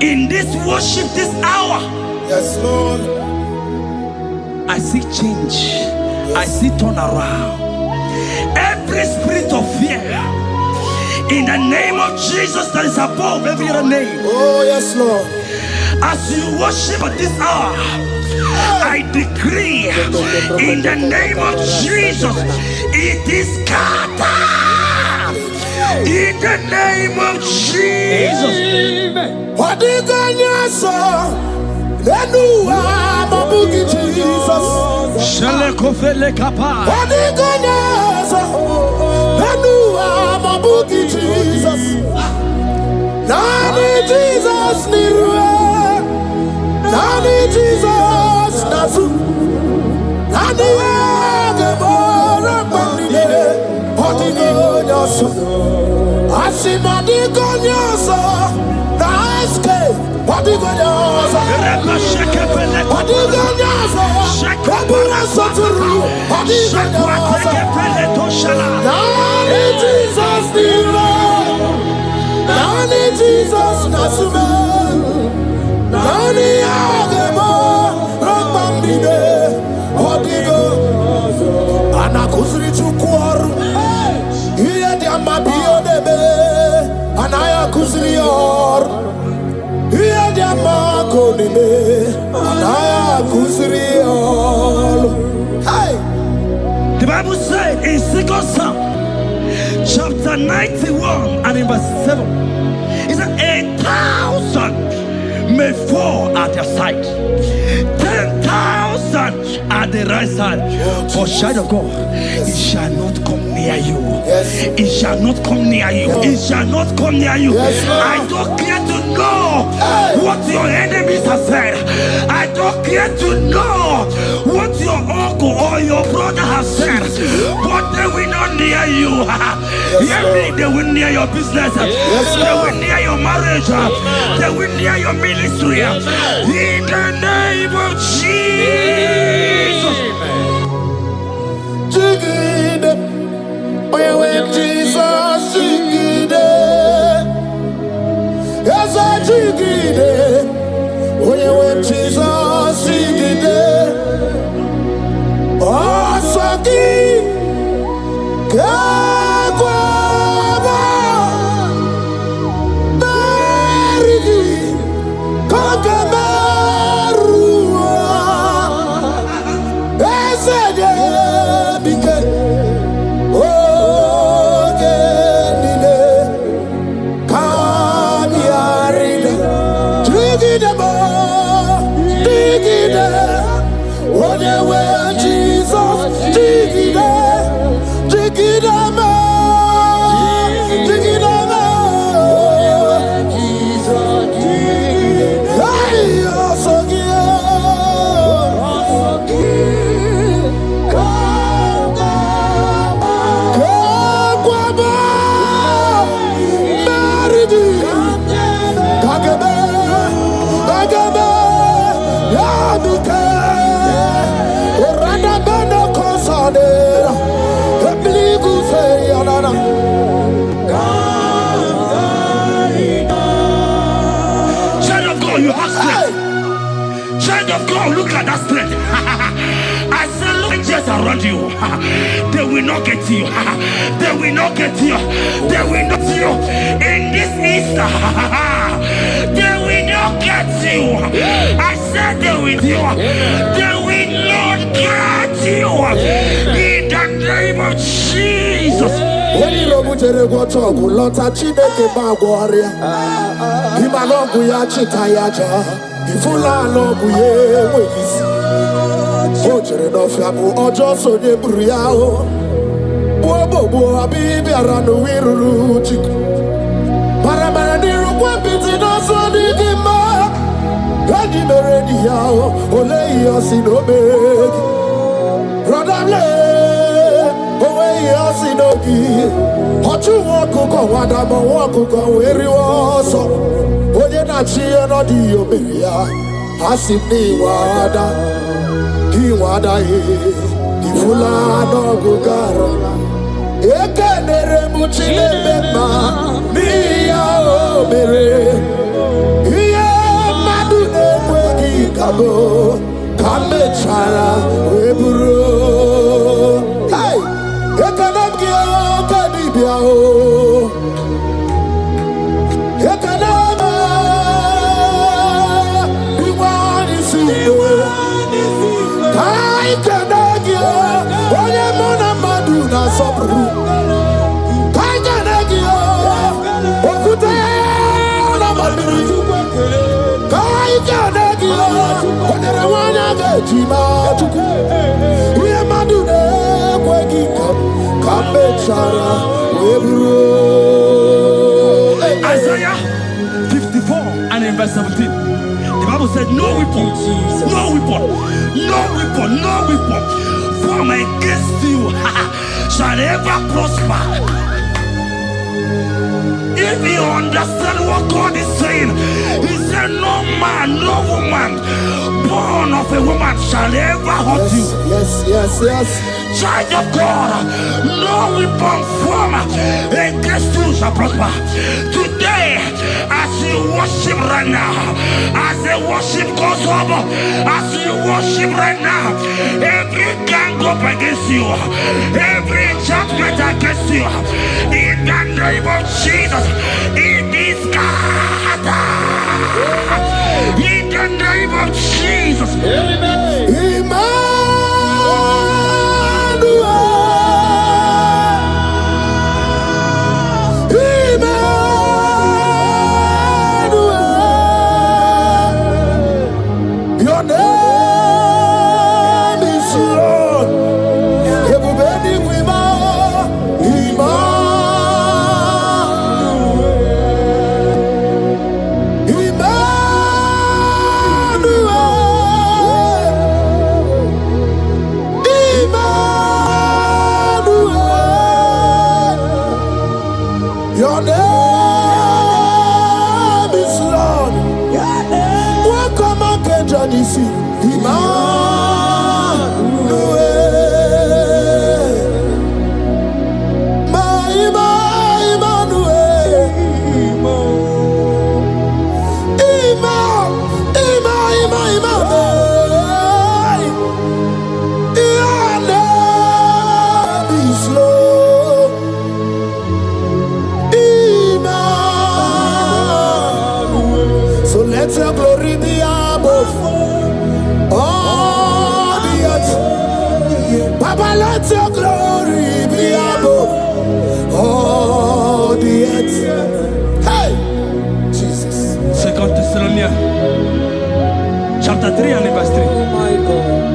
In this worship, this hour, Yes, Lord. I see change. Yes. I see turnaround. Every spirit of fear, in the name of Jesus that is above every other name. Oh, yes, Lord. As you worship at this hour, I decree in the name of Jesus, it is scattered. In the name of Jesus. What do you got, sir? Then you are my boogie, Jesus. Shalekofele kapa. What do you got, sir? Then you are my boogie, Jesus. Nani Jesus, Nirua. Nani Jesus, Nazu. Nani Agamora, Bandide. What do you got, sir? I see my digonyosa, the escape. What do you got? What do you got? Nani Jesus, Nani Jesus, Nasume. Nani Agemo, Rambambide. What do you got? Anakuzri Chukwaru. Mabio debe, anaya kuzrior. Here the mako debe, anaya kuzrior. Hey, the Bible said in 2 Psalm, chapter 91 and in verse 7, it said 1,000 may fall at your side, 10,000 at the right side, but child of God, it shall not come near you. It shall not come near you. It shall not come near you. I don't care to know what your enemies have said. I don't care to know what your uncle or your brother has said, but they will not near you. Hear me, they will near your business. They will near your marriage. They will near your ministry. In the name of Jesus. Jesus, Jigide. Yes, I Jigide. When Jesus, Jigide. Oh, Saki. Kagwaba. Barigi. Kagabarua. Esede. Bike. Look at that strength. I say, look just around you. They will not get you. They will not get you. They will not get you. In this Easter, they will not get you. I said they will do. They will not get you. In the name of Jesus. When you go to the water, go lota chineke bagwaria. Imanogu ya chitayaja. Ifula lobu ye weyisi. Ojere no fiabu ojo so ne buriao. Bobo abibi aranu wiruru chiku. Paramara niru kwa biti no so digima. Gadi meredi yao ole yosi no begi. Rodable owe yosi no gi. Ochu wako kwa wadamo wako kwa weri woso. Oye na chiye no di oberia. Asini wada. Iwada ifula no gugaro. Eke nere muchile bema. Miya obere. Iye Isaiah 54 and in verse 17. The Bible said, no weapon, no weapon, no weapon, no weapon formed against you shall ever prosper. If you understand what God is saying, He said, no man, no woman born of a woman shall ever hurt you. Yes. Child of God, no weapon formed against you shall prosper. Today, as you worship right now, as the worship goes over, as you worship right now, every gang up against you, every enchantment against you, in the name of Jesus, it is scattered. In the name of Jesus. Amen. Your name is Lord. Everybody Your name is Lord. Welcome again, Johnny C. Let your glory be above all the earth. Papa, let your glory be above all the earth. Hey, Jesus. 2 Thessalonians chapter 3 and verse 3. Oh my God.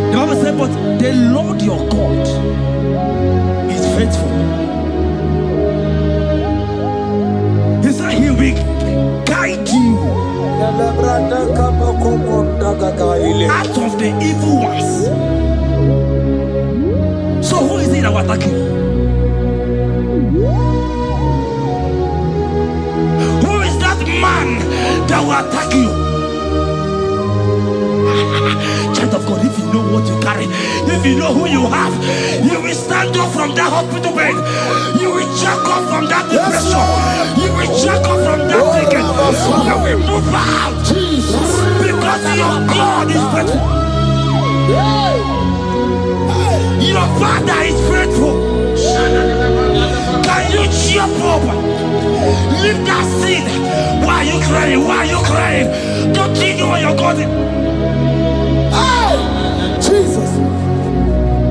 The Bible said, but the Lord your God is faithful. He said he will guide you out of the evil ones. So who is it that will attack you? Who is that man that will attack you? Child of God, if you know what you carry, if you know who you have, you will stand up from that hospital bed. You will jack up from that depression. You will jack up from that ticket. You will move out. Because your God is faithful. Your Father is faithful. Can you cheer up? Leave that seed. Why are you crying? Why are you crying? Don't you know your God is? Jesus.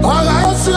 All I say,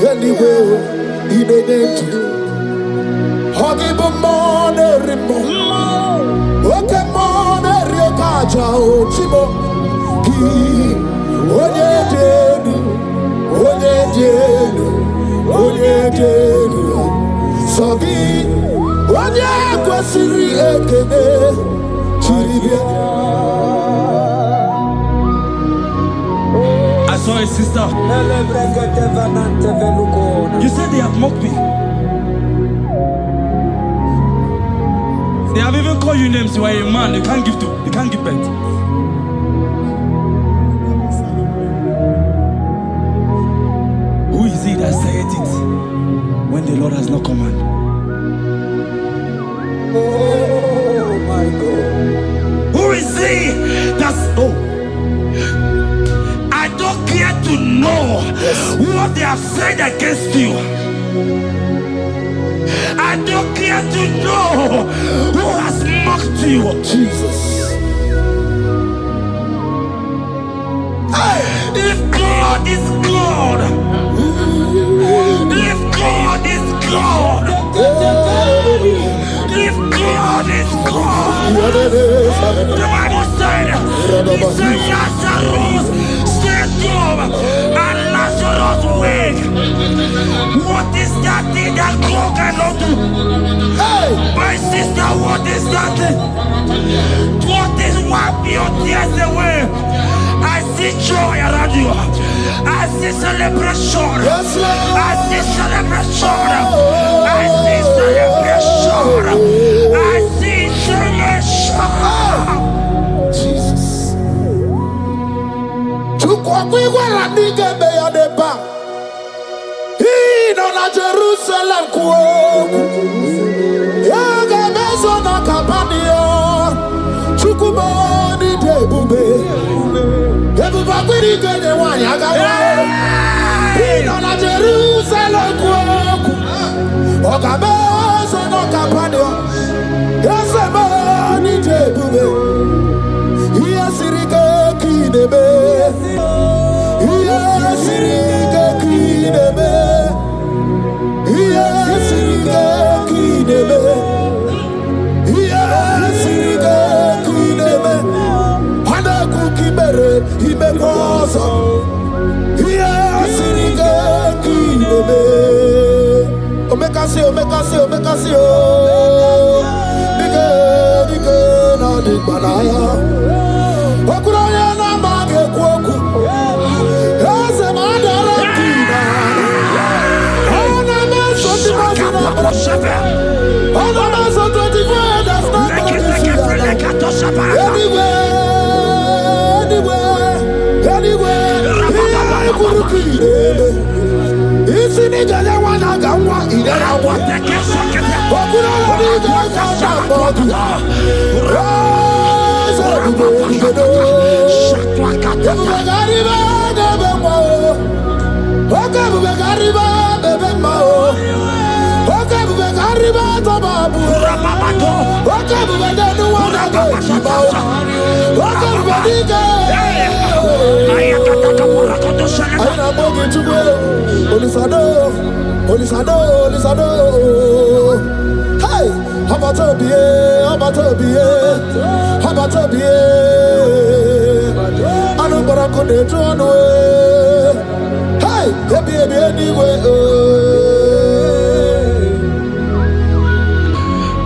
anyway. Inenetu Hogibu Mone Rimo Oke Mone Riokaja Ochimo Ki Onye Denu Onye Denu Onye Denu Sogi Onye Kwesiri Ekene Chiribia. I saw a sister. You said they have mocked me. They have even called you names. You are a man. You can't give birth. Who is it that said it when the Lord has not commanded? Oh my God. Who is he that's I don't care to know what they have said against you. I don't care to know who has mocked you. Jesus. If God is God, if God is God, if God is God, the Bible said, he said Lazarus stayed up and Lazarus wake. What is that thing that God cannot do? My sister, what is that thing? What is wipe your tears away? I see joy around you. I see celebration. Yes, Lord. I see celebration. I see celebration. I see celebration. Jesus. Tukwakwiwala nigebe ya deba. Ino na Jerusalem kuoku. Yaga mezo na kapanio. Chukumoni debube. Debuba kwiri kene wanyaga wa. Ino na Jerusalem kuoku. Oga mezo na kapanio. Yasemoni debube. Iyasirike kinebe. Iyasirike kinebe. Iyasirike kinebe. Iyasirike kinebe. Hana kukibere imekosa. Iyasirike kinebe. Omekasi, omekasi, omekasi, oh. Bige na dikbanaya. Okuraya na mage kwoku. Eze madara kina. Ona meso timazina. Ona meso 24 that's not anywhere. Kurukire. Isini jale wana gawa idera wate kesake. Okuraya ni gawa bodu. Hey,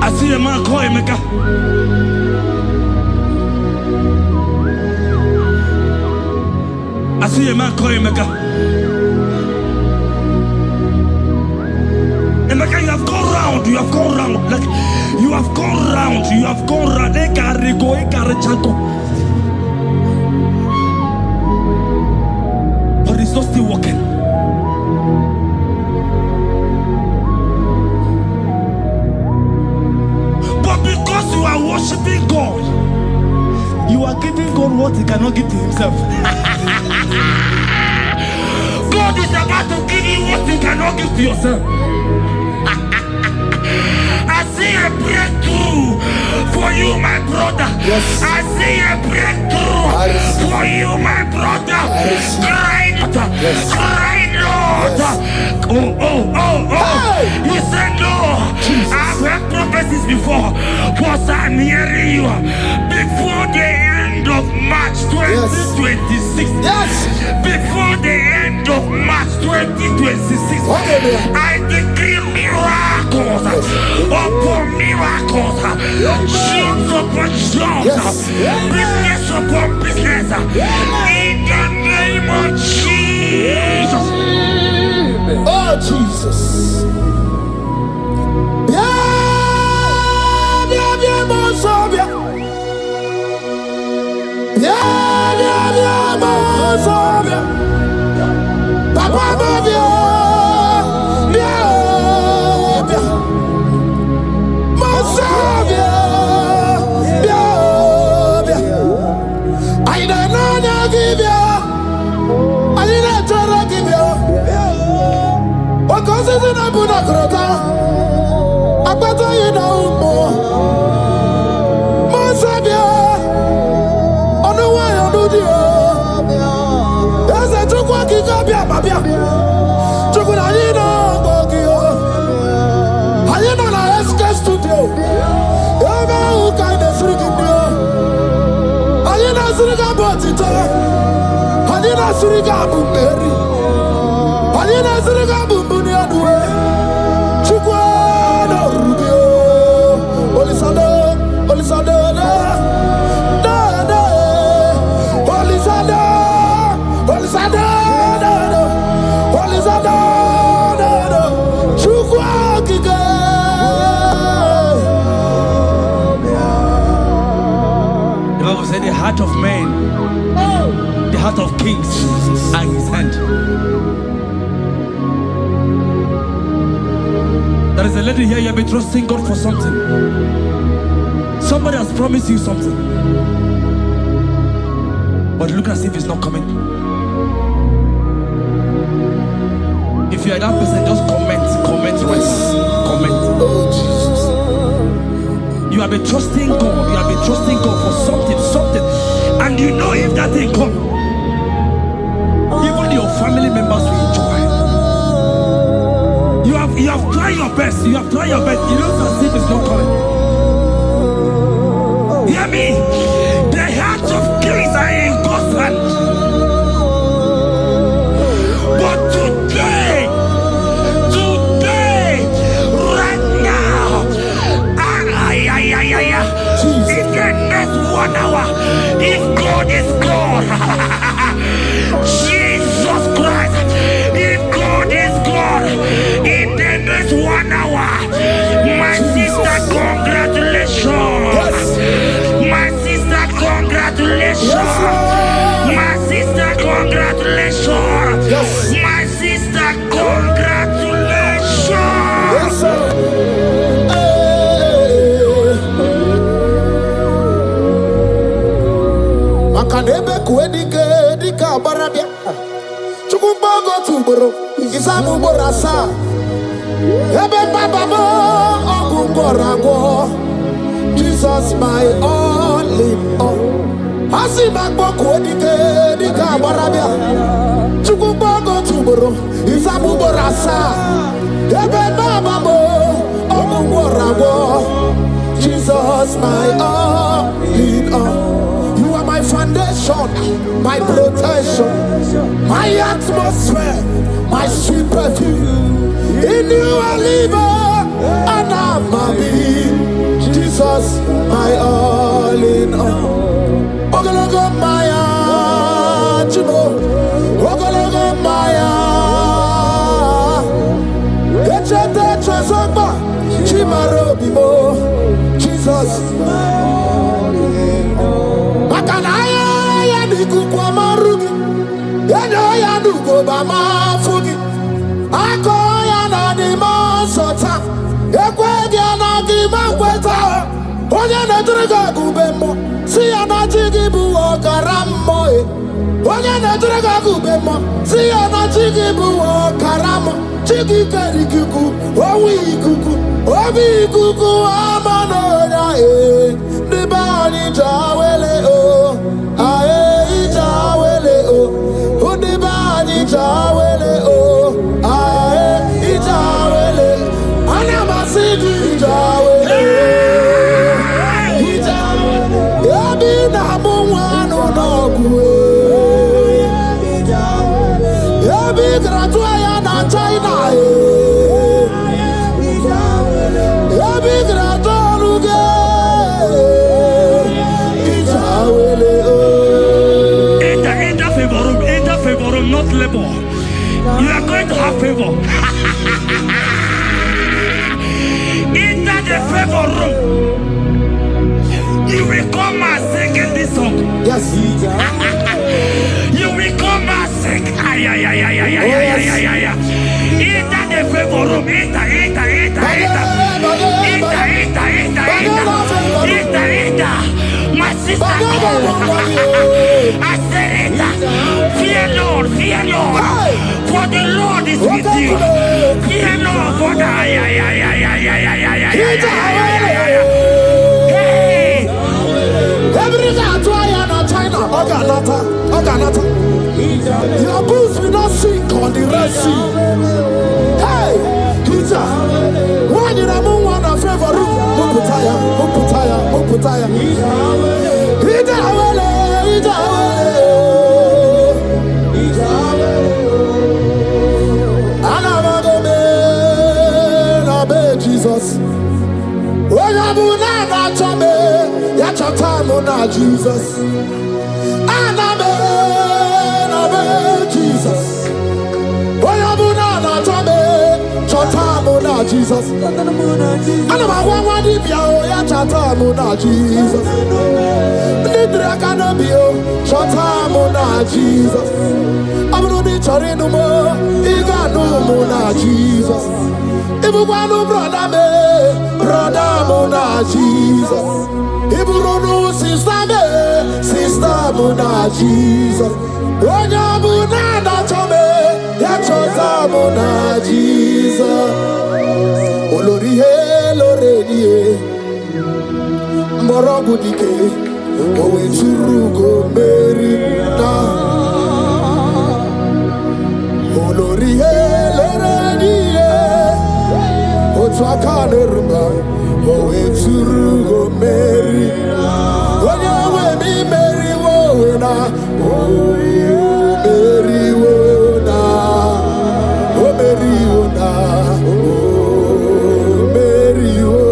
I see a man call him. I see a man call him. Emeka, you have gone round. You have gone round. Like you have gone round. You have gone round. But it's not still working. But because you are worshiping God, you are giving God what He cannot give to Himself. God is about to give you what He cannot give to yourself. I see a breakthrough for you, my brother. Yes. I see a breakthrough for you, my brother. Right Yes. I know. Yes. He said, no. Jesus. I've heard prophecies before. Was I hearing you before the end of March 2026? Yes. Before the end of March 2026, I decree miracles upon miracles, jobs upon jobs, business upon business, in the name of Jesus. Oh, Jesus. The heart of man, the heart of kings are in his hand. There is a lady here, you have been trusting God for something. Somebody has promised you something, but look as if it's not coming. If you are that person, just comment once. Comment. Oh, Jesus. You have been trusting God. You have been trusting God for something, and you know if that thing come, even your family members will enjoy. You have tried your best. You have tried your best. You know as if it's not coming. Hear me? The hearts of kings are in God's hand. But today, right now, in the next 1 hour, if God is God, Jesus Christ, if God is God, in the next 1 hour, my sister, congratulations. My sister, congratulations. My sister, congratulations. My sister, congratulations. Yes, sir. Makanebe kuedike dika barabia. Chukumbago tuboro. Isamu borasa. Ebe bababo ogungorago. Jesus my all in all. Asimagbo kuedike dika barabia. Chukumbago tuboro. Isamu borasa. Ebe bababo ogungorago. Jesus my all in all. My foundation, my protection, my atmosphere, my sweet perfume. In you I live and I'm a being. Jesus, my all in all. Lokogoma, Chimo. Lokogoma, Echete Chazamba, Chimaro Bimo. Jesus, my all in all. Makanaya ya niku kwa marugi, yano ya nuko ba mafugi. Ako ya na ni masota, ekwe ya na kima kweta. Onye na turega kubemo, si ya na chigibu okaramo. Onye na turega kubemo, si ya na chigibu okaramo. Chigi karikuku, owi kuku, obi kuku amano ya e. Nibani jawele o, ae jawele o, unibani Not labor. You are going to have favor. Enter the favor room. You will come and sing in this song. Yes. You will come and sing. Enter the favor room. Enter. My sister, I said it. Fear Lord, for the Lord is with you. Fear Lord, for the your boots will not sink on the Red Sea. Hey, Peter, why did I move on a favor room? Uputaya. Jesus. When I'm not Jesus. Jesus. When I'm not Jesus. And I'm one Jesus. Nidra canabio, Chatamona Jesus. I'm not the Torino, Igano Jesus. If you want to brother Mona Jesus. If you don't know sister Mona Jesus. When you're Mona Tome, Yachota Mona Jesus. Olorie, Loredie, Morobudike, Owe Churugo, Merina. Olorie, Loredie, Otuakanerma, Owe Churugo, Merina. When you're with me, Mary Wona, Mary Wona, Mary Wona.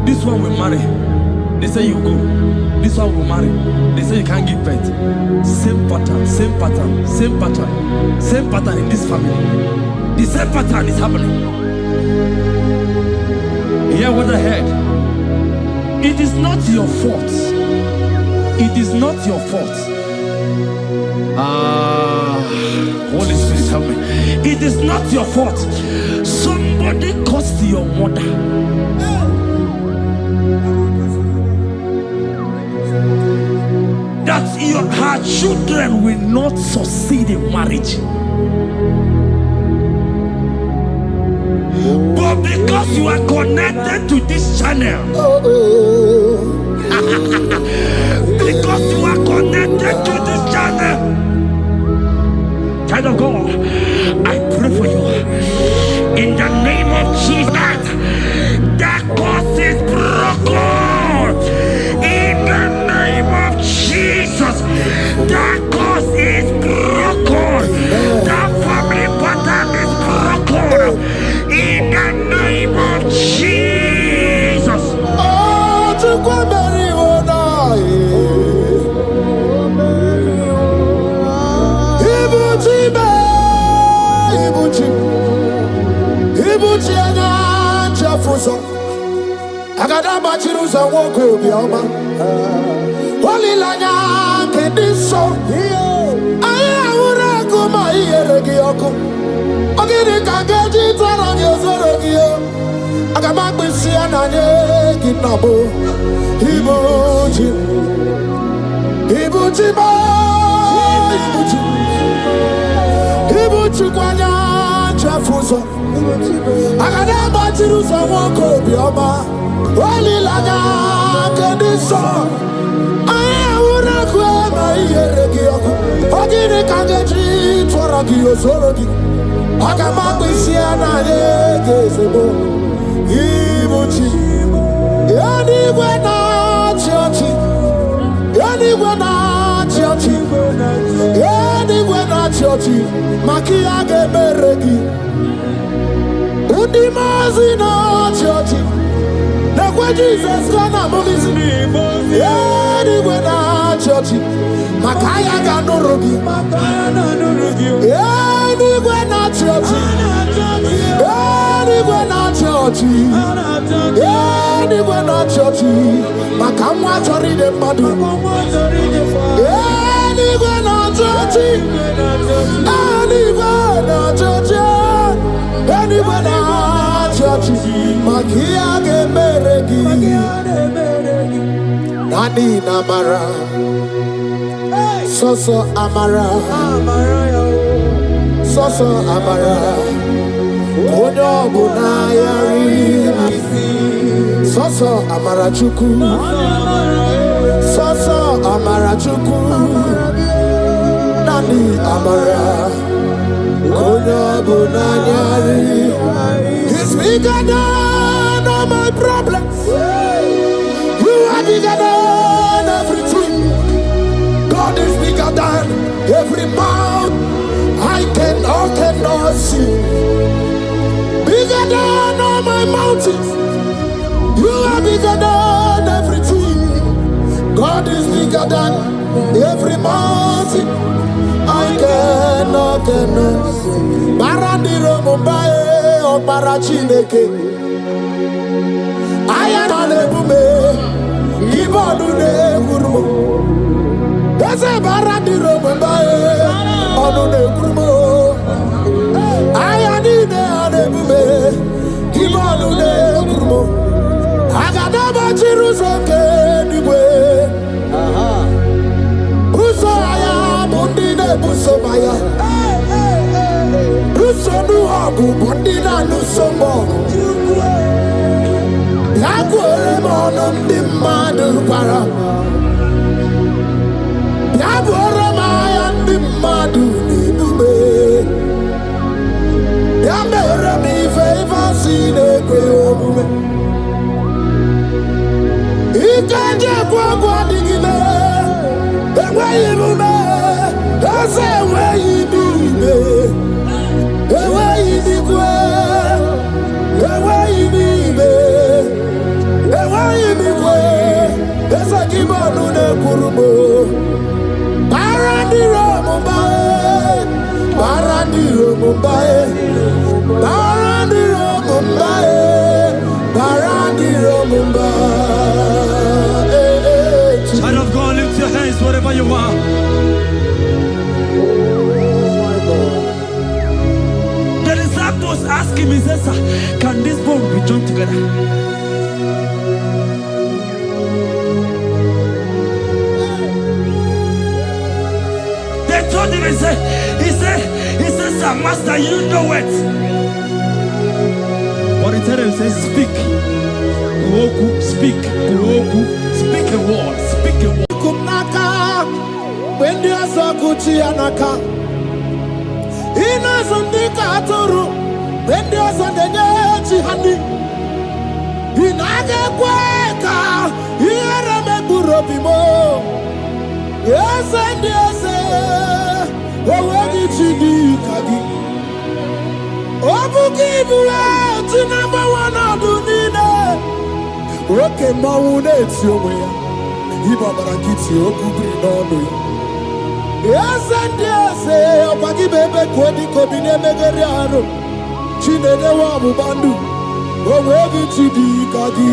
This one will marry. They say you go. This one will marry. They say you can't give birth. Same pattern in this family. The same pattern is happening. Hear what I heard. It is not your fault. It is not your fault. Holy Spirit, help me. It is not your fault. Somebody caused your mother. That her children will not succeed in marriage. But because you are connected to this channel, because you are connected to this channel, child of God, I pray for you in the name of Jesus. That curse is broken in the name of Jesus. That curse is broken. That family pattern is broken in the name of Jesus. Oh, to go bury one eye. Ibuchi ana chafuso. Agada bachirusa woko bioma. Holy lanya kediso. Aya ura kuma iyeregi yoko. Ogiri kageji tara nyozorogi yo. Agama kwisi ananye. nabo. Ibuchi ba. Ibuchi kwanya chafuzo. Agada batiruzo wako bioma. Wali laga kediso. Aya urakwe ma iyeregi yoko. Ogini kageji twaragi yosorogi. Akamabisiana yegezebo. Ibuchi. Anywhere na churchy. Anywhere na churchy. Anywhere na churchy. Makia geberegi. Undimazi na churchy. Nakwa Jesus kana mulisi. Anywhere na churchy. Makaya ganorogi. Anywhere na churchy. Anywhere na churchy. Anywhere na churchy. Makamwa chori de madu. Anywhere na churchy. Anywhere na churchy. Anywhere na churchy. Makia gemeregi. Nani namara. Soso amara. Soso amara. Onyo bunayari. Soso amara chuku. Soso amara chuku. Nani amara. Onyo bunayari. He's bigger than all my problems. You are bigger than everything. God is bigger than every mountain I cannot see. Bigger than all my mountains. You are bigger than everything. God is bigger than every mountain I cannot see. Barandiro Mumbai or Barachineke. I am Alebume. Ibodune Gurmo. There's a Barandiro Mumbai or Nune Gurmo. I am in Alebume. Ibodune Gurmo. Agadaba Chirusoke anyway. Usaya Bundine Busomaya. Usonu Abu Bundina Nusomo. Yaguere Monon Dimadu Para. Yaguere Mayan Dimadu Nibube. Yamere mi favor sine kweobume. Ikanje kwa digile. Ewe ibume. Ese ewe ibibe. Ewe ibikwe. Ewe ibibe. Ewe ibikwe. Ese kibonu ne kurubo. Barandiro Mumbai. Barandiro Mumbai. Barandiro Mumbai. Barandiro Mumbai. Child of God, lift your hands wherever you are. The disciples asked him, he says, can this bone be joined together? They told him, he said, sir, master, you know it. But he told him, he says, speak. Kuoku, speak. Kuoku, speak a word. Speak a word. Kumnaka, when you are so good, Chianaka. Ina Sundika Turu, when you are so the Honey. Inaga Quaka, here I make Burobimo. Yes, and yes, where did she do, Kagi? Obukibu, number one, I do need it. Okay, Maune, it's your way. Ibabarakiti, Okubri, no. Yes, and yes, Opaki Bebe, Kwedi, Kobine, Megariano, Chine, Wabu Bandu, where did she do, Kagi?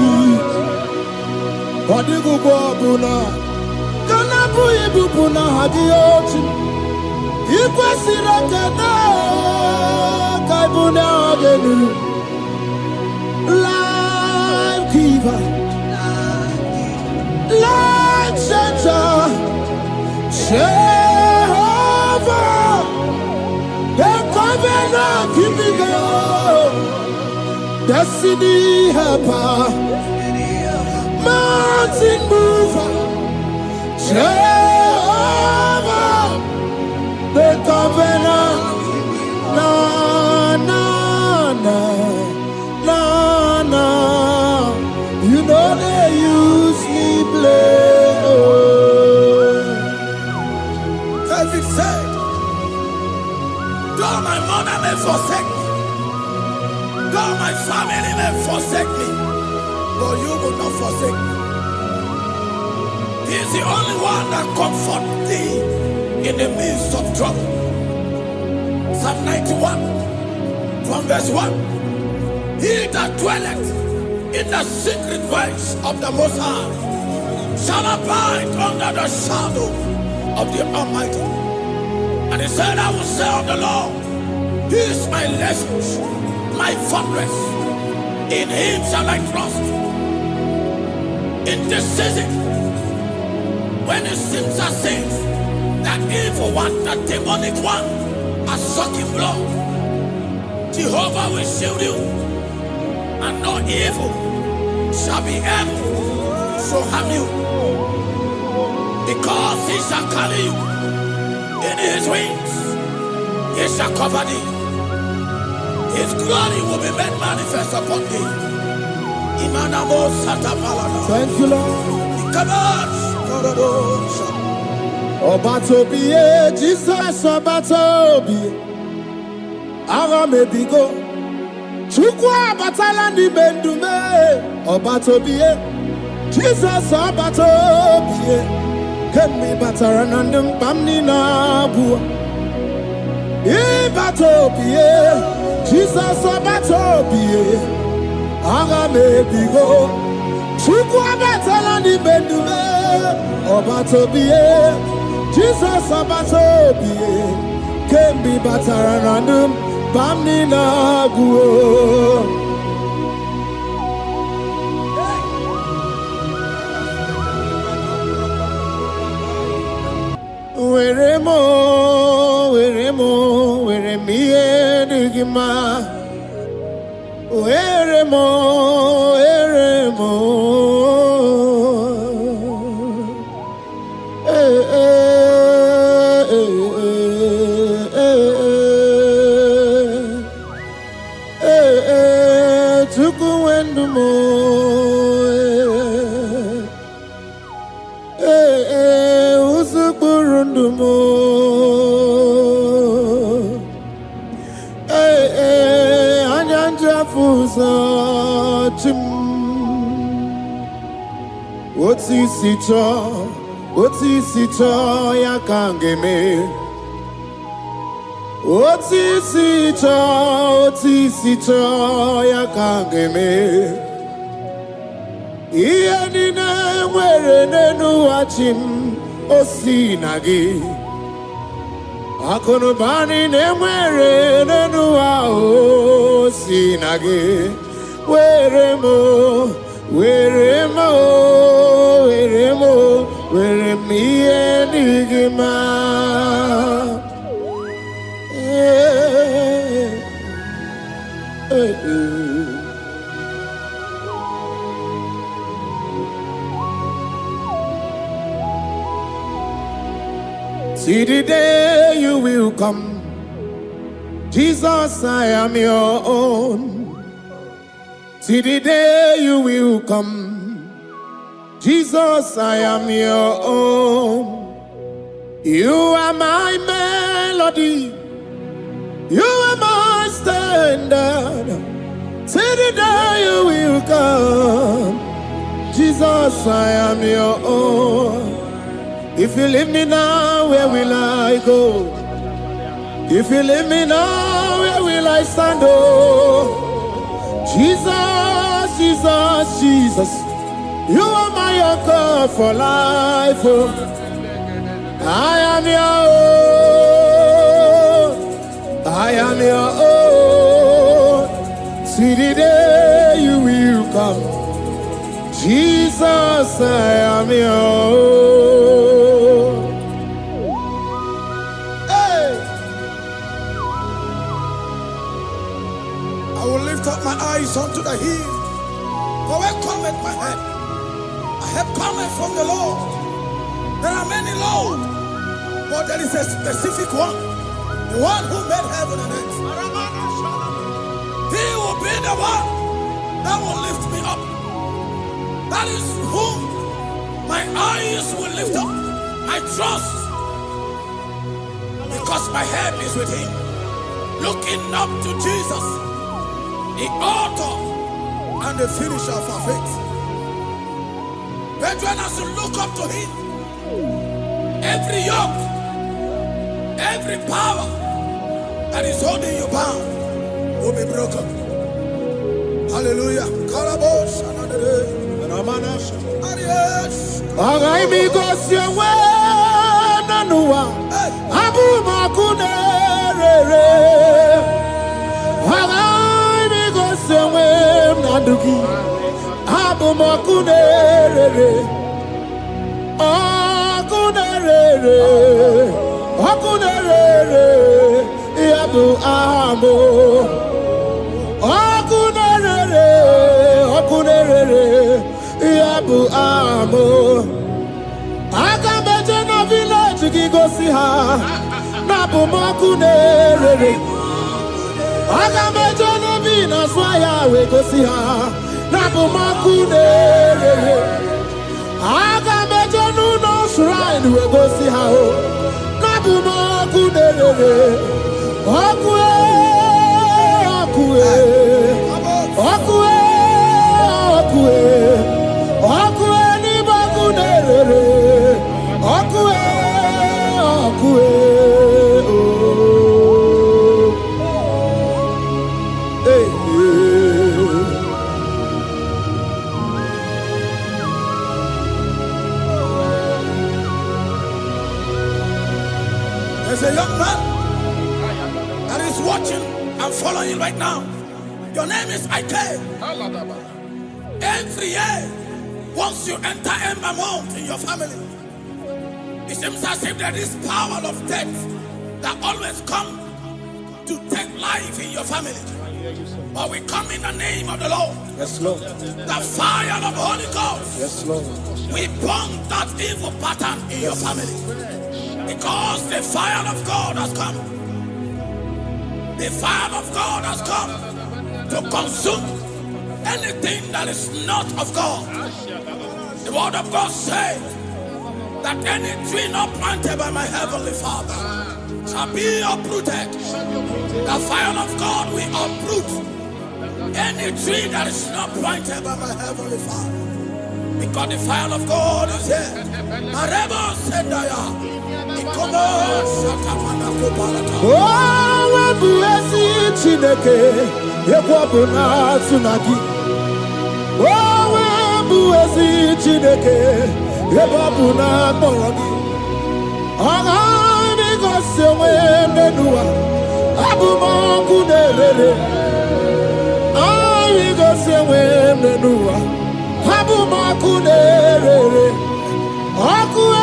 Odigo Buna, Kanabu Ibuna, Hadioti, Ikwasirakana, Kaibuna, Life giver, Jehovah, the covenant keeping God, destiny helper, mountain mover. Jehovah, the covenant, na na na na na. You know they use me play. David said, though my mother may forsake me, though my family may forsake me, but you will not forsake me. He is the only one that comforts thee in the midst of trouble. Psalm 91, from verse 1. He that dwelleth in the secret place of the Most High shall abide under the shadow of the Almighty. And he said, I will say of the Lord, He is my refuge, my fortress. In Him shall I trust. In this season, when it seems as if that evil one, that demonic one, are sucking blood, Jehovah will shield you, and no evil shall be able to harm you, because He shall carry you in His wings. He shall cover thee. His glory will be made manifest upon thee. Thank you, Lord. Obatobiye, Jesus Obatobiye, Aramebigo, Chukwa Batalandi Bendume, Obatobiye, Jesus Obatobiye, Kemi Bataranandum Bamni Nabu, Ibatobiye, Jesus Obatobiye, Aramebigo, Chukwa Batalandi Bendume, Obatobiye, Jesus Obatobiye, Kembi Bataranandum Bamni Naguo. Weremo, weremiye digima. Weremo. Otisito ya kangeme. Otisito ya kangeme. Iye nine were nenu wachim osinagi. Akonobani ne were nenu wa osinagi. Weremo. Where me enigma. See the day you will come, Jesus, I am your own. See the day you will come, Jesus, I am your own. You are my melody, you are my standard. Till the day you will come, Jesus, I am your own. If you leave me now, where will I go? If you leave me now, where will I stand? Oh, Jesus, Jesus, Jesus. You are my anchor for life. Oh. I am your own. I am your own. See the day you will come. Jesus, I am your own. eyes unto the hill, for where cometh my help? My help cometh from the Lord. There are many Lord, but there is a specific one, the one who made heaven and earth. He will be the one that will lift me up. That is whom my eyes will lift up. I trust, because my help is with him. Looking up to Jesus, the author and the finisher of our faith. Brethren, as you look up to him, every yoke, every power that is holding you bound will be broken. Hallelujah. There's a young man that is watching and following right now. Your name is Ike. Every year, once you enter a month in your family, it seems as if there is power of death that always come to take life in your family. But we come in the name of the Lord. Yes, Lord. The fire of the Holy Ghost. Yes, Lord. We burn that evil pattern in your family. Because the fire of God has come. The fire of God has come to consume anything that is not of God. The word of God says that any tree not planted by my heavenly Father shall be uprooted. The fire of God will uproot any tree that is not planted by my heavenly Father. Because the fire of God is here. Marebo Sendaya. Oh, buesi Chineke, ekwabuna tsunagi. Oh, buesi Chineke, ekwabuna korogi. Aga mi gosewe menua, abuma kunerere. Ai gosewe menua, abuma kunerere. Akue.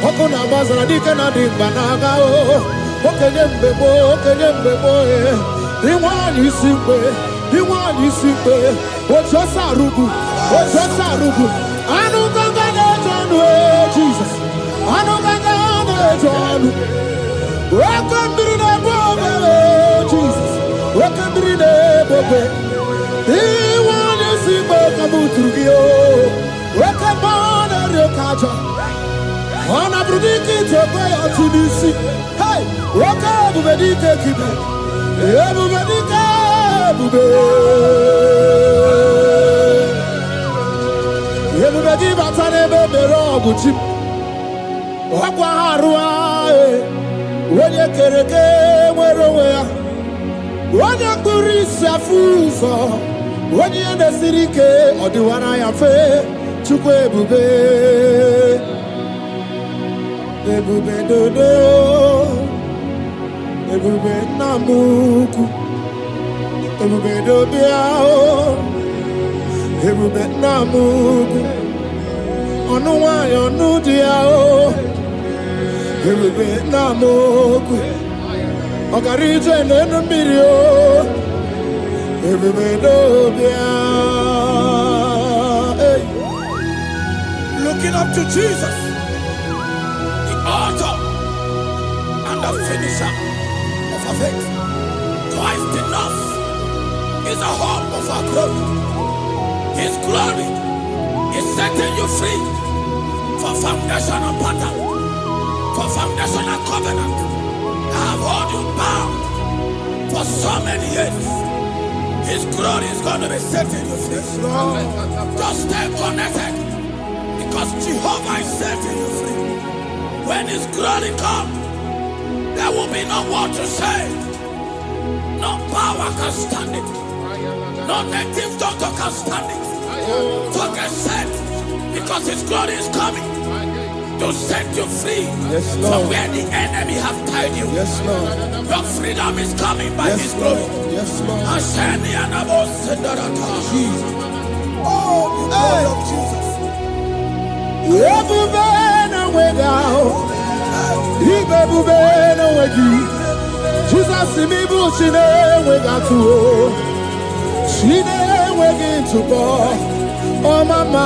Okuna bazara dikana dimbanaga o okenye mbebo diwani simpe ochosa rugu anu ganga na jonu Jesus anu ganga na jonu wakambiri na bobe Jesus wakambiri na bobe diwani simpe kabuturugio wakambana rekaja Ona brudiki tebe ya tunisi. Hey, waka bubedike kibe. Bubedike bube. Everybody batane be roguchi. Wakwa harua wenye kereke mwerowe. Wenye kurisa fuso. Wenye ndesirike odiwana ya fe. Chukwe ebube. Ebube dodo. Ebube namuku. Ebube dobiao. Ebube namuku. Onu wa onu diao. Ebube namuku. Ogarije nenu mirio. Ebube dobiao. Looking up to Jesus, the author and the finisher of our faith. Christ in us is the hope of our glory. His glory is setting you free for foundational pattern, for foundational covenant that have held you bound for so many years. His glory is going to be setting you free. Just stay connected, because Jehovah is setting you free. When His glory comes, there will be no word to say. No power can stand it. No native doctor can stand it. So get set, because His glory is coming to set you free from where the enemy have tied you. Yes, Lord. Your freedom is coming by His glory. Yes, Lord. Jesus. Oh, the glory of Jesus. Ebube na wegao. Ibebube na wegi. Jesus imibu chine wegatu. Chine wegi tuko. Oh mama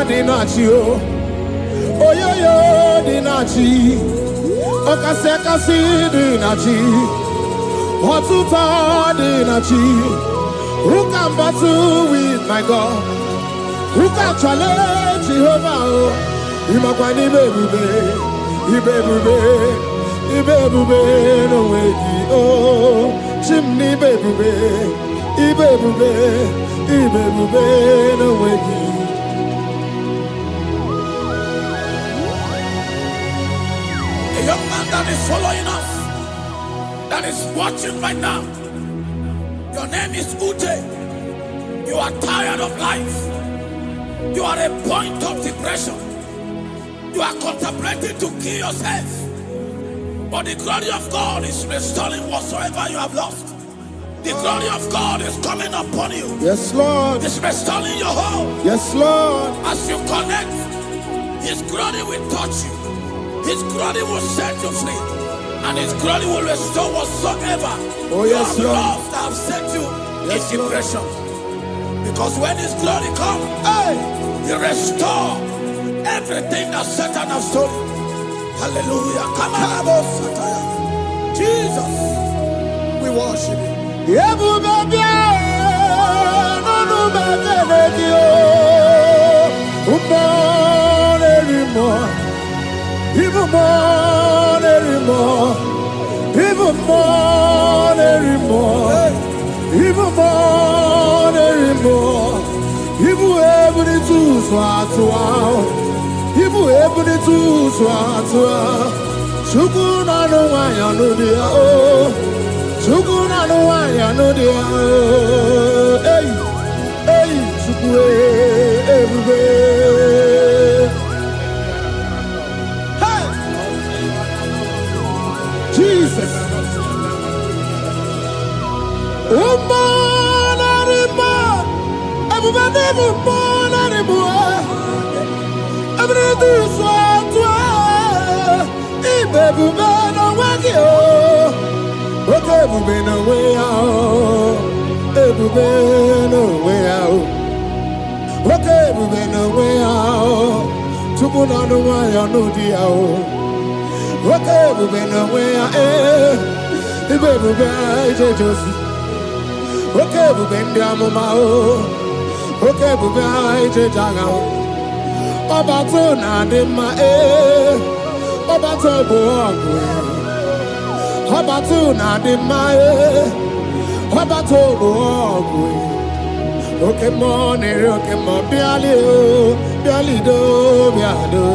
dinachi o. Oyoyo dinachi. Okasekasi dinachi. Otuta dinachi. Who can battle with my God? Who can challenge Jehovah? Imakwani bebube, ibebube no wegi oh, chimney bebube, ibebube no wegi. A young man that is following us, that is watching right now. Your name is Ute. You are tired of life. You are a point of depression. You are contemplating to kill yourself. But the glory of God is restoring whatsoever you have lost. The glory of God is coming upon you. Yes, Lord. It's restoring your home. Yes, Lord. As you connect, His glory will touch you. His glory will set you free. And His glory will restore whatsoever you have lost that have set you in depression. Because when His glory comes, He restores everything that Satan has stolen. Hallelujah. Come on, Jesus, we worship You. Ibu ebuni tu swatwa Chukuna no wanya no dia oh Chukuna no wanya no dia oh Hey hey chukwe ebube Hey Jesus Umana rima Ebube nebumana rima Abredu swatwa Ibebube no wagi o Okebube no we out Ebube no we out Okebube no we out Chukuna no waya no dia o Okebube no we out Ibebube aje josi Okebube ndiamuma o Okebube aje jaga o Obato na dema Obato boagwe Obato na dema Obato boagwe Okay, money, okay, mo biali do, biado.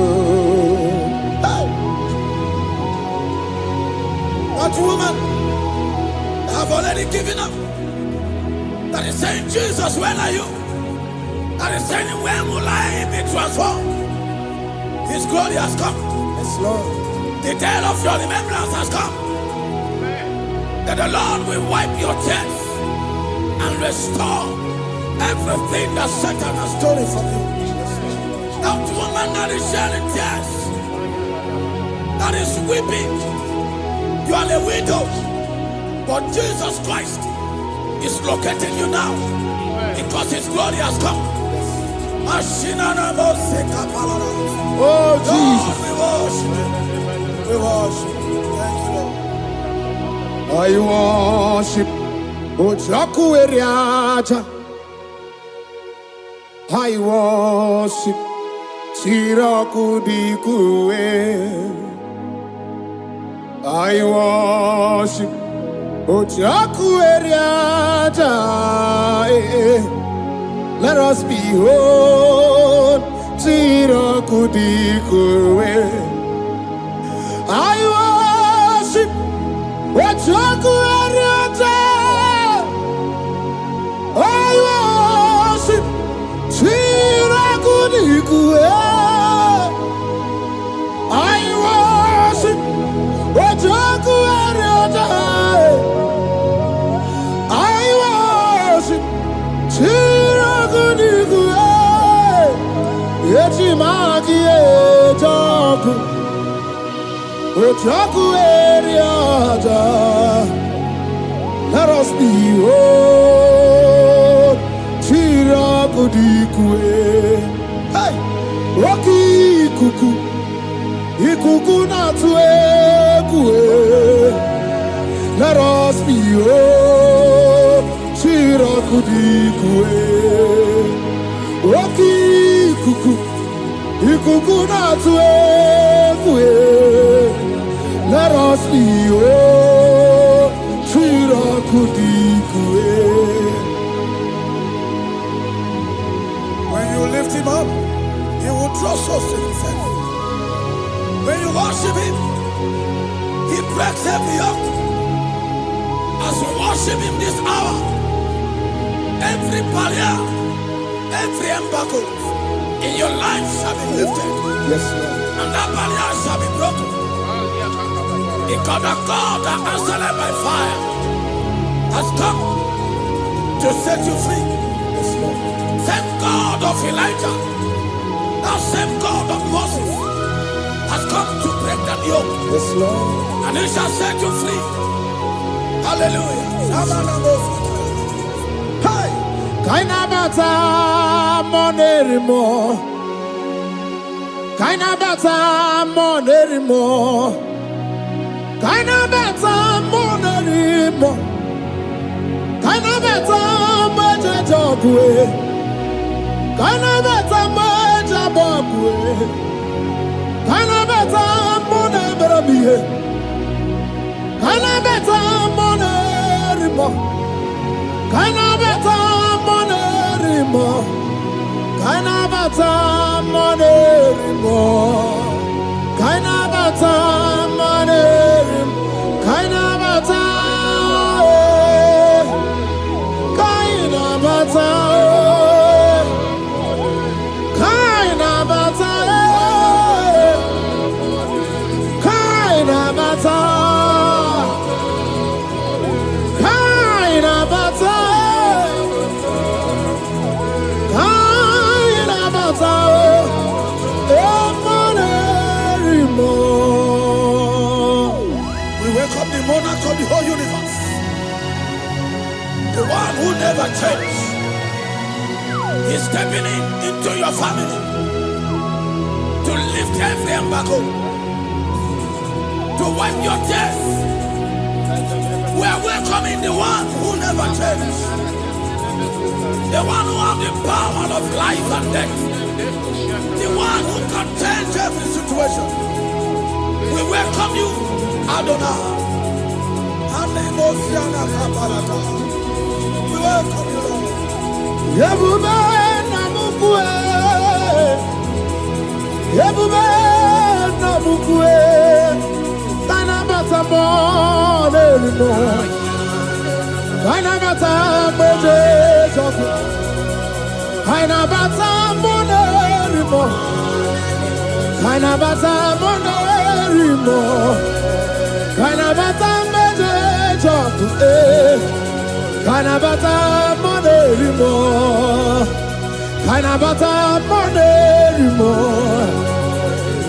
That woman have already given up. That is saying, Jesus, when are you? That is saying, when will I be transformed? His glory has come. Yes, Lord. The day of your remembrance has come. That the Lord will wipe your tears and restore everything that Satan has stolen from you. That woman that is shedding tears, that is weeping. You are a widow, but Jesus Christ is locating you now because His glory has come. Oh, Jesus. We worship. Thank you, Lord. I worship. Ojaku eriaja. I worship. Siraku dikue. I worship. Ojaku eriaja. Let us behold. Siraku dikue. I worship. Ojaku eriaja. I worship. Siraku dikue. I worship. Ojaku eriaja. I worship. Siraku dikue. Eti magi ejaku. Ojaku eriaja. Let us behold. Siraku dikue. Hey, Rocky kuku. Ikuku na tuekue. Let us behold. Siraku dikue. Rocky kuku. Ikuku na tuekue. Let us behold. Siraku dikue. When you lift Him up, He will draw souls to Himself. When you worship Him, He breaks every yoke. As we worship Him this hour, every barrier, every embargo in your life shall be lifted. Yes, Lord. And that barrier shall be broken. Because the God that answered by fire has come to set you free. Yes, Lord. Same God of Elijah, that same God of Moses, has come to break that yoke, Yes, Lord. and He shall set you free. Hallelujah. Hey, Kaina bata monerimo. Kaina bata monerimo. Kaina bata monerimo. Kaina bata majajokwe. Kaina bata majabokwe. Kaina bata monebrabie. Kaina bata monerimo. Kaina bata monerimo. Kaina bata monerimo. Kaina bata monerimo. Kaina bata. Kaina bata. Kaina bata. Kaina bata. Kaina bata. Kaina bata. we welcome the monarch of the whole universe, the one who never changed. He's stepping into your family to lift every embargo, to wipe your tears. We are welcoming the one who never changed, the one who has the power of life and death, the one who can change every situation. We welcome you, Adonai. We welcome you, Lord. Ebube namukwe, ebube namukwe, kana batamo nerimo, kana batamo jejoku, kana batamo nerimo, kana batamo nerimo, kana batamo jejoku, Kanabata monerimo, Kanabata monerimo,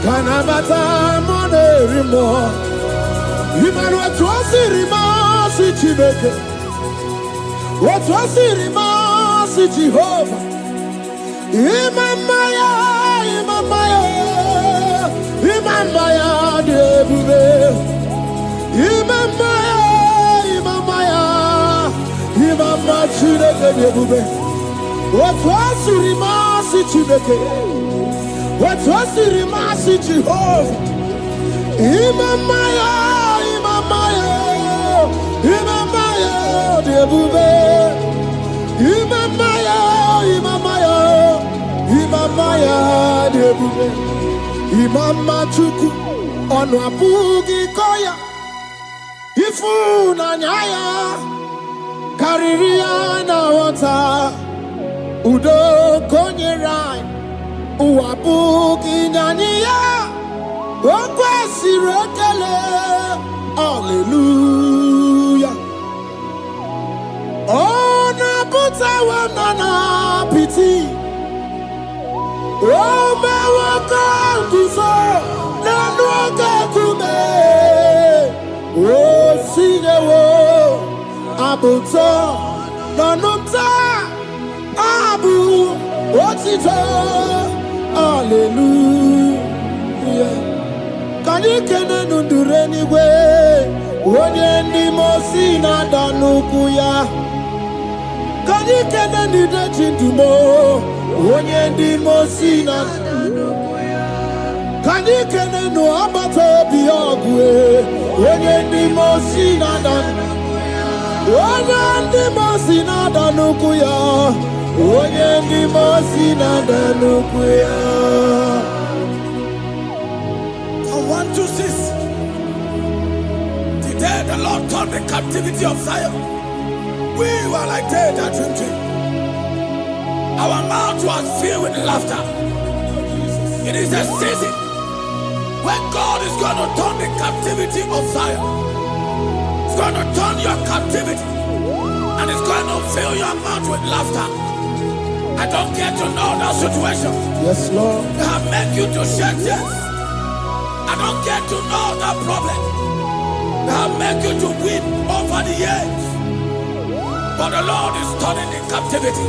Kanabata monerimo. Imanu atwasirima si Chineke, atwasirima si Jehovah. Imamaya, imamaya, imamaya debube, imamaya, imamaya. Imama Chineke debube, watwasirima si Chineke, watwasirima si Jehovah. Imamaya, imamaya, imamaya debube, imamaya, imamaya, imamaya debube. Imama Chuku onu abugi koya, ifu na nyaya. Kaririana wata udo konyerai uwabuki nyaniya okwesirekele hallelujah ona buta wanana piti ome waka kuso nanu akakume osinewo Abuja, Nanumta, Abu, Otito, hallelujah. Can you get under any way? When you mosina danukuya. Can you get any daging to more? When you mosina. Can you get no abata biogwe? When you mosina danukuya. Onye ndị mosina danukuya, onye ndị mosina danukuya. From 1 to 6, today the Lord turned the captivity of Zion. We were like they that dream. Our mouth was filled with laughter. It is a season when God is going to turn the captivity of Zion. It's going to turn your captivity and it's going to fill your mouth with laughter. I don't get to know that situation. Yes, Lord. They have made you to shed tears. I don't get to know that problem. They have made you to weep over the years. But the Lord is turning the captivity.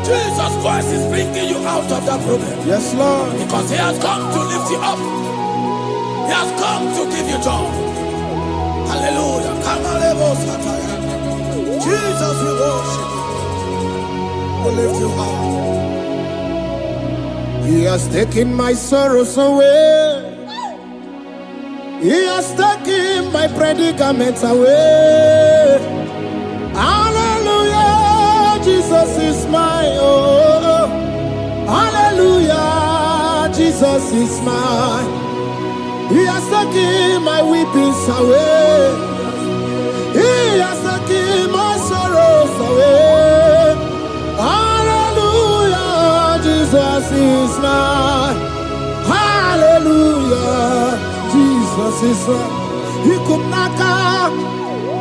Jesus Christ is bringing you out of that problem. Yes, Lord. Because He has come to lift you up. He has come to give you joy. Hallelujah. Jesus, we worship you. We lift you high. He has taken my sorrows away. He has taken my predicaments away. Hallelujah. Jesus is mine. Oh, hallelujah. Jesus is mine. He has taken my weepings away. He has taken my sorrows away. Hallelujah, Jesus is mine. Hallelujah, Jesus is mine. He could naka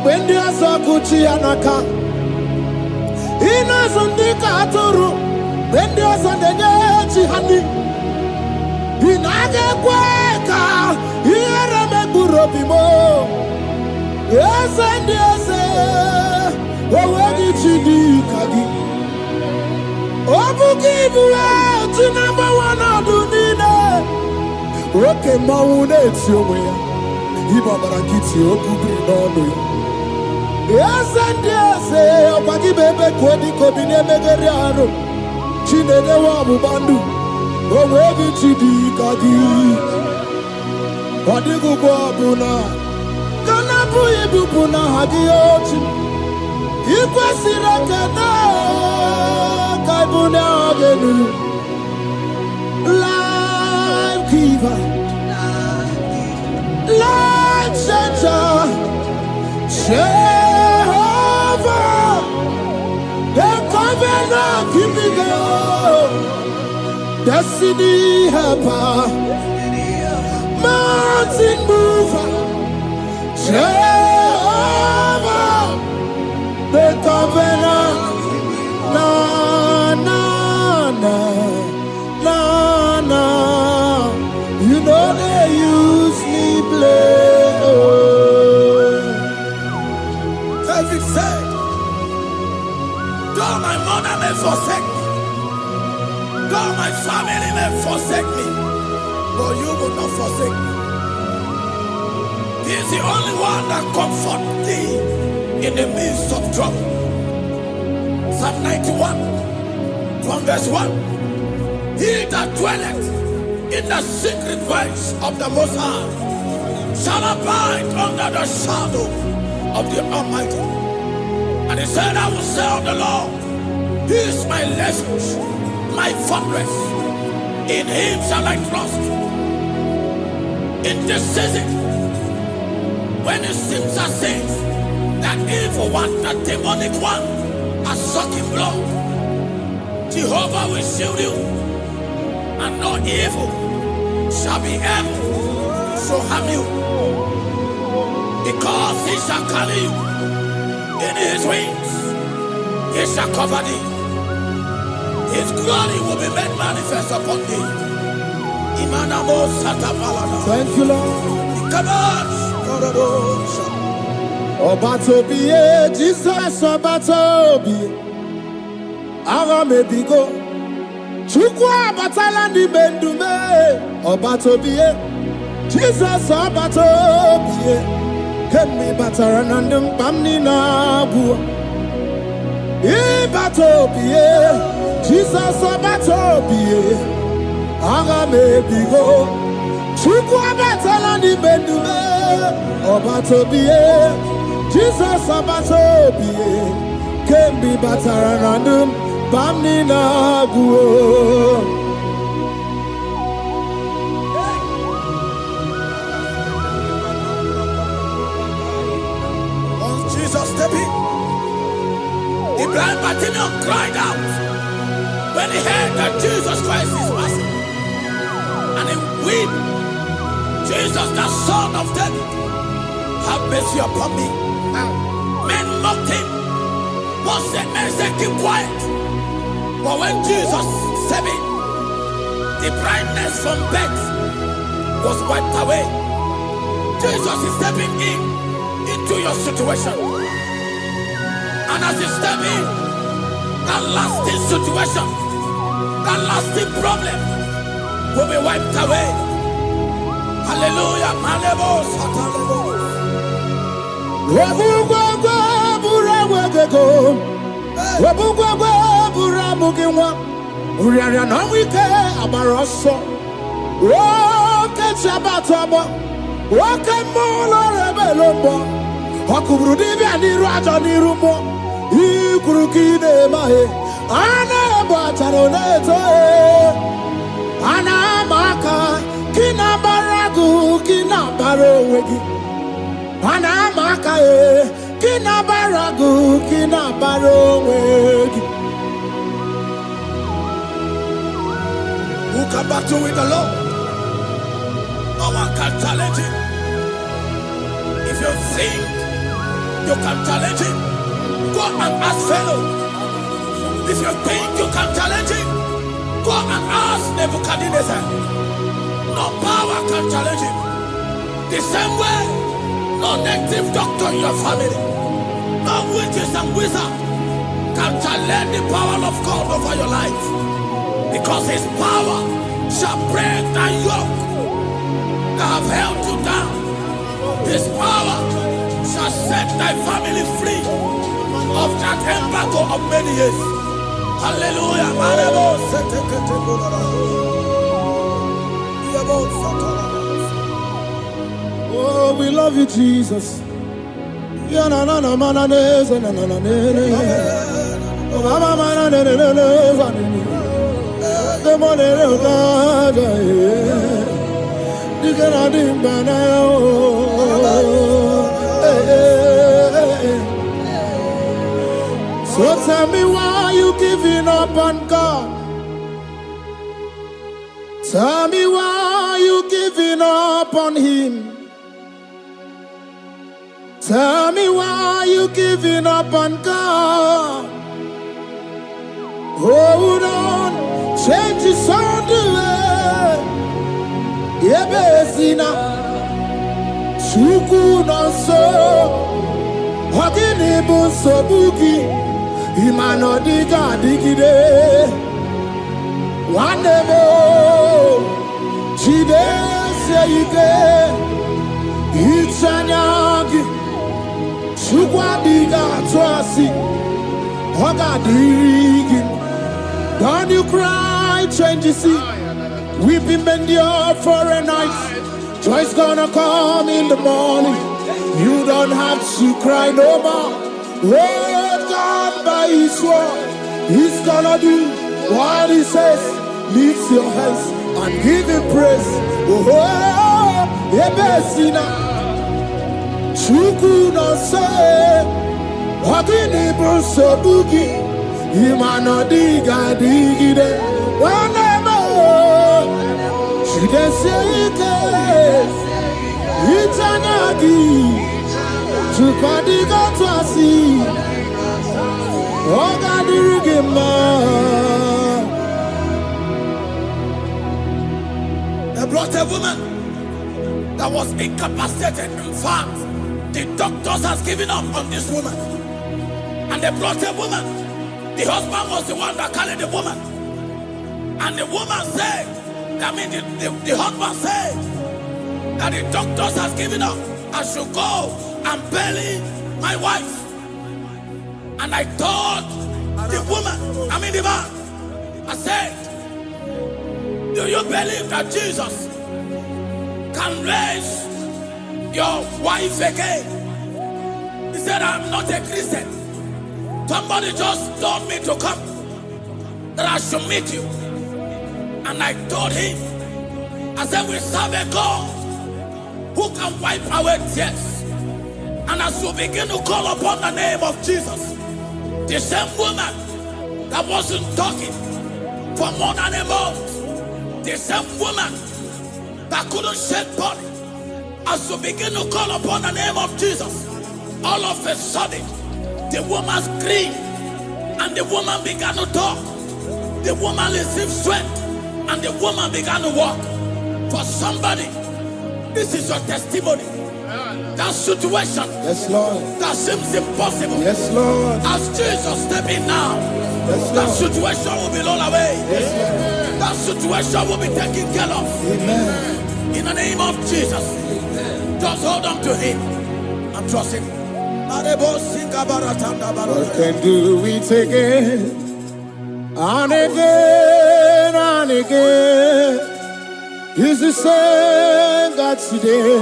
when there's a Gucci anaka. He knows on the Katuru when there's a Neji honey. He naga kweka. Here me burobimo. Yes and yes. Owedi chidi kagi. Obukibu eti number 1 adunine. Oke maune eti omeya. Iba barakiti okubri nono. Yes and yes. Obagi bebe kwedi kobine megeri aro. Chinene wa bubandu. Owedi chidi kagi. Odigu buna, kana buyi buna hagi ochi. Ikwesirakana kaibuna agenu. Life giver, life changer, Jehovah, the covenant keeping God, destiny helper, mountain mover, Jehovah, the covenant, na na na na na, you know they use me play. David said, though my mother may forsake me, though my family may forsake me, but you will not forsake me. He is the only one that comforts thee in the midst of trouble. Psalm 91, from verse 1. He that dwelleth in the secret place of the Most High shall abide under the shadow of the Almighty. And he said, I will say of the Lord, He is my refuge, my fortress. In Him shall I trust. In this season, when it seems as if that evil one, that demonic one, are sucking blood, Jehovah will shield you, and no evil shall be able to harm you, because He shall carry you in His wings. He shall cover thee. His glory will be made manifest upon thee. Thank you, Lord. Obatobiye, Jesus Obatobiye. Aramebigo. Chukwa batala ni bendume. Obatobiye, Jesus Obatobiye. Kemi bataranandum pamni na bua. Ibatobiye, Jesus Obatobiye. Aramebigo. Chukwa batala ni bendume. Obatobiye, Jesus Obatobiye. Kemi bataranandum pamni na bua. The blind Bartimaeus cried out when he heard that Jesus Christ is passing, and he wept, Jesus, the Son of David, have mercy upon me. Men mocked him. One said, men said, keep quiet. But when Jesus said it, the blindness from birth was wiped away. Jesus is stepping into your situation. And as you step in, that lasting situation, that lasting problem will be wiped away. Hallelujah. Ikurukide mahe ana bataroneto ana maka kina baragu kina barowegi ana maka kina baragu kina barowegi. Who can battle with the Lord? No one can challenge him. If you think you can challenge him, go and ask fellow. If you think you can challenge him, go and ask Nebuchadnezzar. No power can challenge him. The same way, no native doctor in your family, no witches and wizards can challenge the power of God over your life. Because His power shall break the yoke that have held you down. His power shall set thy family free of that embargo of many years. Hallelujah. Oh, we love you, Jesus. So tell me why you giving up on God? Tell me why you giving up on Him? Tell me why you giving up on God? Hold on, change is on the way. Yebesina, Chuku no so, Hagini bunso buki, Imano diga digide, Wandebo, Chide seyike, Ichanyagi, Chukwa diga twasi, Hoga digi. Don't you cry, change you see. Weeping endure for a night. Joy's gonna come in the morning. You don't have to cry no more. Hold God by His word. He's gonna do what He says. Lift your hands and give Him praise. Oh, Ebesina, Chuku no say, Hagini Bruso Bugi. Imano diga digide, whenever she dey say it, Itanyagi, Chukadiga twasi, Oga dirigima. They brought a woman that was incapacitated. In fact, the doctors has given up on this woman, and they brought a woman. The husband was the one that carried the woman. And the woman said, the husband said that the doctors has given up. I should go and bury my wife. And I told the man, I said, do you believe that Jesus can raise your wife again? He said, I'm not a Christian. Somebody just told me to come, that I should meet you. And I told him, I said, we serve a God who can wipe away tears. And as we begin to call upon the name of Jesus, the same woman that wasn't talking for more than a month, the same woman that couldn't shed blood, as we begin to call upon the name of Jesus, all of a sudden, the woman screamed, and the woman began to talk. The woman received strength, and the woman began to walk. For somebody, this is your testimony. That situation, yes, Lord, that seems impossible, yes, Lord, as Jesus step in now, yes, that situation will be rolled away. Yes, that situation will be taken care of. Amen. In the name of Jesus, just hold on to Him and trust Him. God can do it again and again and again. He's the same God today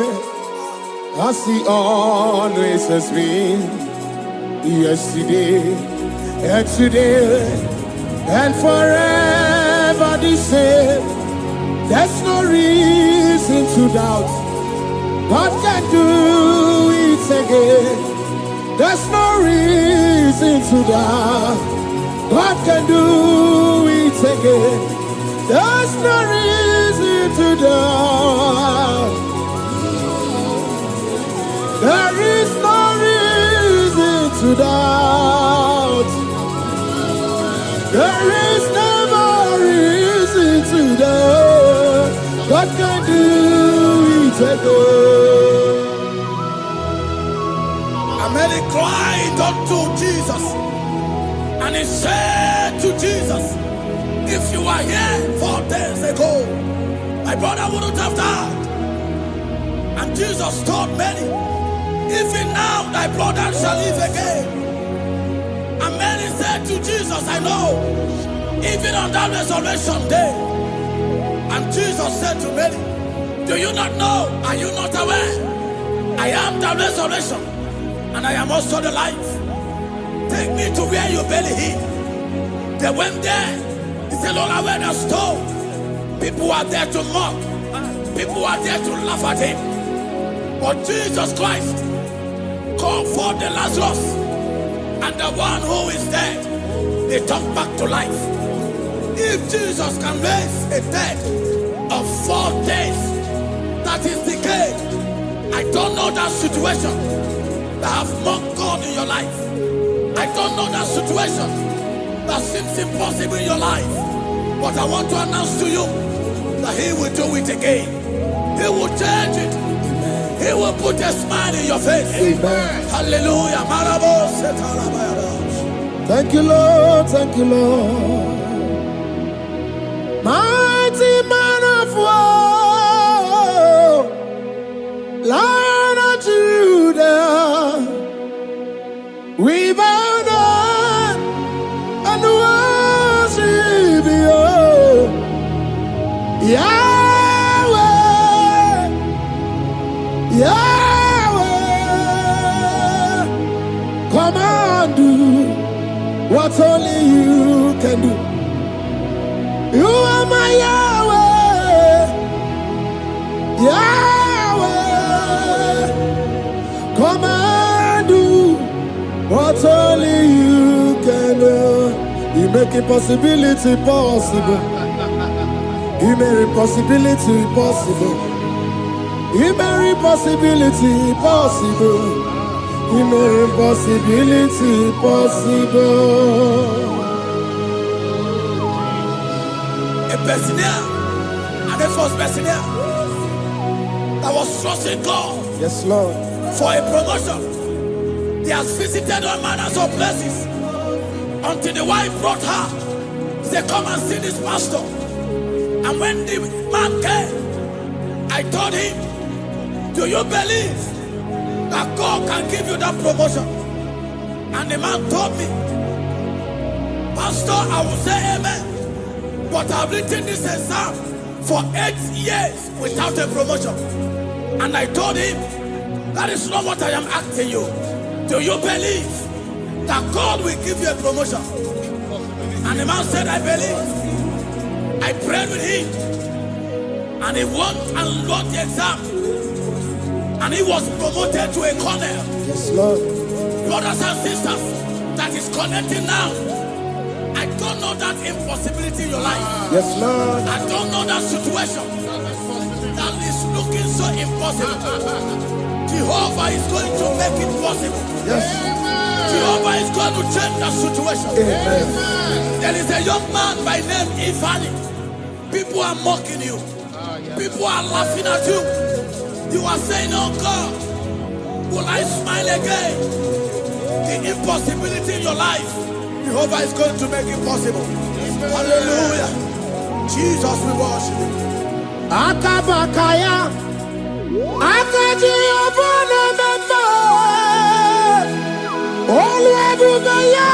as He always has been. Yesterday and today and forever the same. There's no reason to doubt. God can do it again. There's no reason to doubt. God can do it again. There's no reason to doubt. There is no reason to doubt. There is never reason to doubt. God can do it again. Mary cried unto Jesus, and he said to Jesus, if you were here 4 days ago, my brother wouldn't have died. And Jesus told Mary, even now thy brother shall live again. And Mary said to Jesus, I know, even on that resurrection day. And Jesus said to Mary, do you not know? Are you not aware? I am the resurrection and I am also the life. Take me to where you barely hid. They went there. He said, Lord, I went a stone. People are there to mock. People are there to laugh at him. But Jesus Christ called for the Lazarus, and the one who is dead, they turned back to life. If Jesus can raise a dead of 4 days that is decayed, I don't know that situation that have mocked God in your life. I don't know that situation that seems impossible in your life. But I want to announce to you that He will do it again. He will change it. He will put a smile in your face. Amen. Hallelujah. Thank you, Lord. Thank you, Lord. Mighty man of war, Lion of Judah, we bow down and worship you, Yahweh, Yahweh. Come and do what only you can do. You are my Yahweh, Yahweh. Come and do what only you can do. You make impossibility possible. You make impossibility possible. You make impossibility possible. You make impossibility possible. A personnel, and the first personnel that was trusting God, Yes, Lord. for a promotion. He has visited all manners of places until the wife brought her. He said, come and see this pastor. And when the man came, I told him, do you believe that God can give you that promotion? And the man told me, Pastor, I will say amen. But I've written this exam for 8 years without a promotion. And I told him, that is not what I am asking you. Do you believe that God will give you a promotion? And the man said, I believe. I prayed with him. And he won and wrote the exam. And he was promoted to a colonel. Yes, Lord. Brothers and sisters, that is connecting now. I don't know that impossibility in your life. Yes, Lord. I don't know that situation that is looking so impossible. Jehovah is going to make it possible. Yes. Jehovah is going to change that situation. Amen. There is a young man by name Ifani. People are mocking you. People are laughing at you. You are saying, oh God, will I smile again? The impossibility in your life, Jehovah is going to make it possible. Hallelujah. Jesus, we worship you. Akabakaya, Akaji Obana Memba, Olwebugaya,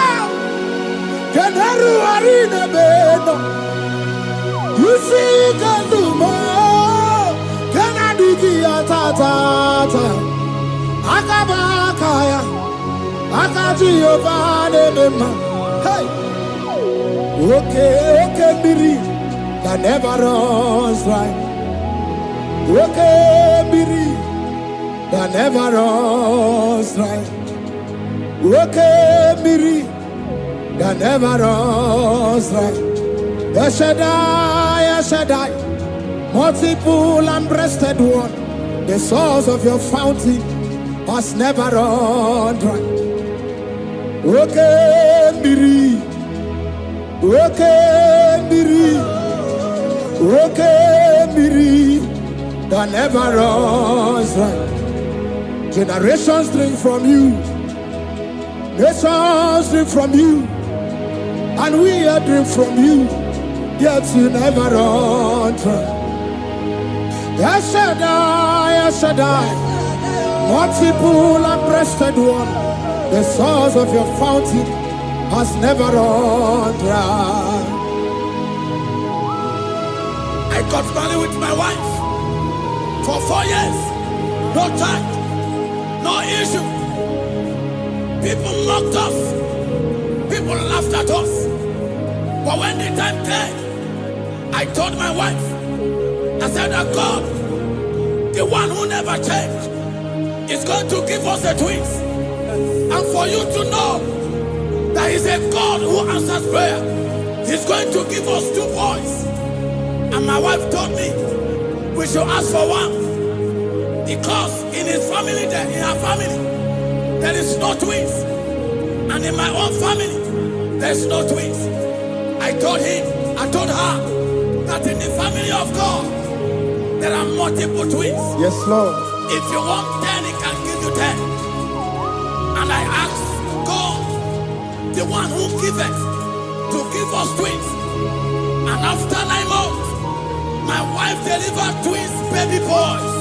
Kenaru Arina Beno. You see, you can do more. Kenadiki Atata, Akabakaya, Akaji Obana Memba. Hey, okay, Biri, that never runs dry. Okay, Biri, that never runs dry. Okay, Biri, that never runs dry. Shaddai, multiple and breasted one, the source of your fountain has never run dry. Okay, Biri, okay, Biri, okay, Biri, that never runs dry. Generations drink from you, nations drink from you, and we are drink from you, yet you never run dry. Shaddai, multiple and breasted one, the source of your fountain has never run dry. I got married with my wife for 4 years. No child, no issue. People mocked us. People laughed at us. But when the time came, I told my wife, I said that God, the one who never changed, is going to give us a twins. And for you to know that He's a God who answers prayer, He's going to give us 2 boys. And my wife told me we should ask for one. Because in his family, in her family, there is no twins. And in my own family, there's no twins. I told her that in the family of God, there are multiple twins. Yes, Lord. If you want 10, He can give you 10. And I asked God, the one who giveth, to give us twins. And after 9 months, my wife delivered twins, baby boys,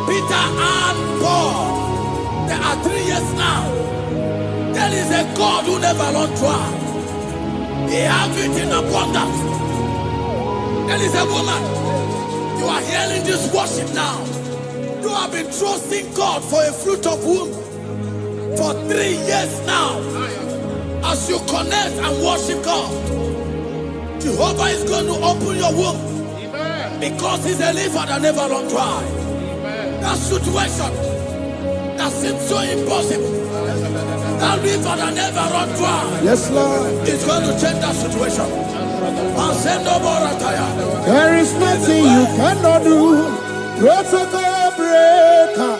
Peter and Paul. There are 3 years now. There is a God who never runs dry. He has it in abundance. There is a woman. You are hearing this worship now. You have been trusting God for a fruit of womb for 3 years now. As you connect and worship God, Jehovah is going to open your womb, because He's a river that never runs dry. That situation that seems so impossible, that river that never runs dry, Yes, Lord. is going to change that situation. And send over a tire. There is nothing you cannot do. Protocol breaker.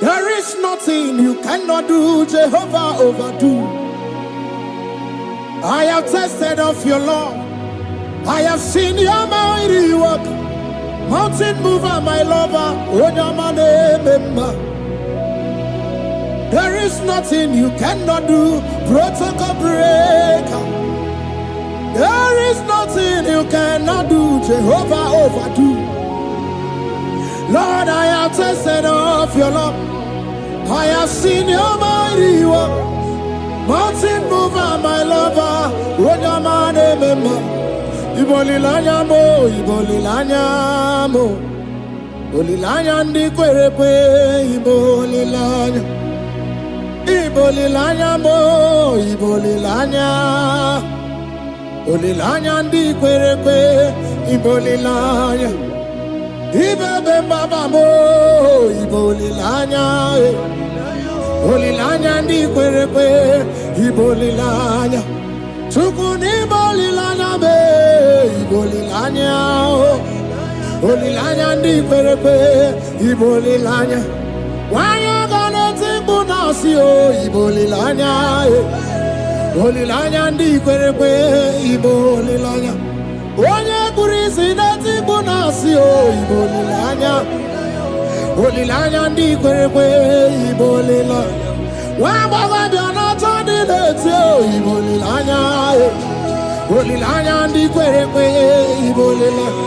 There is nothing you cannot do. Jehovah overdo. I have tested of your love. I have seen your mighty work. Mountain mover, my lover. There is nothing you cannot do. Protocol breaker. There is nothing you cannot do. Jehovah overdo. Lord, I have tasted of your love. I have seen your mighty work. Mountain mover, my lover. Ibolilanya mo, ibolilanya mo. Ibolilanya ndi kwerepe, ibolilanya. Ibolilanya mo, ibolilanya. Ibolilanya ndi kwerepe, ibolilanya. Ibebe baba mo, ibolilanya. Ibolilanya ndi kwerepe, ibolilanya. Chukuni ibolilanya be, ibolilanya. Ibolilanya ndi kwerepe, ibolilanya. Wanya gana tibu nasi o, ibolilanya. Ibolilanya ndi kwerepe, ibolilanya. Wanya kurisi na tibu nasi o, ibolilanya. Ibolilanya ndi kwerepe, ibolilanya. Wamba biana tandi leti o, ibolilanya. Ibolilanya ndi kwerepe, ibolilanya.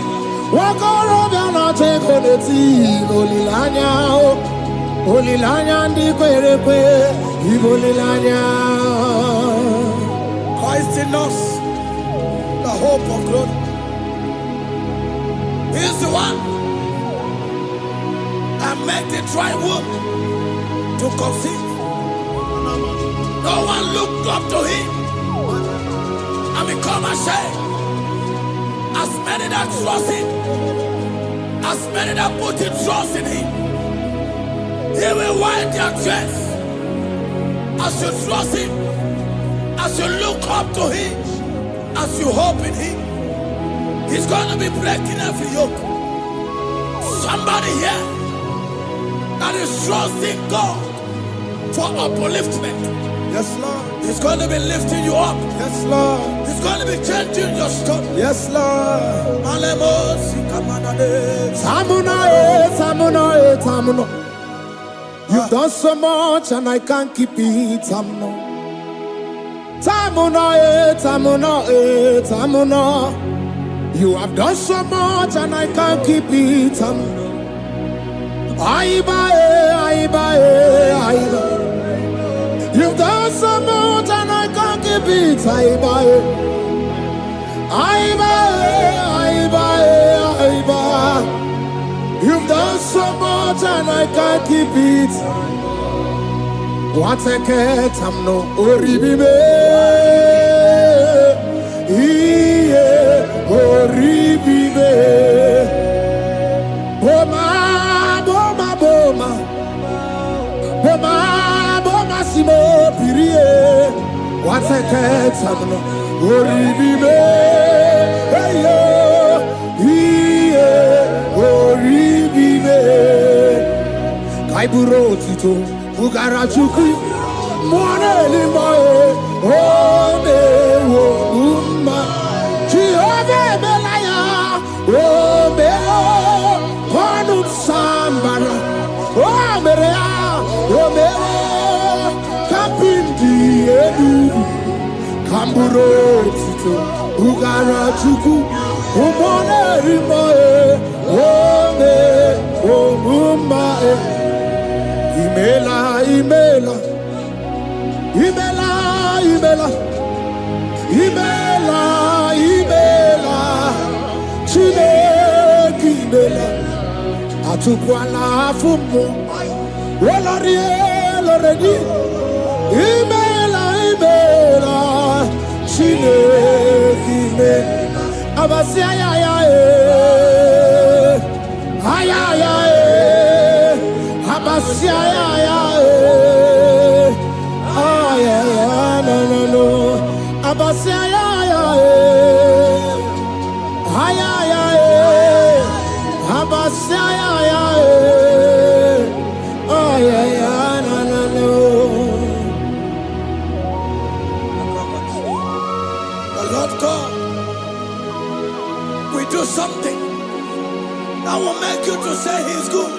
Wakoro biana teko leti, ibolilanya. Ibolilanya ndi kwerepe, ibolilanya. Christ in us, the hope of glory. He is the one that made the dry womb to conceive. No one looked up to Him and become ashamed. As many that trust Him, as many that put in trust in Him, He will wipe their tears. As you trust Him, as you look up to Him, as you hope in Him, He's going to be breaking every yoke. Somebody here that is trusting God for upliftment. Yes, Lord. He's going to be lifting you up. Yes, Lord. He's going to be changing your story. Yes, Lord. Tamuna, Tamuna. You've done so much and I can't keep it. Tamuna. You have done so much and I can't keep it. Tamuna. You've done so much and I can't keep it. You've done so much and I can't keep it. Wateke tamno oribibe. Iye oribibe. Boma, boma, boma. Boma, boma simo pirie. Wateke tamno oribibe. Eyo. Iye oribibe. Kaiburo tito. Ugarachuku, Mone Limoe, Ome Woma, Chiove Belaya, Ome Ponum Sambara, Omerea, Ome Kapindi Edu, Kamburo Tito, Ugarachuku, Mone Limoe, Ome Woma. Imela, Imela, Imela, Imela, Imela, Imela, Chineke Imela, Atukwala Fumo, Olarie, Loredi, Imela, Imela, Chineke Imela, Abasia, Ayaya, Abasia, no. Abasia, Abasia, no. The Lord God will do something that will make you to say He's good.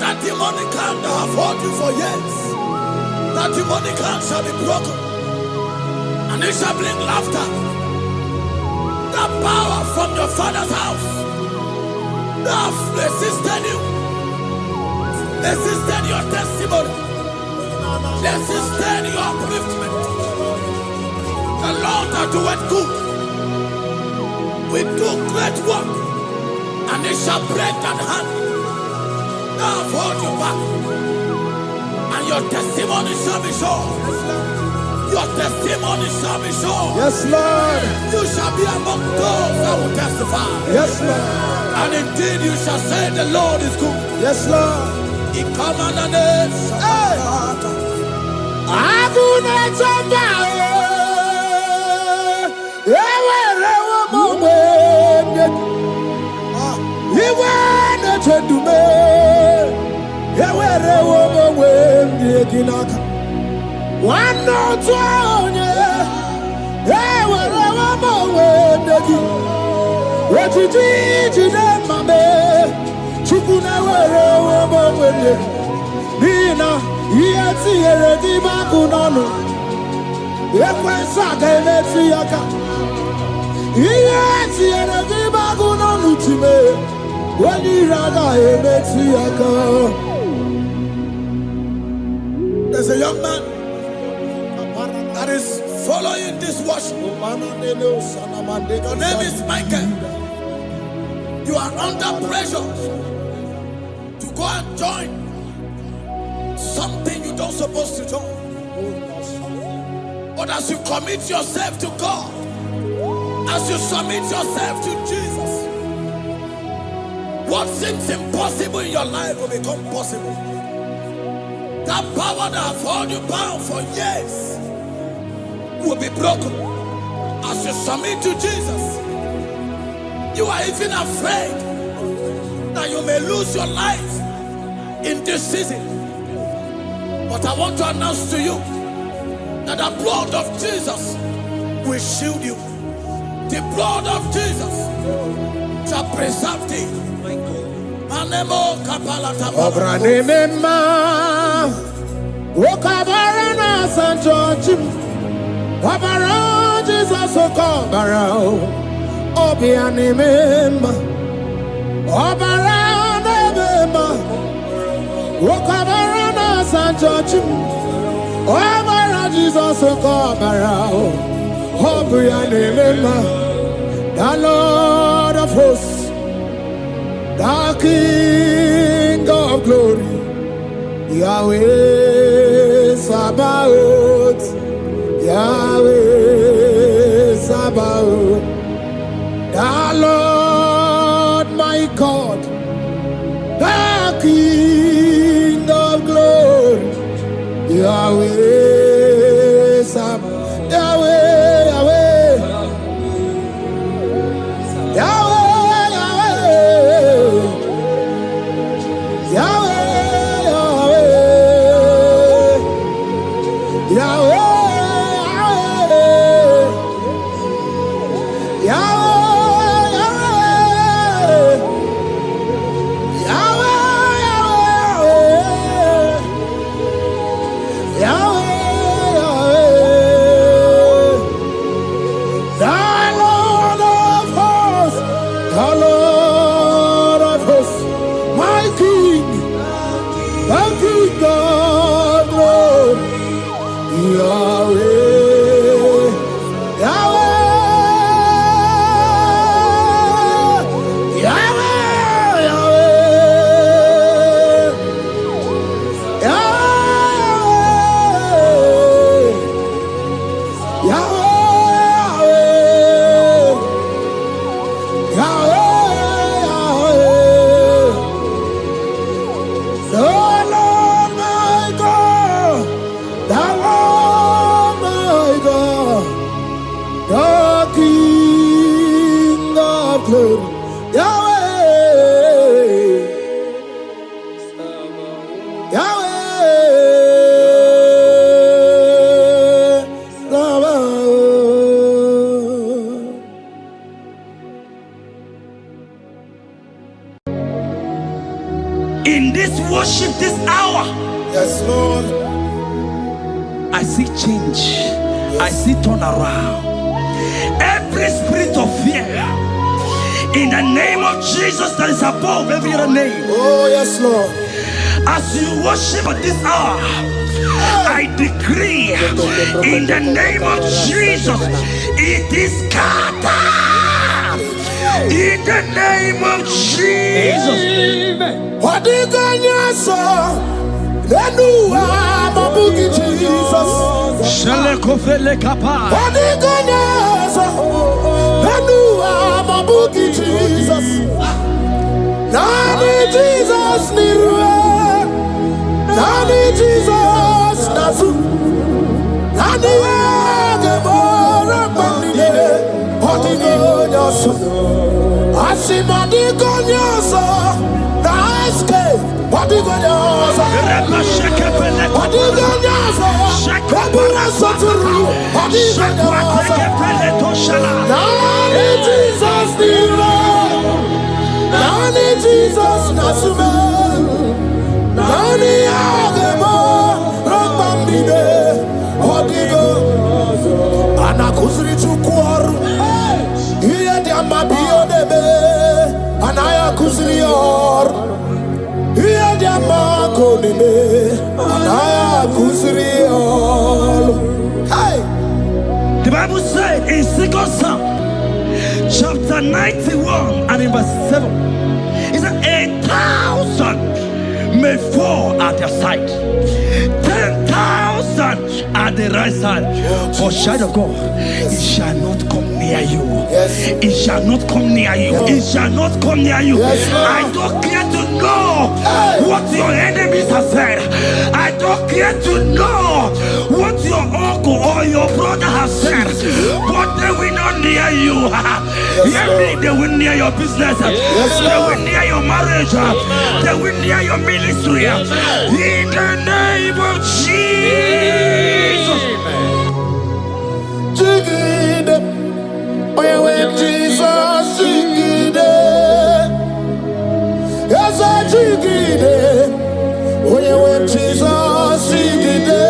That demonic hand that have held you for years, that demonic hand shall be broken, and it shall bring laughter. That power from your father's house that have resisted you, resisted your testimony, resisted your upliftment. The Lord that doeth good will do great work, and it shall break that hand. I've hold you back, and your testimony shall be sure. Your testimony shall be sure. Yes, Lord. You shall be among those that will testify. Yes, Lord. And indeed you shall say the Lord is good. Yes, Lord. He come on the nation. There's a young man that is following this worship. Your name is Michael. You are under pressure to go and join something you don't supposed to join. But as you commit yourself to God, as you submit yourself to Jesus, what seems impossible in your life will become possible. That power that has held you bound for years will be broken as you submit to Jesus. You are even afraid that you may lose your life in this season. But I want to announce to you that the blood of Jesus will shield you. The blood of Jesus shall preserve thee. Manemo kapalata Obranema Wokabarana Sanjojim Wabara Jesus Okobara Obianimema Obara Nebema Wokabarana Sanjojim Obara Jesus Okobara Obianimema The Lord of hosts, the King of glory, Yahweh Sabaoth, Yahweh Sabaoth, the Lord my God, the King of glory, Yahweh Sabaoth, Yahweh, Yahweh, Yahweh, Yahweh, Yahweh. In this worship, this hour, Yes, Lord. I see change. I see turnaround. Every spirit of fear, in the name of Jesus that is above every other name. Oh, yes, Lord. As you worship at this hour, I decree in the name of Jesus, it is scattered. In the name of Jesus. What you gonna say? Then you are my boogie Jesus. Shalekofele kapa. What you gonna say? Then you are my boogie Jesus. Nani Jesus nirwe, Nani Jesus nasu, Nani agemora bandide. What you gonna say? Asimadi gonna say. What do you gonna say? What do you gonna say? What do you gonna say? Nani Jesus nira, Nani Jesus nasume, Nani agemo rakbandide. What do you gonna say? Anakuzri chukwaru, iye diamba biyodebe, anaya kuzri or. Hey! The Bible said in 2 Psalm chapter 91 and in verse 7, it said 1,000 may fall at their side, 10,000 at the right side, but child of God, it shall not come near you. It shall not come near you. It shall not come near you. I don't care to know what your enemies have said. I don't care to know what your uncle or your brother has said, but they will not near you. They will near your business. They will near your marriage. They will near your ministry. In the name of Jesus. Jesus, jigide. Yes, I jigide. When Jesus, jigide.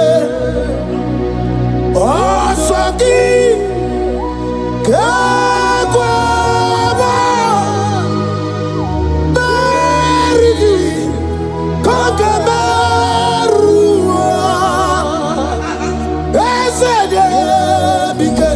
Oh, Saki, Kakwaba, Barigi, Kakamarua, Esede, Bike.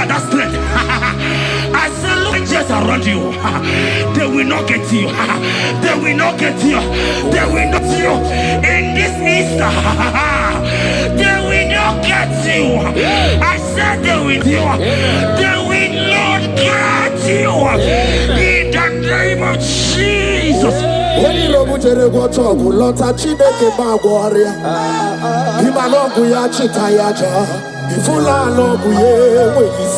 at that strength. I say, look just around you. They will not get you. They will not get you. They will not get you. In this Easter, they will not get you. I said they will you. They will not get you. In the name of Jesus. Only Robutere got to go, Lota Chineke Bagwaria. Himanogu ya Chitayaja. Ifula Logu ye Wigis.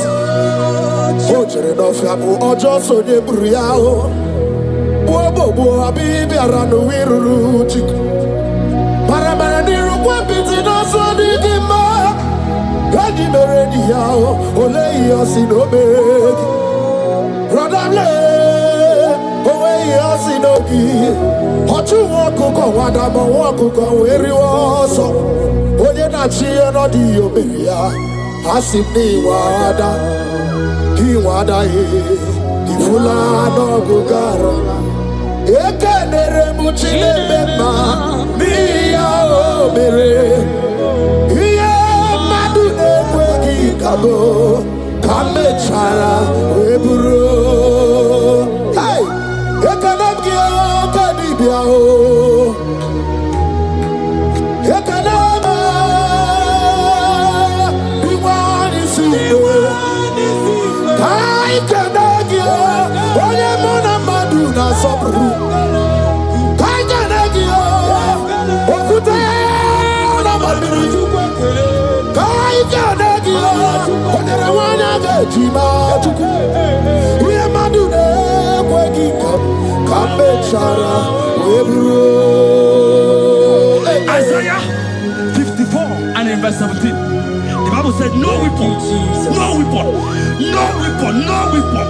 Ojere no Fiabu, Ojo so de Briao. Bobo, Abibi Arano Wiru Chik. Paramaniru Wapiti no so di Gima. Gadi Merediao, Ole Yasinobe. Brother Yasinogi, Hotu Wakuko, Wadamo Wakuko, where you also. Oyenachi and Odio Beria, Hasibni Wada, Hiwada, Ifula no Gugara, Ekanere Muchile Bema, Mia Obere, Ia Madune Wegi Kabo, Kame Chara, Weburo. Isaiah 54 and in verse 17, the Bible said, no weapon, no weapon, no weapon, no weapon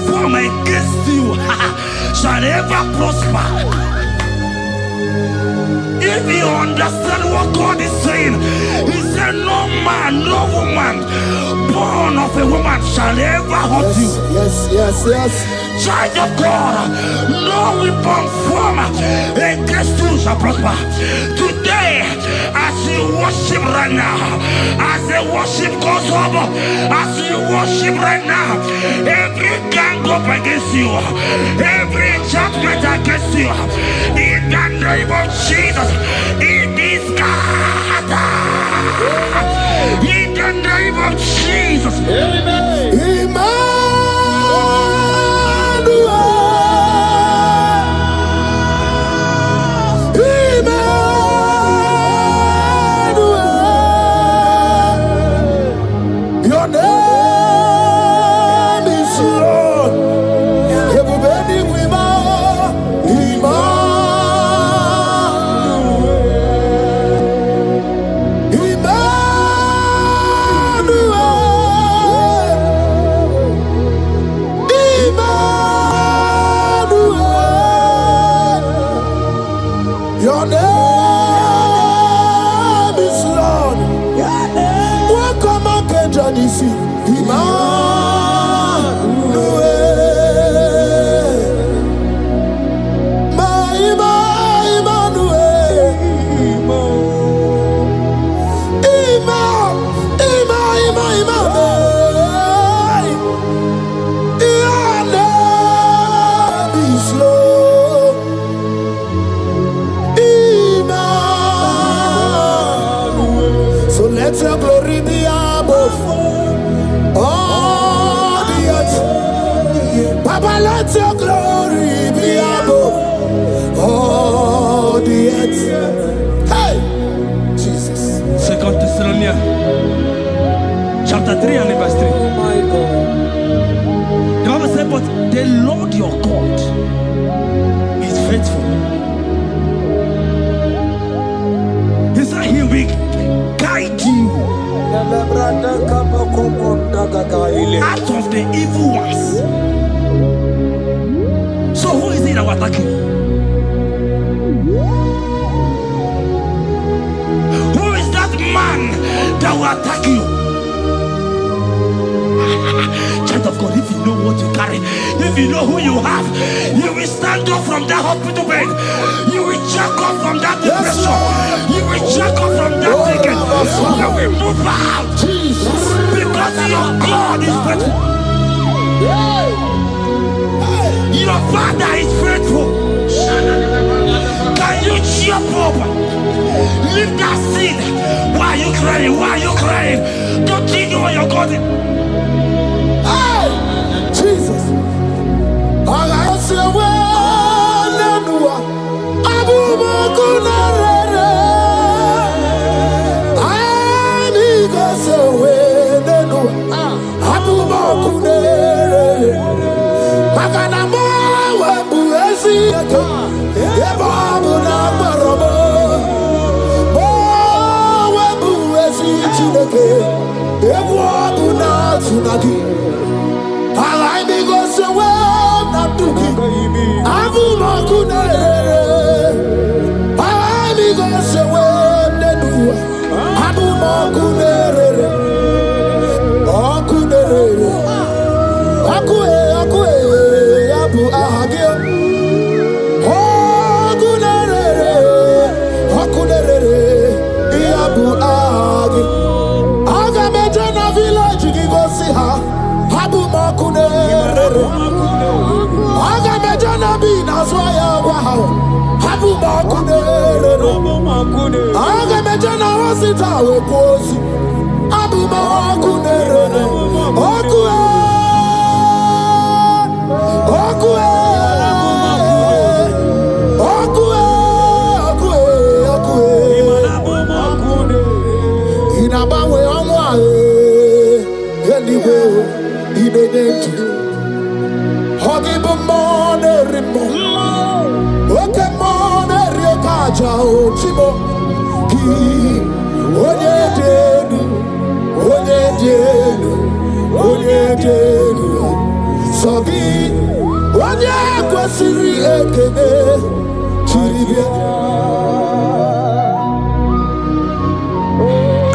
formed against you shall ever prosper. If you understand what God is saying, He said, no man, no woman born of a woman shall ever hurt you. Yes. Child of God, no weapon formed against you shall prosper. Today, as you worship right now, as the worship goes over, as you worship right now, every gang up against you, every judgment against you, in the name of Jesus, it is God. In the name of Jesus. Amen. Let your glory be above all the earth. Hey, Jesus. 2 Thessalonians chapter 3 and verse 3. Oh my God. The Bible said, but the Lord your God is faithful. He said He will guide you out of the evil ones. So who is it that will attack you? Who is that man that will attack you? Child of God, if you know what you carry, if you know who you have, you will stand up from that hospital bed. You will check up from that depression. You will check up from that ticket. You will move out. Because He your God is faithful. Your Father is faithful. Can you jump up? Lift that seed. Why are you crying? Why are you crying? Continue on your God. Hey, Jesus. I say,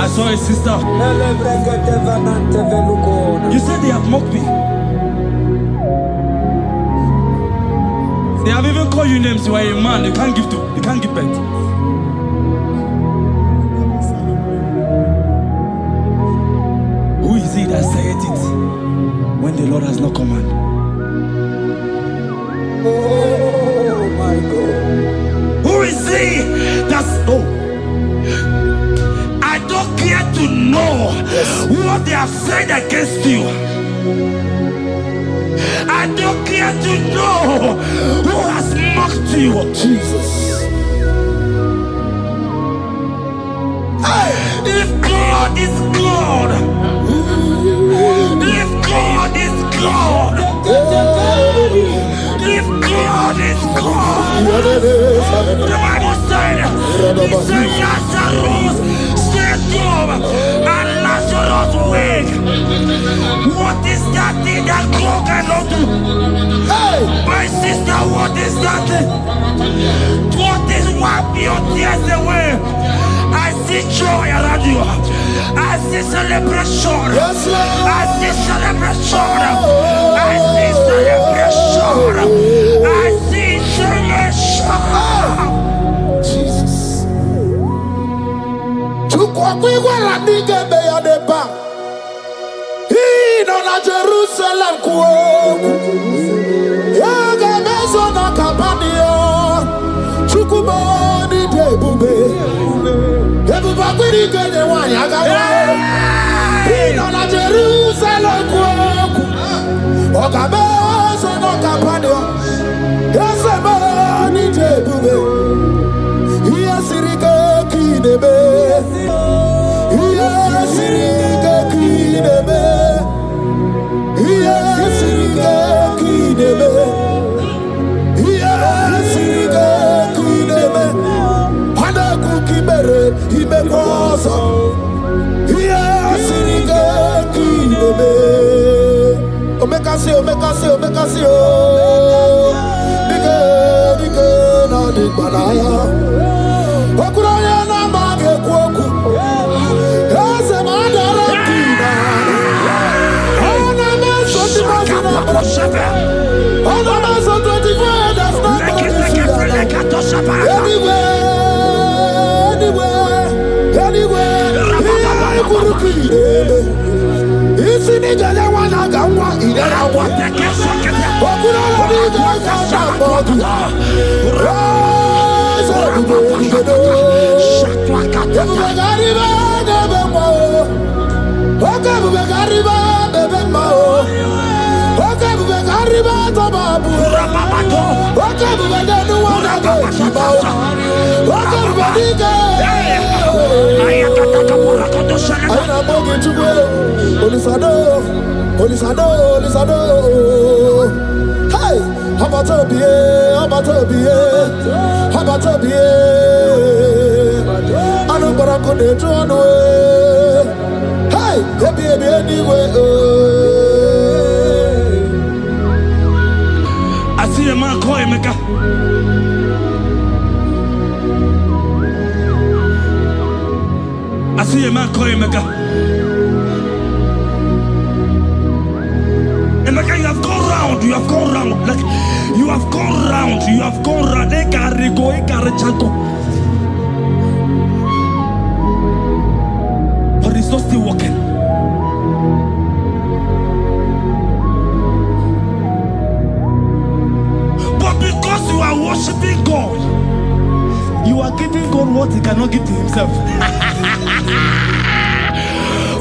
I saw a sister. You said they have mocked me. They have even called you names. You are a man. You can't give birth. Who is he that saith it when the Lord has not commanded? oh my God. Who is he that's I don't care to know what they have said against you. I don't care to know who has mocked you. Jesus. If God is God, if God is God, if God is God, the Bible said, he said Lazarus stayed up and Lazarus wake. What is that thing that God cannot do? Hey, my sister, what is that thing? What is wiping your tears away? I see joy around you. I see celebration. Yes, Lord. I see celebration. I see celebration. I see celebration. Jesus. Tukwakwiwala nigebe ya deba. Ino na Jerusalem kuoku. Yaga mezo na kapadio. Chukumoni debube. Ebuba kwirike de wanyaga. Ino na Jerusalem kuoku. Okabe mezo na kapadio. Yasemani debube. Iyasirike kinebe. Iyasirike kinebe. Iyasirike kinebe. Iyasirike kinebe. Hana kukibere imekosa. Iyasirike kinebe. Omekasi, omekasi, omekasi, oh. Dike na dikbalaya. Okuraya na mage kwoku. Ese madara kina. Ona meso timazina. Ona meso 24 that's not anywhere. Here kurukire. Isi Hey, how about I know what I could do on the way. Hey, baby, anyway. I see a man call him. I see a man call him. Emeka, you have gone round. Like you have gone round. But it's not still working. But because you are worshiping God, you are giving God what he cannot give to himself.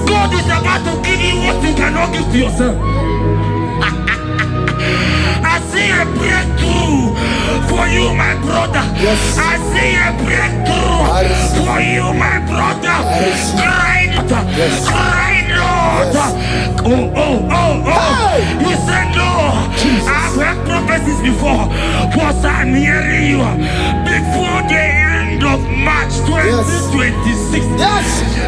God is about to give you what you cannot give to yourself. I see a breakthrough for you, my brother. Yes. I see a breakthrough for you, my brother. Cry, Yes. Lord. Yes. Oh. Hey. You said no. Jesus. I've heard prophecies before, but I'm hearing you. Before the end of March 2026. Yes.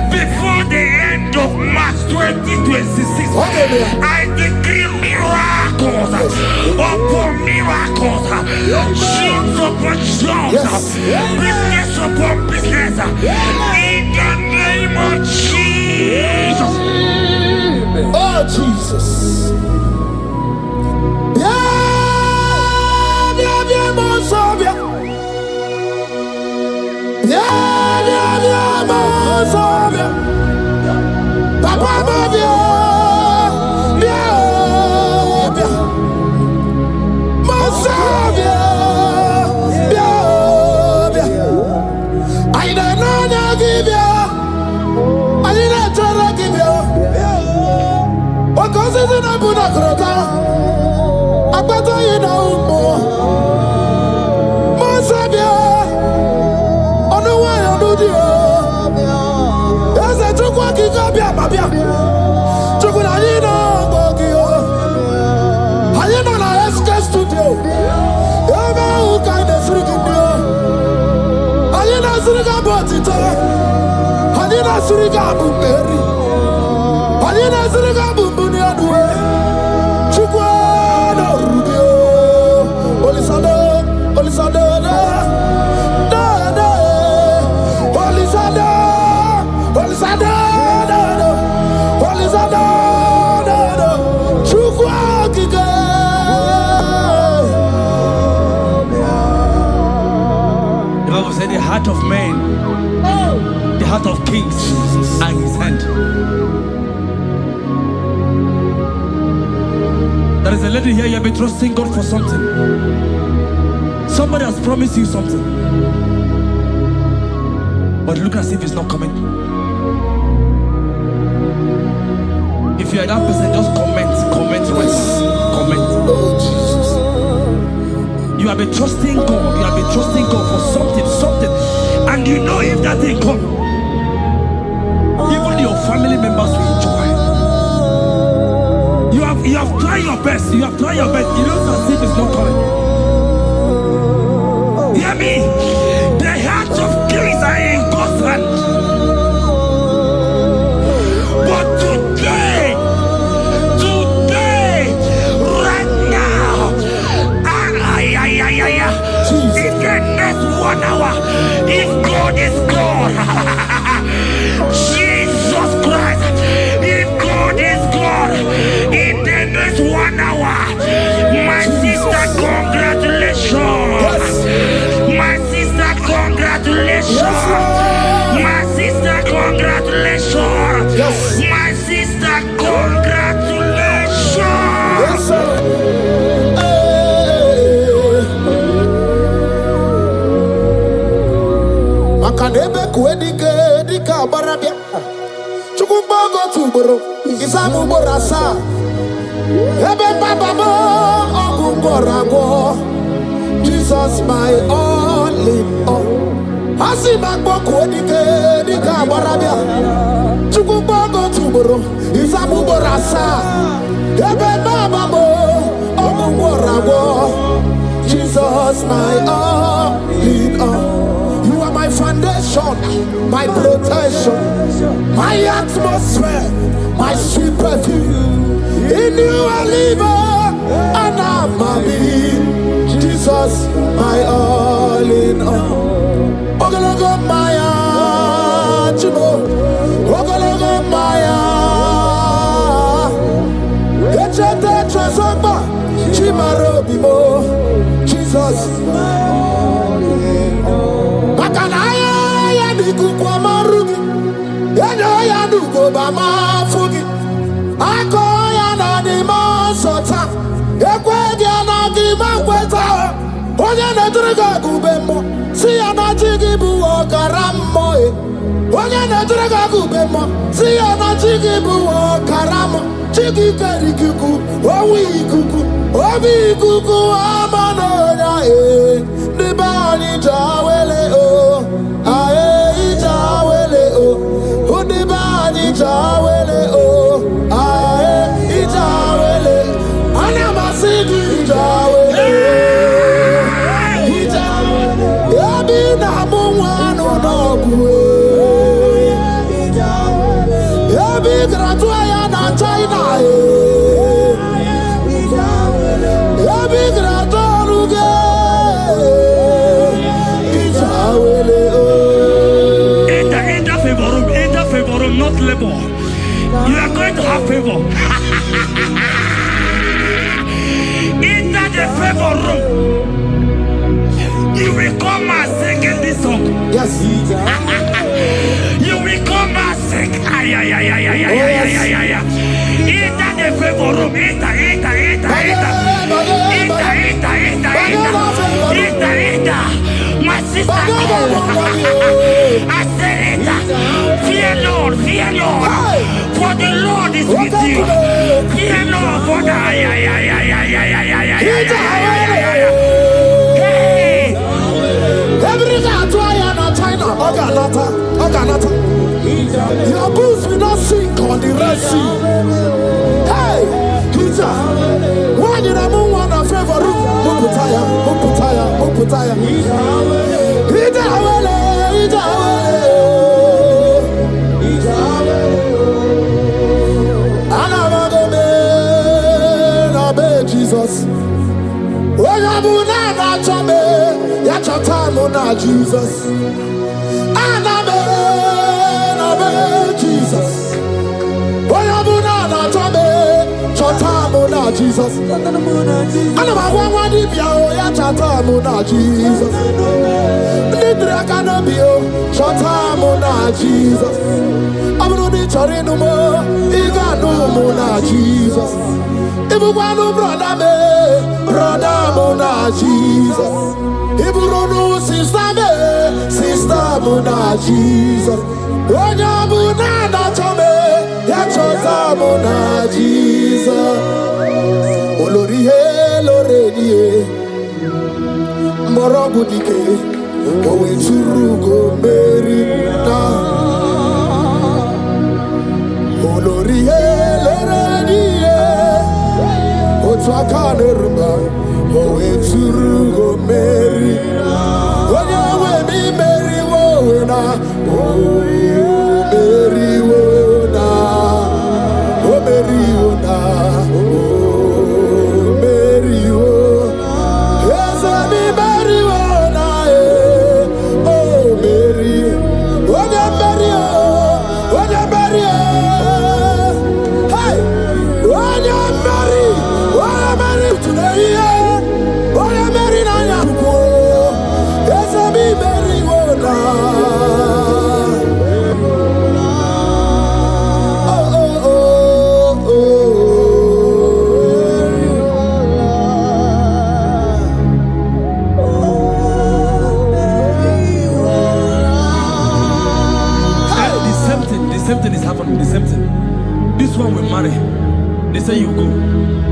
Before the end of March 2026. Okay, I decree miracles upon miracles. Shields upon shields. Business upon business. In the name of Jesus. Oh, Jesus. The heart of man, the heart of kings are in his hand. There is a lady here, you have been trusting God for something. Somebody has promised you something, but look as if it's not coming. If you are that person, just comment rest. Oh, Jesus. You have been trusting God. You have been trusting God for something, and you know if that thing come, even your family members will enjoy. You have tried your best. You looks as if it's not coming. Hear me? The hearts of kings are in God's hand. But today, right now, in the next 1 hour, if God is God, Jesus Christ, if God is God, in the next 1 hour, my sister, congrats. edike dika barabia. Chukumbogo tuboro, isamu borasa. Ebe baba mo ogungorago. Jesus my all in all. Asibakbo edike dika barabia. Chukumbogo tuboro, isamu borasa. Ebe baba mo ogungorago. Jesus my all in all. You are my foundation, my protection, my atmosphere, my sweet perfume. In you I live and I'm a being. Jesus, my all in all. Lokogoma, Chibo. Lokogoma, Echete Trasoba, Chimaro Bimo. Jesus. Bakanaya ya dikukwa marugi. Yano ya nugo bama fugi. Ako ya na di masota. Ekwe ya na di makweta. Onye netrega gubemo. Si ya na jigibu okaramo. Onye netrega gubemo. Si ya na jigibu okaramo. Chigi kerikuku. Owi ikuku. Obi ikuku amanoya e. Nibani jawele o. Ae jawele o. Unibani jawele o. Ae jawele. Anamasidi jawele. Yabi na muwanu nogwe. Yabi gratua ya na China e. Yabi gratua ruge. Enter favor room, not labor. You are going to have favor. Enter the favor room. You will come and sing in this song. Yes. You will come and sing. Enter the favor room. Enter. My sister I said it. Fear Lord. For the Lord is with you. Fear Lord for the Hey. Every China, Oganata. Your boots will not sink on the Red Sea. Hey, Peter, why did I move on a favor room? Muputaya. Jesus. When you na chame, ya chatamu na Jesus. Anabe Jesus. When you na chame, chatamu na Jesus. Anaba wadi biao ya chatamu na Jesus. Nidra kanabio, chatamu na Jesus. Amrudi chorinu mo, iganu na Jesus. Ibukwanu brother mona Jesus. Iburonu sister mona Jesus. Onyabu na chome ya chota mona Jesus. Olori he loredi e. Morogu dike owe turugo merina. Olori he loredi e. Otwakanerba owe turugo merina. Onyawe mi meriwo na. same thing is happening. The same thing. This one will marry. They say you go.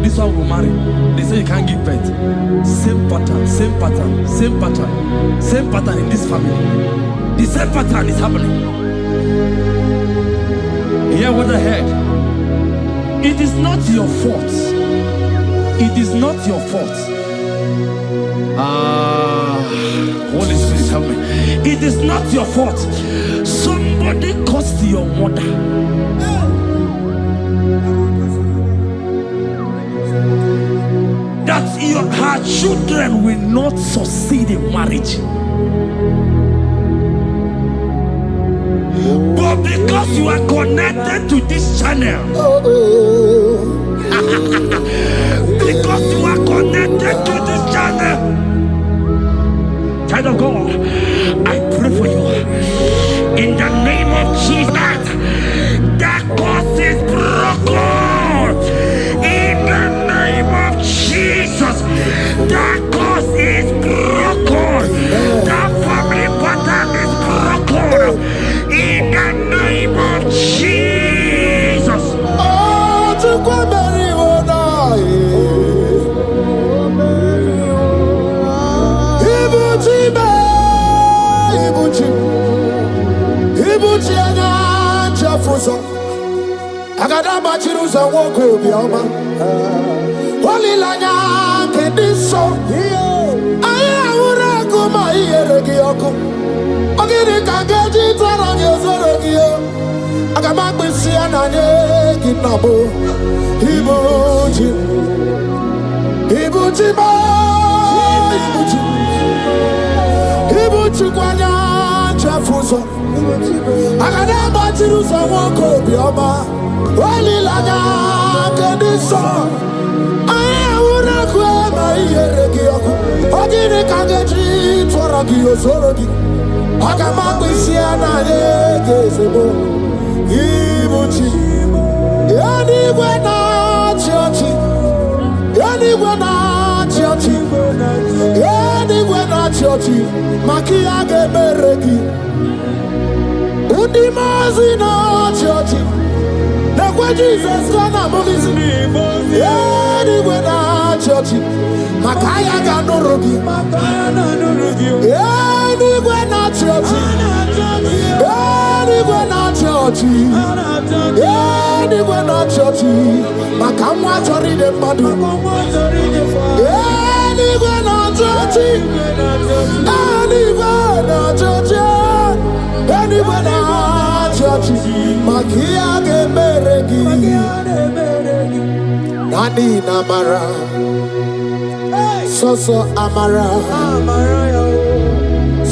This one will marry. They say you can't give birth. Same pattern, same pattern, same pattern, same pattern in this family. The same pattern is happening. Hear what I heard. It is not your fault. It is not your fault. Holy Spirit, help me. It is not your fault. Somebody caused your mother. That her children will not succeed in marriage. But because you are connected to this channel, because you are connected to this channel, child of God, I pray for you in the name of Jesus. That curse is broken in the name of Jesus. That curse is broken. That family pattern is broken in the name of Jesus. Oh, to go marry one Ibuchi anya chafuso agada machiruza woko bioma walilanya kediso aya ura kuma iyeregi oku ogiri kangeji tara nyozorogi agama kwisi ananye kinabo Ibuchi ba Ibuchi kwanya chafuso agada machiruza woko bioma walilanya kediso aya ura kuma iyeregi oku ogiri kangeji tara nyozorogi agama kwisi ananye kezebo Ibuchi anywhere na church makia gebereki undi mazi na church na kwa Jesus kana movizi anywhere na church makaya ganorogi anywhere na church anywhere na church anywhere na church makamwa chori de madu anywhere na church anywhere na church anywhere na church makia geberegi nani namara soso amara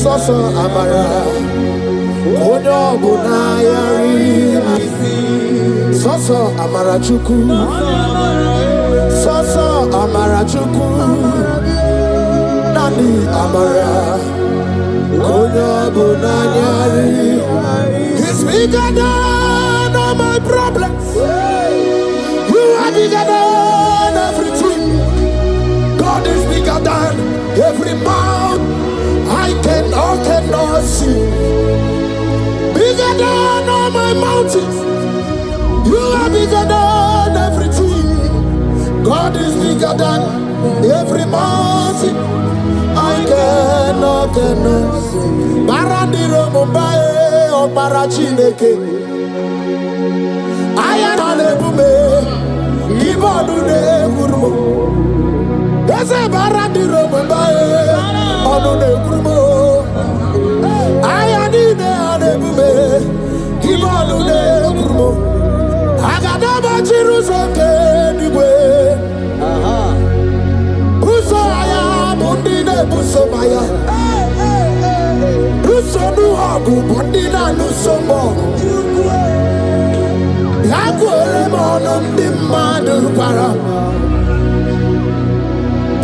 soso amara onyo bunayari soso amara chuku soso amara chuku nani amara onyo bunayari. He's bigger than all my problems. You are bigger than everything. God is bigger than every mountain I cannot see. Bigger than all my mountains. You are bigger than everything. God is bigger than every mountain I cannot see. Barandiro Mumbai or Barachineke. I am on a bume. Give on to the Gurmo. There's a Barandiro Mumbai on the Gurmo. I am in the bume. Give on to the Gurmo. I got a Bachirusa anyway. Busaya, Bundina Busomaya. Busonu Abu Bundina Nusomo. Yakwere Monum Dimadu Para.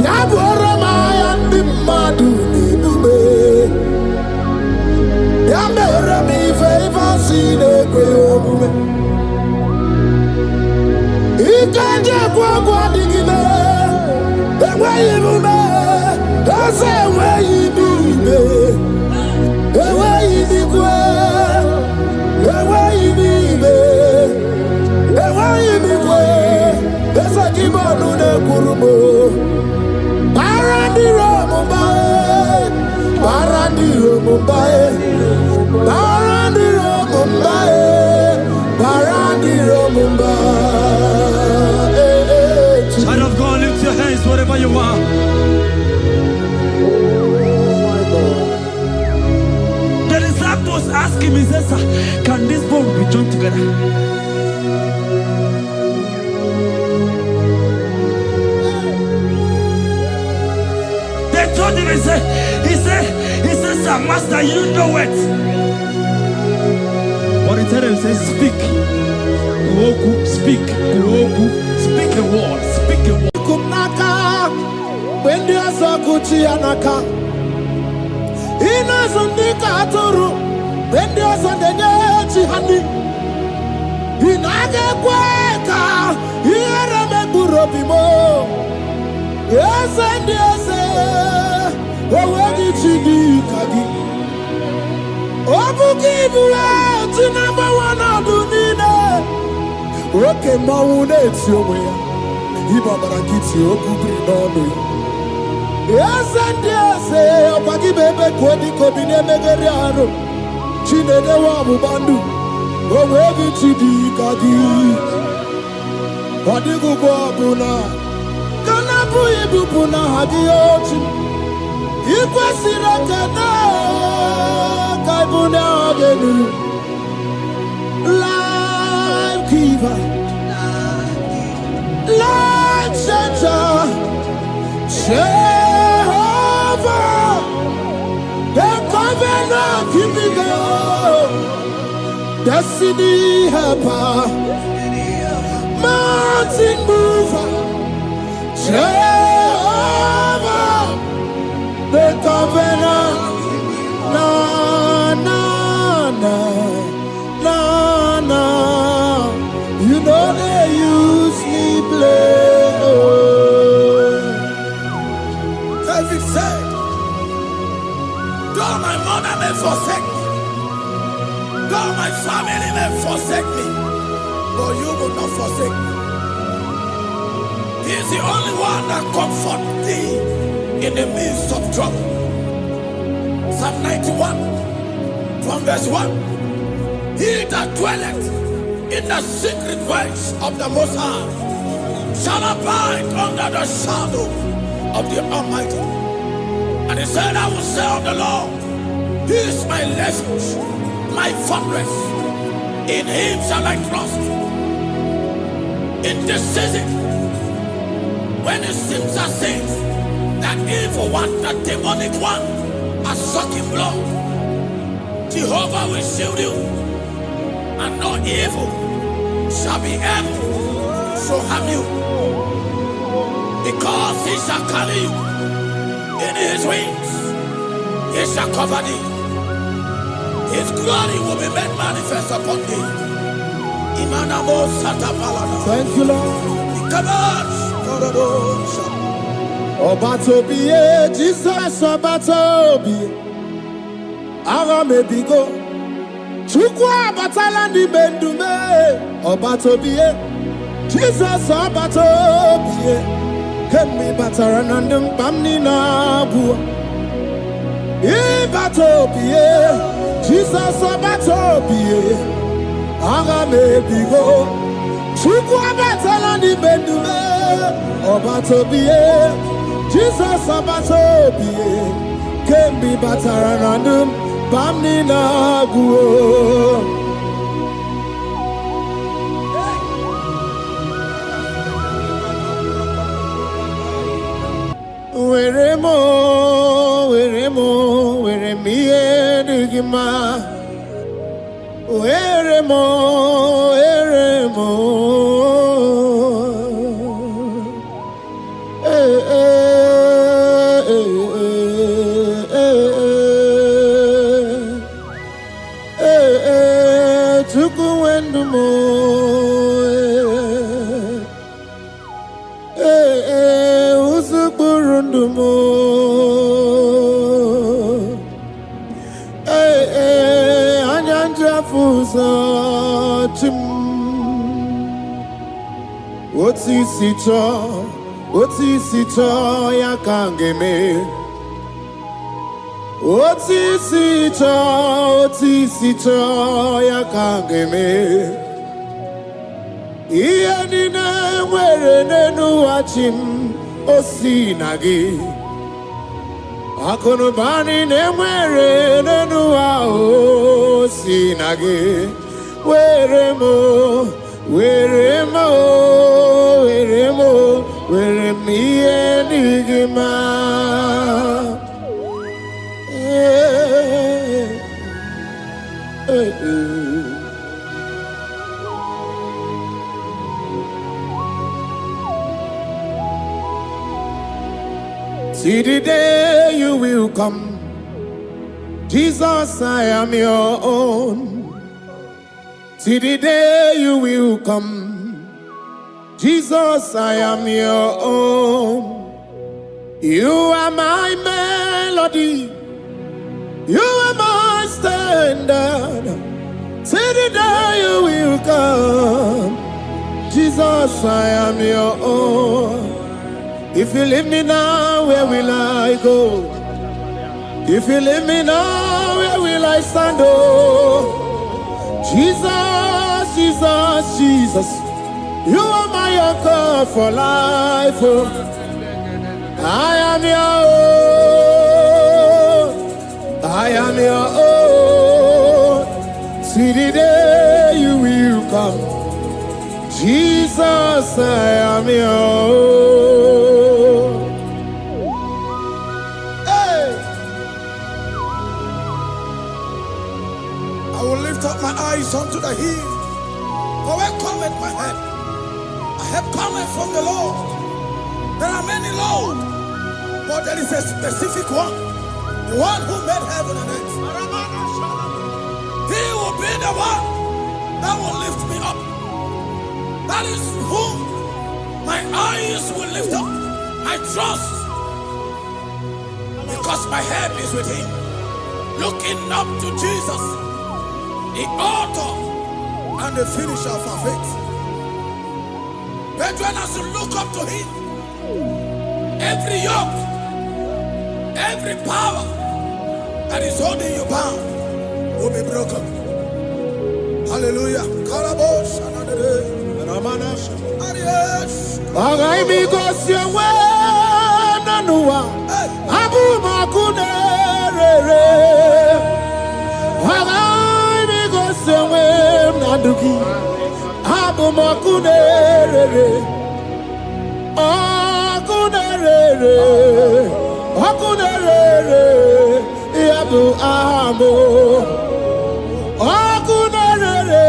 Yakwere Mayan Dimadu Nidube. Yamere mi favor sine kweobume. Ikaje kwa digime. Ewe ibume. Ase ewe ibime. Ewe ibikwe. Ewe ibime. asked him, he said, sir, can this bone be joined together? They told him, he said, sir, master, you know it. But he told him, he said, speak. Speak. Speak a word. Speak a word. Kumnaka, when they are so good, Yanaka. Ina Sundika Turu, when they are so the honey. Inaga Quaka, here a Burobimo. Yes, and yes, what did she do? Oh, forgive you to number one of the Nina. Okay, Maune, it's your way. Ibabarakiti, Okubri, no. Yes, and yes, Opaki Bebe, Kodi, Kobine, Megariano, Chine, the Wabu Bandu, or where did she do? Kadi, Wadigu Babuna, Kanabu Ibupuna, Hadiochi, Ikwasirakana, Kaibuna, Agenu, Life Giver. Light Center, Jehovah, the covenant keeping God, destiny helper, mountain mover, Jehovah, the covenant, na. You know they use me play. David said, though my mother may forsake me, though my family may forsake me, but you will not forsake me. He is the only one that comforts thee in the midst of trouble. Psalm 91, from verse 1. He that dwelleth in the secret place of the Most High shall abide under the shadow of the Almighty. And he said, I will say of the Lord, He is my refuge, my fortress. In Him shall I trust. In this season, when it seems as if that evil one, that demonic one, are sucking blood, Jehovah will shield you, and no evil shall be able to harm you, because He shall carry you in His wings. He shall cover thee. His glory will be made manifest upon thee. Thank you, Lord. Obatobiye, Jesus Obatobiye. Aramebigo. Chukwa batala ni bendume. Obatobiye, Jesus Obatobiye. Kemi bataranandum bamni na bua. Ibatobiye, Jesus Obatobiye. Aramebigo. Chukwa batala ni bendume. Obatobiye, Jesus Obatobiye. Kemi bataranandum bamni na guo. Weremo, weremiye digima. Weremo. Tukuwendumo. Usukurundumo. Anyanja fusa chim. Otisito yakangeme. Otisito yakangeme. Iyanina mwere nenu achim osinagi. Akonubani ne mwere nenu ao. si nage. Were mo, were me enigma. See the day you will come, Jesus, I am your own. See the day you will come, Jesus, I am your own. You are my melody, you are my standard. See the day you will come, Jesus, I am your own. If you leave me now, where will I go? If you leave me now, where will I stand? Oh, Jesus, Jesus, Jesus, you are my anchor for life. Oh, I am your own. I am your own. See the day you will come, Jesus, I am your own. Up my eyes unto the hill, for where cometh my help? My help cometh from the Lord. There are many Lord, but there is a specific one, the one who made heaven and earth. He will be the one that will lift me up. That is whom my eyes will lift up. I trust, because my help is with him. Looking up to Jesus, the author and the finisher of our faith. Brethren, as you look up to him, every yoke, every power that is holding you bound will be broken. Hallelujah. Abu makunerere, akunerere, yabu amo, akunerere,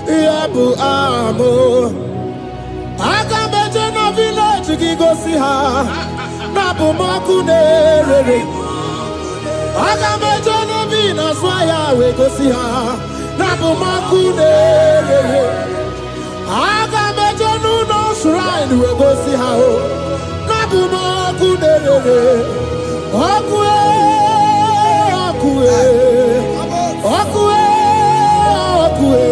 yabu amo. Akabeje na village gigosi ha, nabu makunerere. Akabeje na vina swaya we gosi ha. Nabu makunerere, agameje nuno shrine we go see how. Nabu makunerere, okue, okue, okue, okue,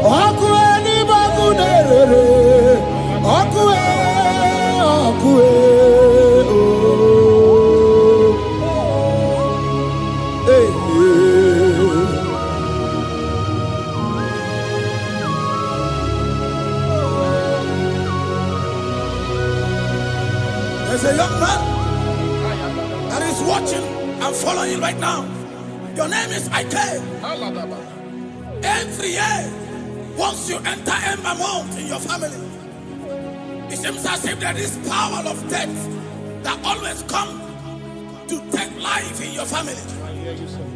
okue ni makunerere, okue, okue. There's a young man that is watching and following you right now. Your name is Ike. Every year, once you enter a month in your family, it seems as if there is power of death that always come to take life in your family.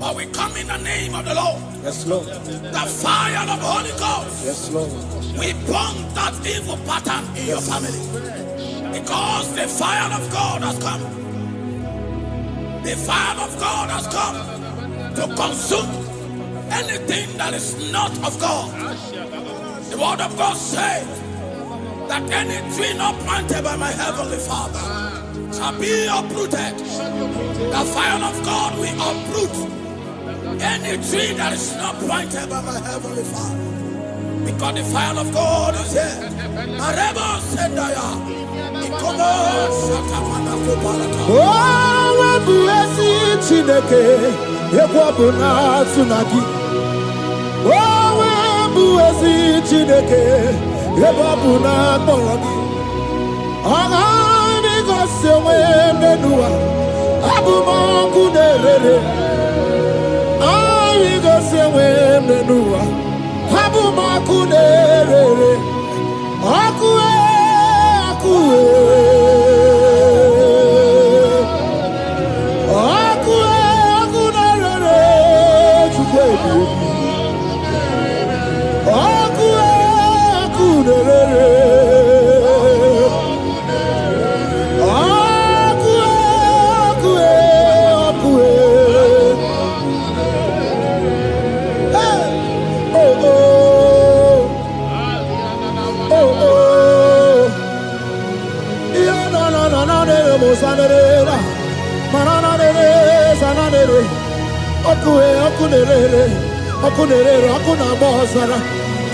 But we come in the name of the Lord. Yes, Lord. The fire of the Holy Ghost. Yes, Lord. We burn that evil pattern in your family. Because the fire of God has come. The fire of God has come to consume anything that is not of God. The word of God says that any tree not planted by my heavenly Father shall be uprooted. The fire of God will uproot any tree that is not planted by my heavenly Father. Because the fire of God is here. Marebo Sendaya. Oh, webuesi Chineke, ekwabuna tsunagi. Oh, webuesi Chineke, ekwabuna tsunagi. Agami goswe menua, abumakunerere. se we menua. Habu makunere. Akue.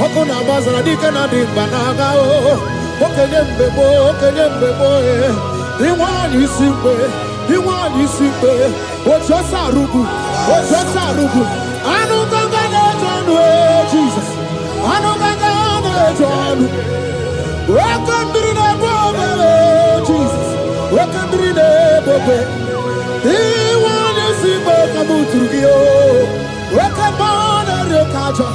Okuna bazara dikana dimbanaga o. Okenye mbebo e. Iwani simbe. Ojosa rugu. Anu ganga nejonu e Jesus. Anu ganga nejonu. Wakambiri bobe Jesus. Wakambiri bobe. Iwani simbe kabuturugio. Wakambana rekaja.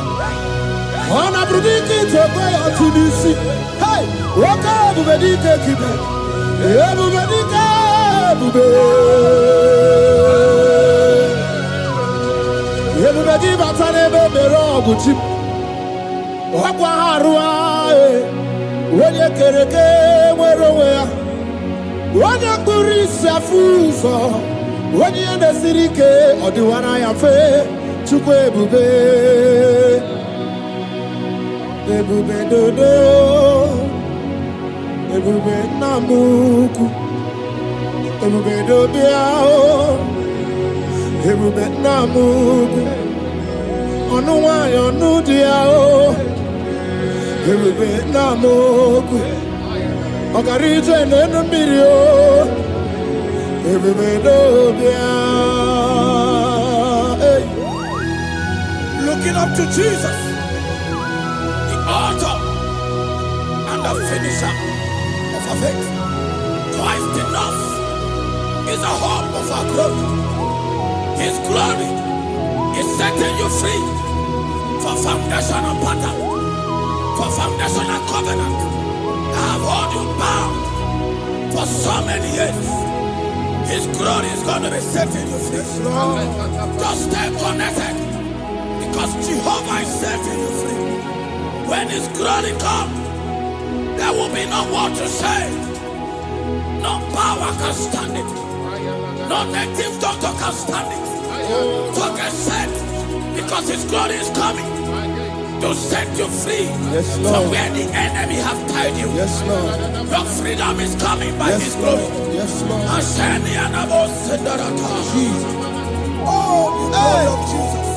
Ona brudiki toka ya tunisi. Hey, waka bubedike kibe. Bubedike bube. Bubedi batane bebero guchim. Wakwa harua. Wenye kereke mwerowe. Wenye kurisa fuso. Wenye nesirike odiwana ya fe. Chukwe bube. Ebube dodo, ebube namuku, ebube dobiao, ebube namuku, onuwayo nudiao, ebube namuku, okarije nenumirio, ebube dobiao. Looking up to Jesus, author and the finisher of our faith. Christ in us is the hope of our glory. His glory is setting you free for foundational pattern, for foundational covenant that have held you bound for so many years. His glory is going to be setting you free. Just stay connected, because Jehovah is setting you free. When His glory comes, there will be no more to say. No power can stand it. No native doctor can stand it. So get set, because His glory is coming to set you free from where the enemy have tied you. Yes, Lord. Your freedom is coming by His glory. Yes, Lord. Jesus. Oh, the glory of Jesus.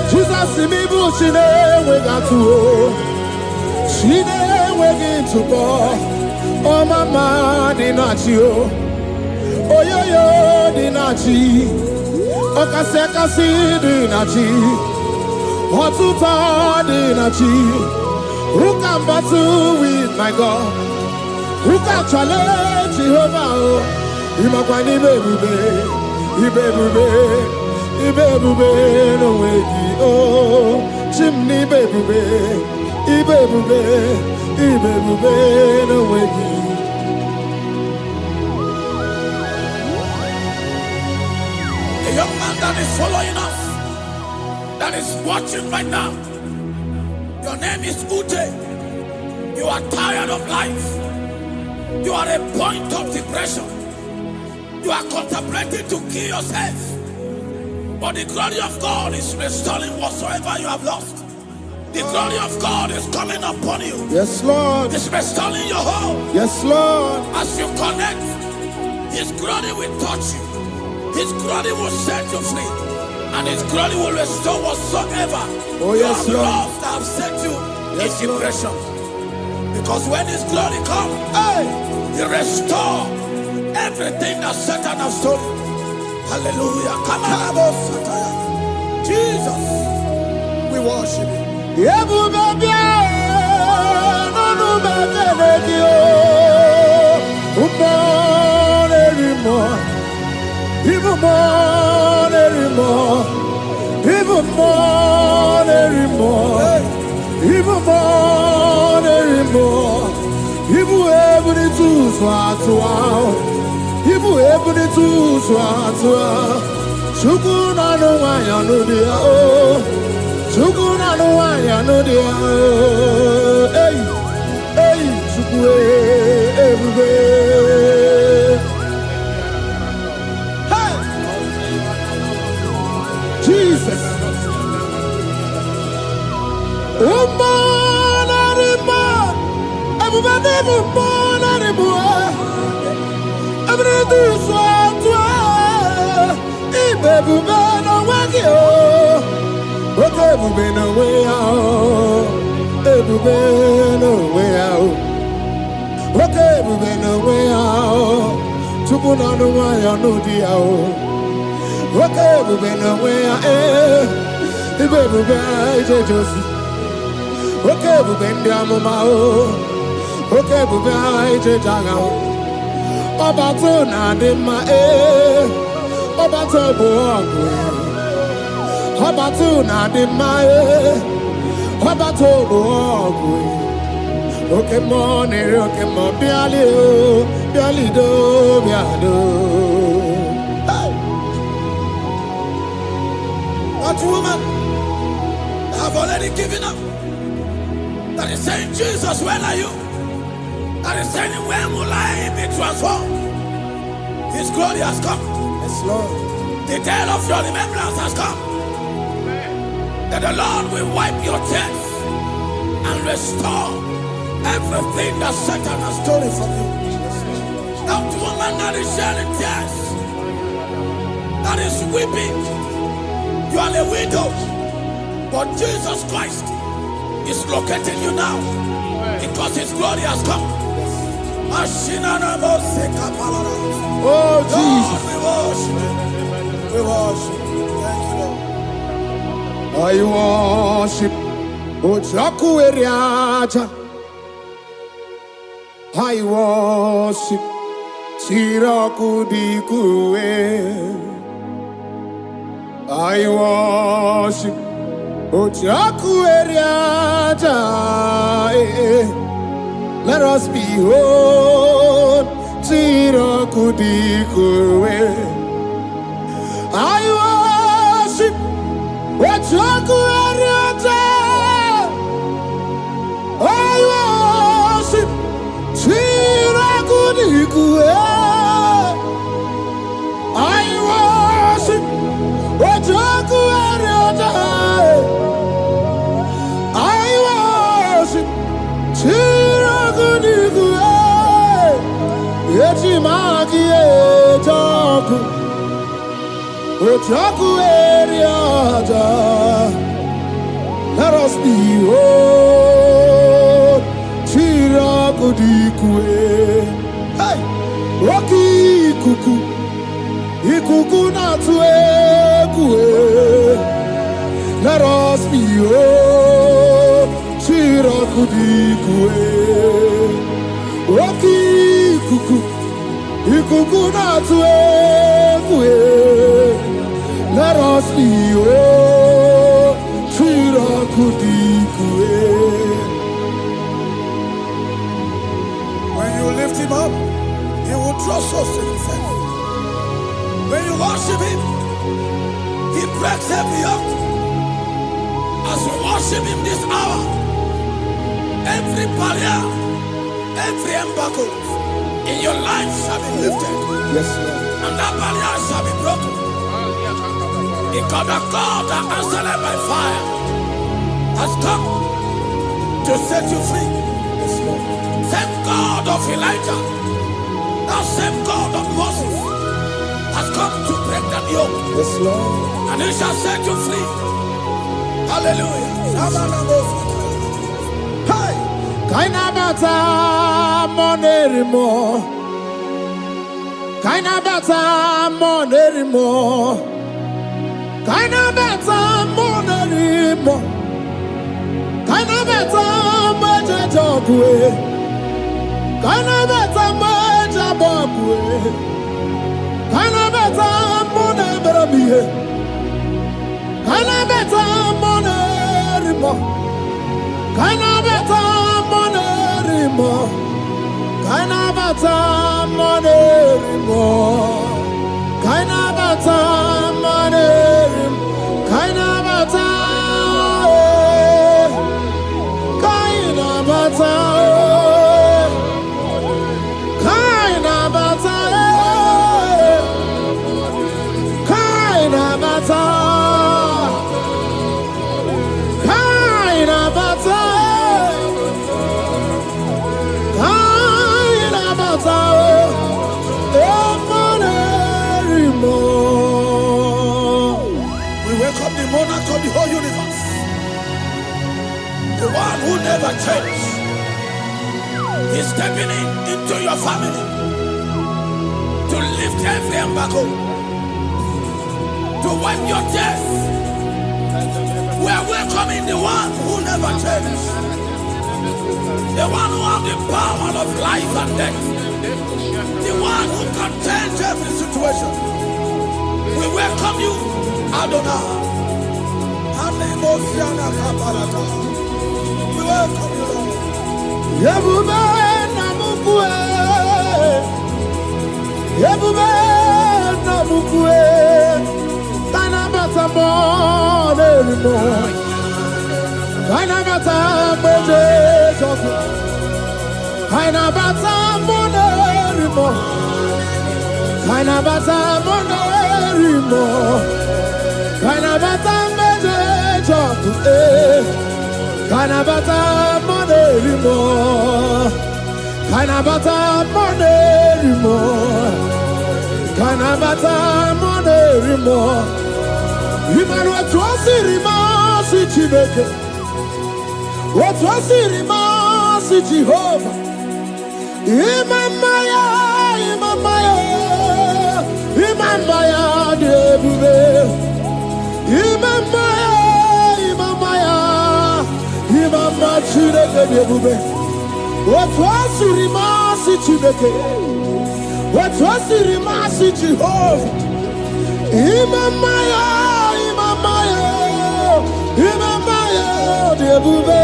Jesus mi bu chine we gatu chine we gitu bo o mama di nachi o oyoyo di nachi o kase di nachi o tuta di nachi. Who can battle with my God? Who can challenge Jehovah? Imakwani ibebube no wegi oh chimney ibebube no wegi. A young man that is following us, that is watching right now, your name is Ute. You are tired of life. You are a point of depression. You are contemplating to kill yourself. But the glory of God is restoring whatsoever you have lost. The glory of God is coming upon you. Yes, Lord. It's restoring your home. Yes, Lord. As you connect, His glory will touch you. His glory will set you free. And His glory will restore whatsoever you have lost that have set you in depression. Because when His glory comes, He restores everything that Satan has stolen. Hallelujah. Come on, Jesus, we worship You. more, every more, even more, every more, even more, every more. Even every two swat, even every two swat. Shukuna no why no dia oh, Shukuna no why no dia oh, hey, hey, Shukwe everywhere. Hey, Jesus. Oh man, anymore. Everybody, man, anymore. Every do so. Baby, man, I'm waking up. Okay, baby, no way out. Baby, no way out. Okay, baby, no way out. Chukuna no way out, no dia. Okay, baby, no way out. Baby, just. Okay, baby, mama. Okay, baby, just. Obato na de ma Obato boagwe, Obato na de mae, Obato boagwe. Okay, mo, biali do, biado. What woman have already given up? That is saying, Jesus, where are you? That is saying, when will I be transformed? His glory has come. Yes, Lord. The day of your remembrance has come. That the Lord will wipe your tears and restore everything that Satan has stolen from you. That woman that is shedding tears, that is weeping, you are a widow, but Jesus Christ is locating you now because His glory has come. Oh, Jesus. We worship. Thank you, Lord. I worship. Ojaku eriaja. I worship. Siraku dikue. I worship. Ojaku eriaja. Let us behold. Siraku dikue. I worship. Ojaku eriaja. I worship. Siraku dikue. I worship. Ojaku eriaja. I worship. Siraku dikue. Eti magi ejaku. Ojaku eriaja. Let us behold. Siraku dikue. Hey, Rocky kuku. Ikuku na tuekue. Let us behold. Siraku dikue. Rocky kuku. Ikuku na tuekue. Let us behold. Siraku dikue. When you lift Him up, He will draw souls to Himself. When you worship Him, He breaks every yoke. As we worship Him this hour, every barrier, every embargo in your life shall be lifted. Yes, Lord. And that barrier shall be broken. Because the God that answered by fire has come to set you free. Yes, Lord. Same God of Elijah, that same God of Moses has come to break that yoke, Yes, Lord. and He shall set you free. Hallelujah. Hey! Kaina bata monerimo. Kaina bata monerimo. Kaina bata monerimo. Kaina bata majajokwe. Kaina bata majabokwe. Kaina bata rimo. Kaina bata mone rimo. Kaina bata mone rimo. Kaina bata mone rimo. Kaina bata. Kaina bata. Kaina bata. Kaina bata. Kaina bata. Kaina bata. We welcome the monarch of the whole universe, the one who never changes. He's stepping into your family to lift every embargo, to wipe your tears. We are welcoming the one who never changes, the one who has the power of life and death, the one who can change every situation. We welcome you, Adonai. We welcome you, Lord. Yebube namukwe. Yebube namukwe. Kaina bata mone rimo. Kaina bata mone joku. Kaina bata mone rimo. Kaina bata mone rimo. Kaina bata mone joku. Kaina bata mone rimo. Kaina bata mone rimo. Kaina bata mone rimo. Imanu atwasi rimo si Chineke. Atwasi rimo si Jehovah. Imamaya, Imamaya, Imamaya debube. Imamaya, Imamaya, Imamaya Chineke debube. Atwasi rimo si Chineke. Atwasi rimo si Jehovah. Imamaya, Imamaya, Imamaya debube.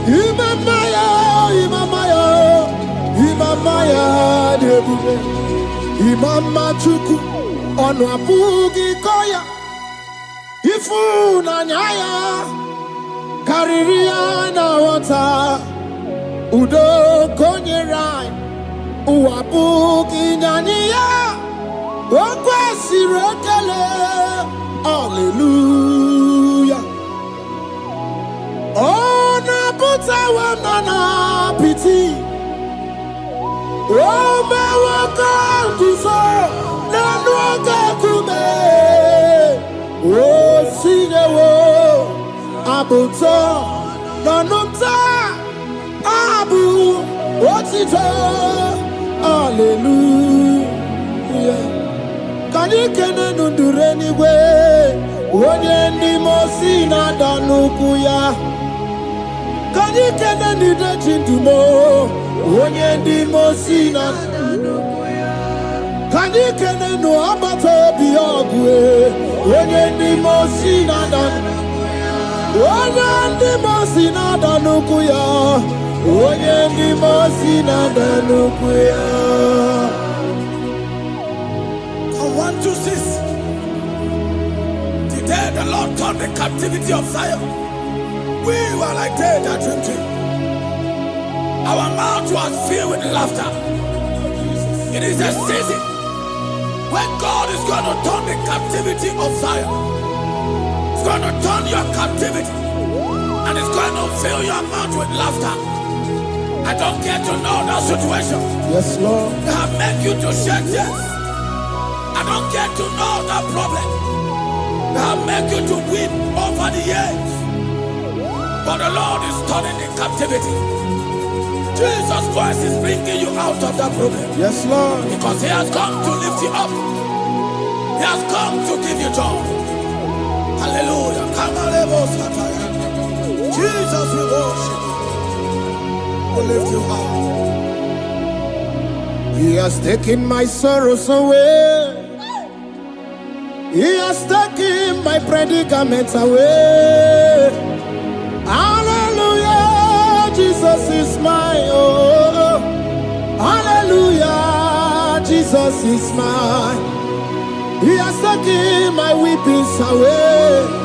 Imamaya, Imamaya, Imamaya debube. Imama chuku onu abugi koya. Ifu na nyaya kariria na wata. Udo konye rai uabugi nyaniya. Okwesi rekele. Hallelujah. Ona buta wanana piti. Ome waka kuso nanuaka kume. O sinewo abuto nanumta abu otito. Hallelujah. Kanikene nundureni we. Onye ndi mosi na danukuya. Kanikene nidechindumo. Onye ndi mosi na danukuya. Kanikene no abato biogwe. Onye ndi mosi na danukuya. Onye ndi mosi na danukuya. Onye ndi mosi na danukuya. 1, 2, 6. Today the Lord turned the captivity of Zion. We were like they that dreamed. Our mouth was filled with laughter. It is a season when God is going to turn the captivity of Zion. It's going to turn your captivity, and it's going to fill your mouth with laughter. I don't care to know that situation. Yes, Lord. They have made you to shed tears. I don't get to know that problem. That make you to weep over the years. But the Lord is turning the captivity. Jesus Christ is bringing you out of that problem. Yes, Lord. Because He has come to lift you up. He has come to give you joy. Hallelujah. Jesus, we worship you. We lift you up. He has taken my sorrows away. He has taken my predicaments away. Hallelujah, Jesus is mine. Oh, hallelujah, Jesus is mine. He has taken my weepings away.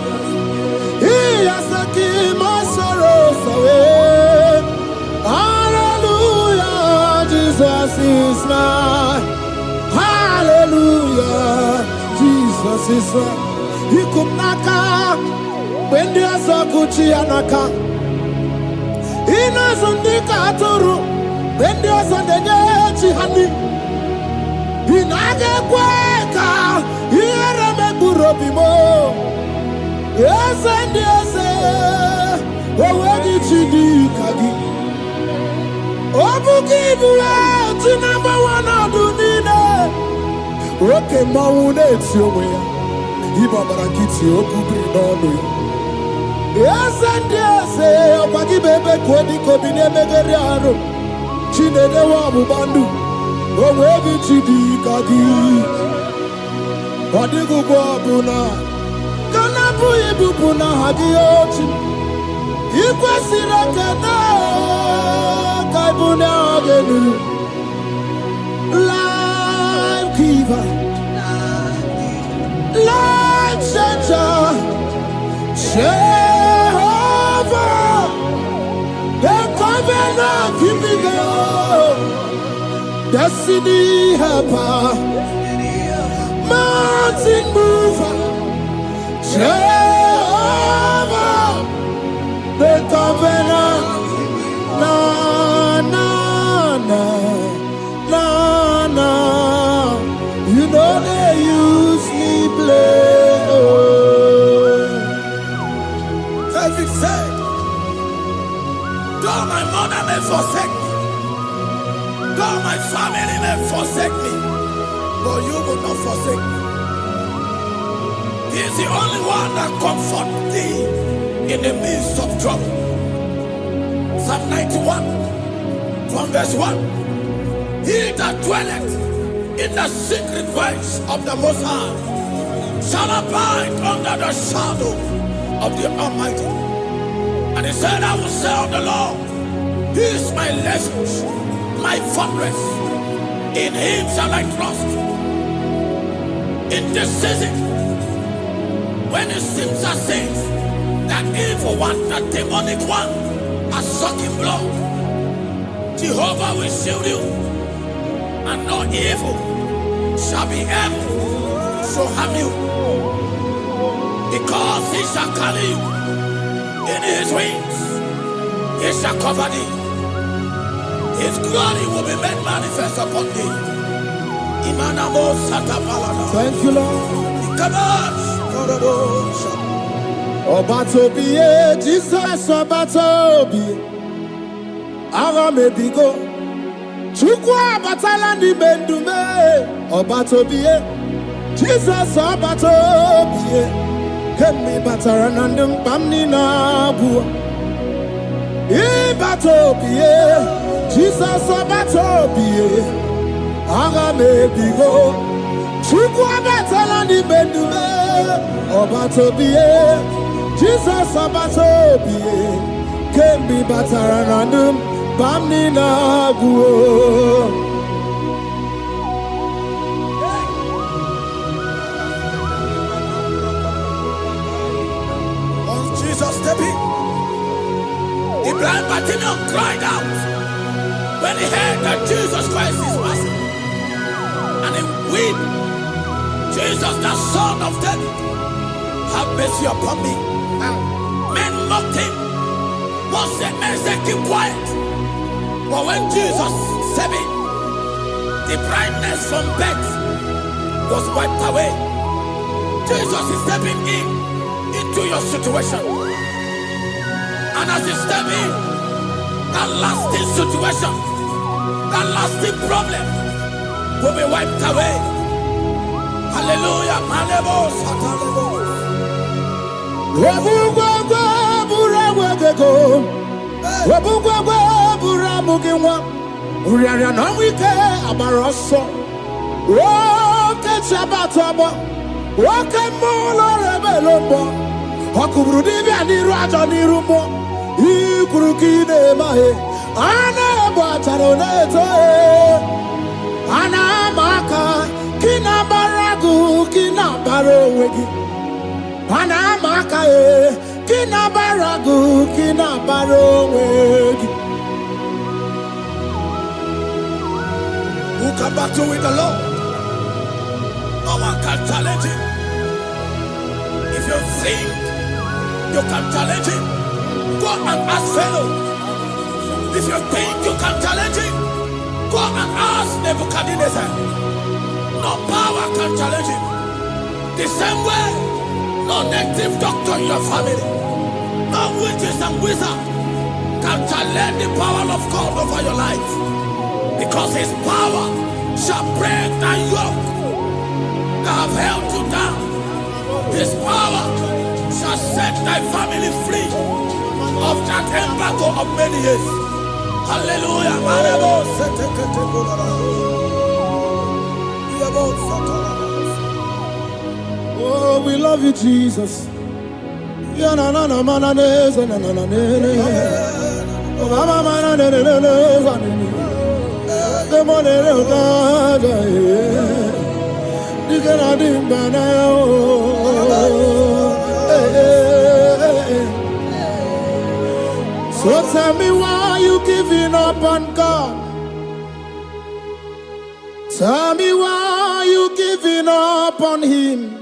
He has taken my sorrows away. Hallelujah, Jesus is mine. Hallelujah, Jesus is mine. He could not come when there's a Gucci anaka. He knows on the Katuru when there's a Neji honey. He naga kweka. He had a Megurobimo. Yes, and yes, where did you do, Kagi? Oh, give you out to number one of the Nina. Okay, Maune, it's your way. Ibabarakiti, Okubri, no. Yes, and yes, Obagi Bebe, Kwedi, Kobine, Megariano, Chine, the Wabubandu. Oh, where did you do, Kagi? What did you go, Abuna? Kanabu ibupuna hadioti ikwesira kana kaibuna agenu life giver life changer Jehovah the covenant keeping God destiny helper mountain mover Jehovah, the covenant, na na na na na. You know they use me play. David said, though my mother may forsake me, though my family may forsake me, but you will not forsake me. He is the only one that comforts thee in the midst of trouble. Psalm 91, from verse 1. He that dwelleth in the secret place of the Most High shall abide under the shadow of the Almighty. And he said, I will say of the Lord, He is my refuge, my fortress. In Him shall I trust. In this season, when it seems as if that evil one, that demonic one, are sucking blood, Jehovah will shield you, and no evil shall be able to harm you, because He shall carry you in His wings. He shall cover thee. His glory will be made manifest upon thee. Thank you, Lord. Come on. Obatobie, Jesus Obatobie. Aramebigo. Chukwa batala ni bendume. Obatobie, Jesus Obatobie. Kemi bataranandum pamni na bua. Ibatobie, Jesus Obatobie. Aramebigo. Chukwa batala ni bendume. Obatobie, Jesus Obatobie, Kembi Bataranandum, Bamni Naguo. Once Jesus stepped in, the blind Bartimaeus cried out when he heard that Jesus Christ is passing, and he wept. Jesus, the Son of David, have mercy upon me. Men mocked him. Once the men said, keep quiet. But when Jesus said it, the brightness from birth was wiped away. Jesus is stepping into your situation. And as he steps in, that lasting situation, that lasting problem will be wiped away. Hallelujah. Hallelujah. Ikurukine mahe. Ana bwacharo neto. Ana maka. Kina baragu. Kina baro wegi. Ana maka kina baragu, kina barowegi. Who can battle with the Lord? No one can challenge him. If you think you can challenge him, go and ask fellow. If you think you can challenge him, go and ask Nebuchadnezzar. No power can challenge him. The same way, no native doctor in your family, no witches and wizards can challenge the power of God over your life. Because his power shall break that yoke that have held you down. His power shall set thy family free of that embargo of many years. Hallelujah. Oh, we love you, Jesus. Yeah, na na na na na na na na na na. Oh, mama na na na na na. The money no God. You cannot do banana. So tell me why you giving up on God. Tell me why you giving up on him.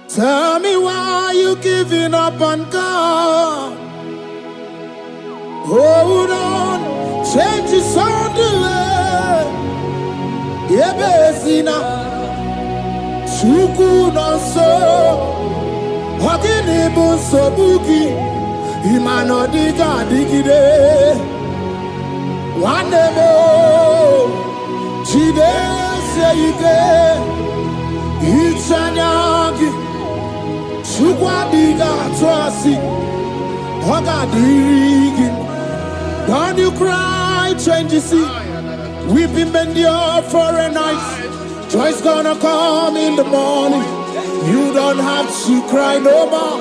Tell me why you giving up on God. Hold on, change is on the way. Yebesina, Chuku no so, Hagini buso buki, Imano diga digide. One day more, Chide seyike, Ichanyagi. Chukwadiga twasi, Hoga dirigi. Don't you cry, change the sea. Weeping bend your for a night. Joy's gonna come in the morning. You don't have to cry no more.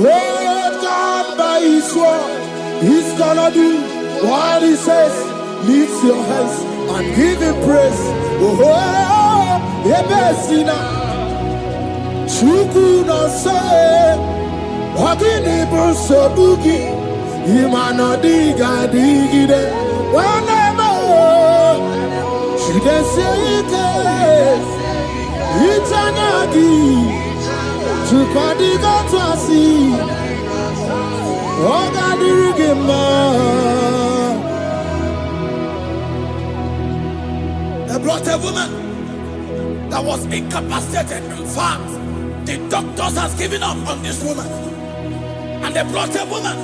Hold God by his word. He's gonna do what he says. Lift your hands and give him praise. Oh, Ebesina. Chuku no say, Hagini bruso bugi, Imano diga digide, whenever she can say it, Itanagi, Chukadiga twasi, Oga dirigima. They brought a woman that was incapacitated. In fact, the doctors has given up on this woman. And they brought a woman.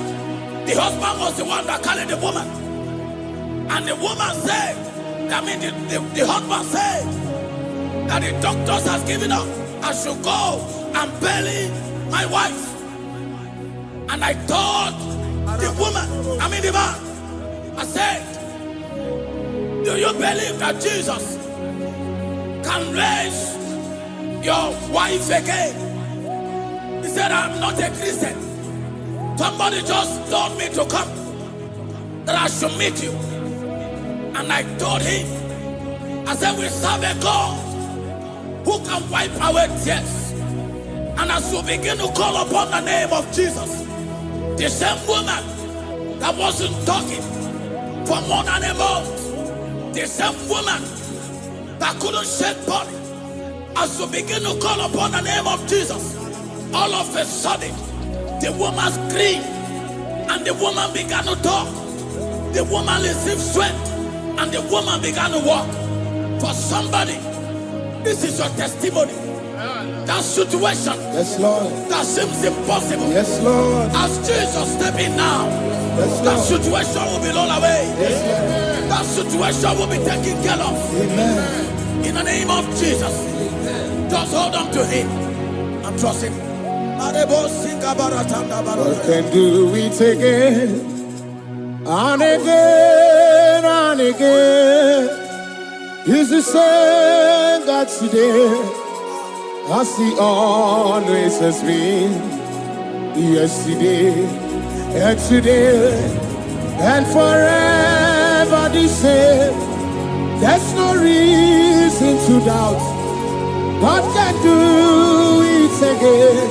The husband was the one that carried the woman. And the woman said, the husband said that the doctors has given up. I should go and bury my wife. And I told the woman, the man, I said, do you believe that Jesus can raise your wife again? He said, I'm not a Christian. Somebody just told me to come, that I should meet you. And I told him, I said, we serve a God who can wipe away tears. And as you begin to call upon the name of Jesus, the same woman that wasn't talking for more than a month, the same woman that couldn't shed blood, as you begin to call upon the name of Jesus, all of a sudden, the woman screamed and the woman began to talk. The woman received strength and the woman began to walk. For somebody, this is your testimony. That situation, Yes, Lord. that seems impossible, Yes, Lord. as Jesus step in now, Yes, that Lord. situation will be rolled away. Yes, That situation will be taken care of. Lord. Amen. In the name of Jesus, just hold on to him and trust him. God can do it again and again and again. He's the same God today as he always has been. yesterday and today and forever the same. There's no reason to doubt God can do it again.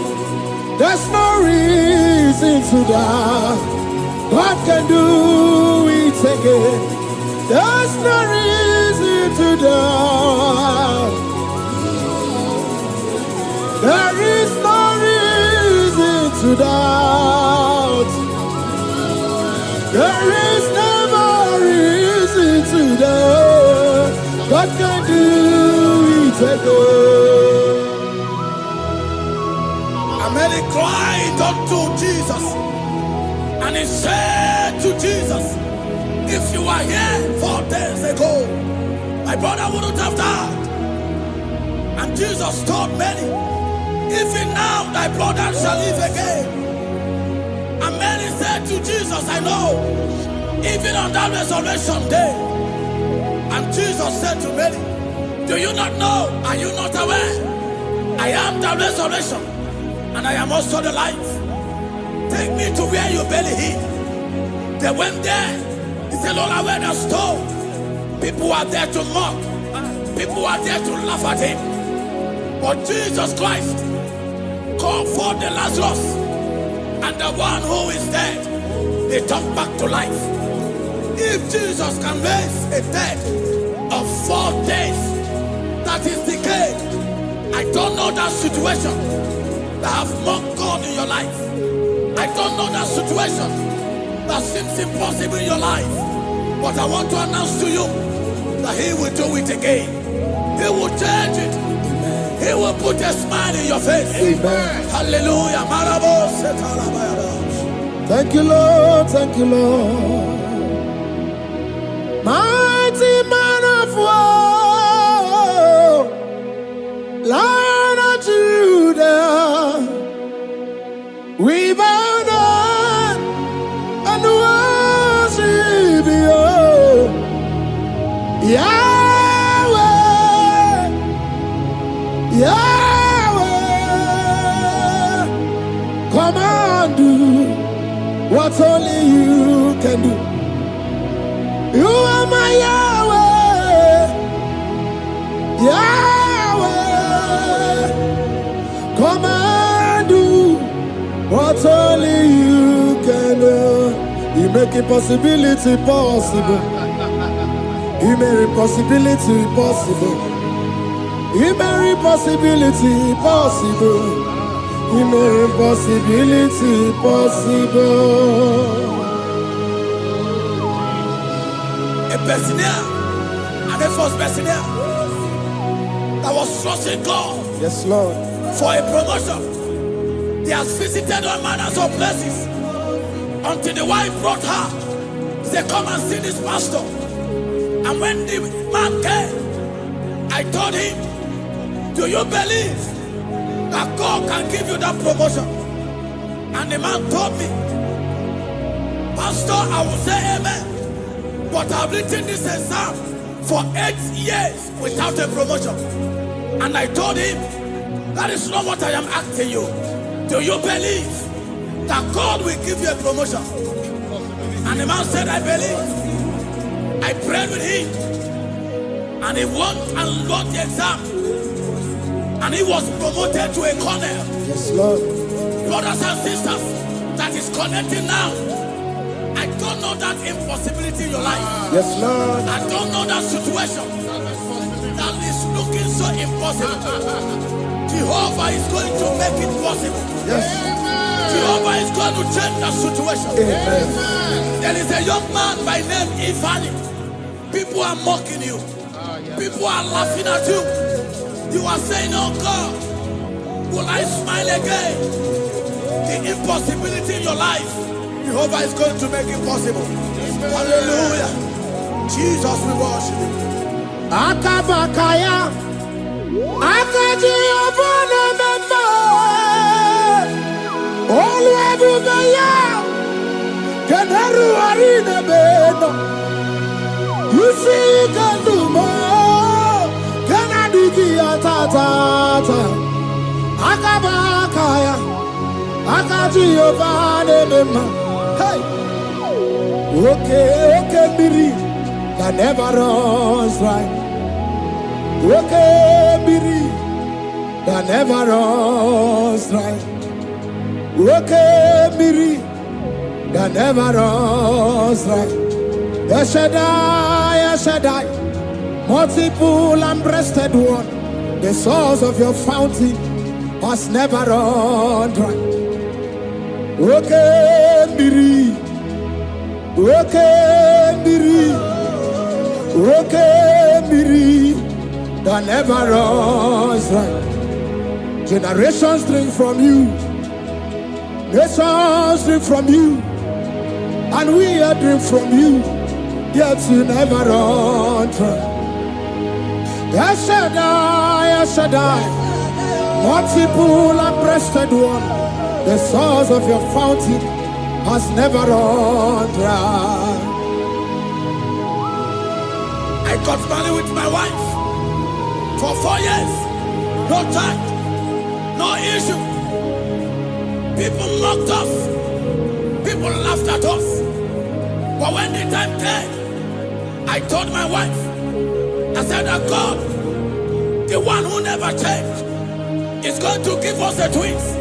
There's no reason to doubt God can do it again. There's no reason to doubt. There is no reason to doubt. There is never reason to doubt. God can do it again. And Mary cried unto Jesus, and he said to Jesus, if you were here 4 days ago, my brother wouldn't have died. And Jesus told Mary, even now thy brother shall live again. And Mary said to Jesus, I know, even on that resurrection day. And Jesus said to Mary, do you not know? Are you not aware? I am the resurrection, and I am also the life. Take me to where you bury him. They went there. He said, Lord, I wear the stone. People are there to mock. People are there to laugh at him. But Jesus Christ called for the Lazarus, and the one who is dead, they turned back to life. If Jesus can raise a dead of 4 days that is decayed, I don't know that situation that have mocked God in your life. I don't know that situation that seems impossible in your life. But I want to announce to you that he will do it again. He will change it. He will put a smile in your face. Amen. Hallelujah. Thank you, Lord. Thank you, Lord. Mighty man of war, Lion of Judah, we bow down and worship you, Yahweh, Yahweh. Come and do what only you can do. You are my Yahweh, Yahweh. Come and do what only you can do. You make impossibility possible. You make impossibility possible. You make impossibility possible. You make impossibility possible. A Bethlehem, and a first Bethlehem that was trusting God, Yes, Lord. for a promotion. He has visited all manners of places until the wife brought her. He said, come and see this pastor. And when the man came, I told him, do you believe that God can give you that promotion? And the man told me, Pastor, I will say amen. But I've written this exam for 8 years without a promotion. And I told him, that is not what I am asking you. Do you believe that God will give you a promotion? And the man said, I believe. I prayed with him. And he won and wrote the exam. And he was promoted to a colonel. Yes, Lord. Brothers and sisters, that is connecting now. I don't know that impossibility in your life. Yes, Lord. I don't know that situation that is looking so impossible. Jehovah is going to make it possible. Yes. Jehovah is going to change that situation. Amen. There is a young man by name Ifani. People are mocking you. People are laughing at you. You are saying, oh God, will I smile again? The impossibility in your life, Jehovah is going to make it possible. Hallelujah. Jesus, we worship you. Akabakaya, Akaji Abana Mama, Oluwabubaya, Kenaru Arina Beno, you see Kandumo, Kanadiki Atata, Akabakaya, Akaji Yovanema. Hey. Okay, Biri, that never runs dry. Okay, Biri, that never runs dry. Okay, Biri, that never runs dry. Yes, Shaddai, multiple and breasted one, the source of your fountain has never run dry. Okay, Biri. Okay, Miri, that never runs dry. Generations drink from you, nations drink from you, and we are drink from you, yet you never run dry. Yes, Shaddai, multiple and breasted one, the source of your fountain has never run dry. I got married with my wife for 4 years. No child, no issue. People mocked us. People laughed at us. But when the time came, I told my wife, I said that God, the one who never changed, is going to give us a twins.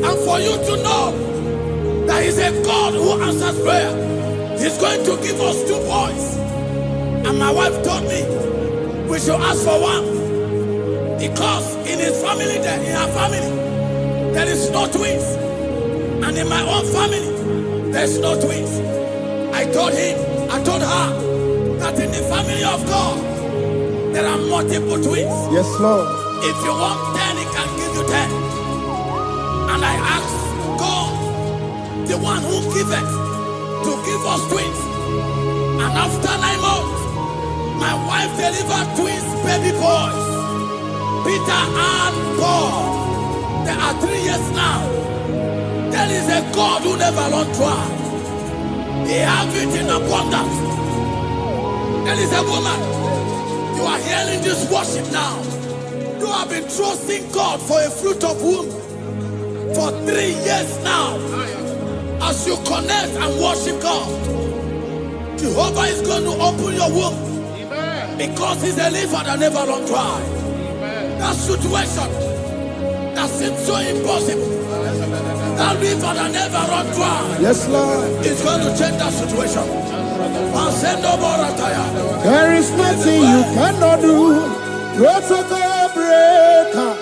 And for you to know that He's a God who answers prayer, He's going to give us 2 boys. And my wife told me we should ask for one, because in her family, there is no twins, and in my own family, there's no twins. I told her that in the family of God, there are multiple twins. Yes, Lord. If you want 10, He can give you 10. And I asked God, the one who giveth, to give us twins. And after 9 months, my wife delivered twins, baby boys, Peter and Paul. They are 3 years now. There is a God who never runs dry. He has it in abundance. There is a woman. You are hearing this worship now. You have been trusting God for a fruit of womb for 3 years now. As you connect and worship God, Jehovah is going to open your womb. Because He's a river that never runs dry. That situation that seems so impossible, that river that never runs dry, Yes, Lord. is going to change that situation. There is nothing you cannot do. Protocol breaker.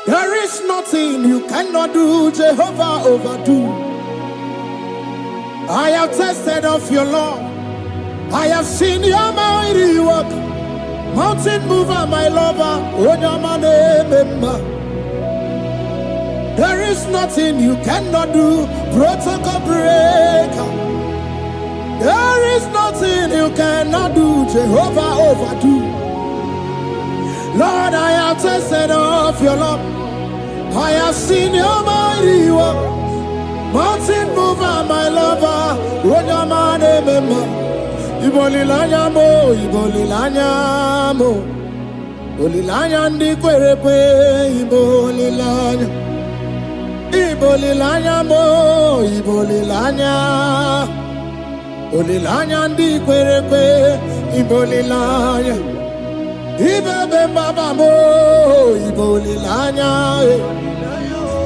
There is nothing you cannot do. Jehovah overdo. I have tasted of your love. I have seen your mighty work. Mountain mover, my lover. There is nothing you cannot do. Protocol breaker. There is nothing you cannot do. Jehovah overdo. Lord, I have tasted of your love. I have seen your mighty work. Mountain mover, my lover. Ibolilanya mo, ibolilanya mo. Bolilanya ndi kwerepe, ibolilanya. Ibolilanya mo, ibolilanya. Bolilanya ndi kwerepe, ibolilanya. Ibebe baba mo, ibolilanya.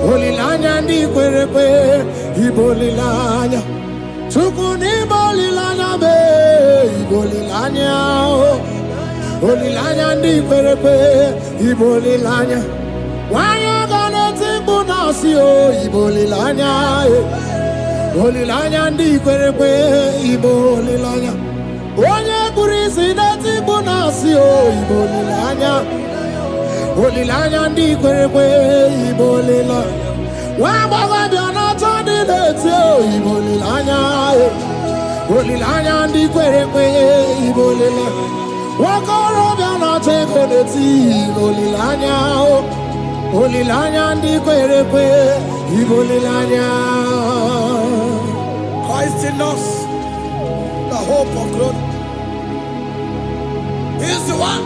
Bolilanya ndi kwerepe, ibolilanya. Tukuni bolilanya be, ibolilanya. Bolilanya ndi kwerepe, ibolilanya. Wanya gana tibu nasi o, ibolilanya. Bolilanya ndi kwerepe, ibolilanya. Wanya kurisi na tibu nasi o, ibolilanya. Bolilanya ndi kwerepe, ibolilanya. Wabaga biana tani neti o, ibolilanya. Bolilanya ndi kwerepe, ibolilanya. Wakoro biana teko neti, ibolilanya. Bolilanya ndi kwerepe, ibolilanya. Christ in us, the hope of glory. He is the one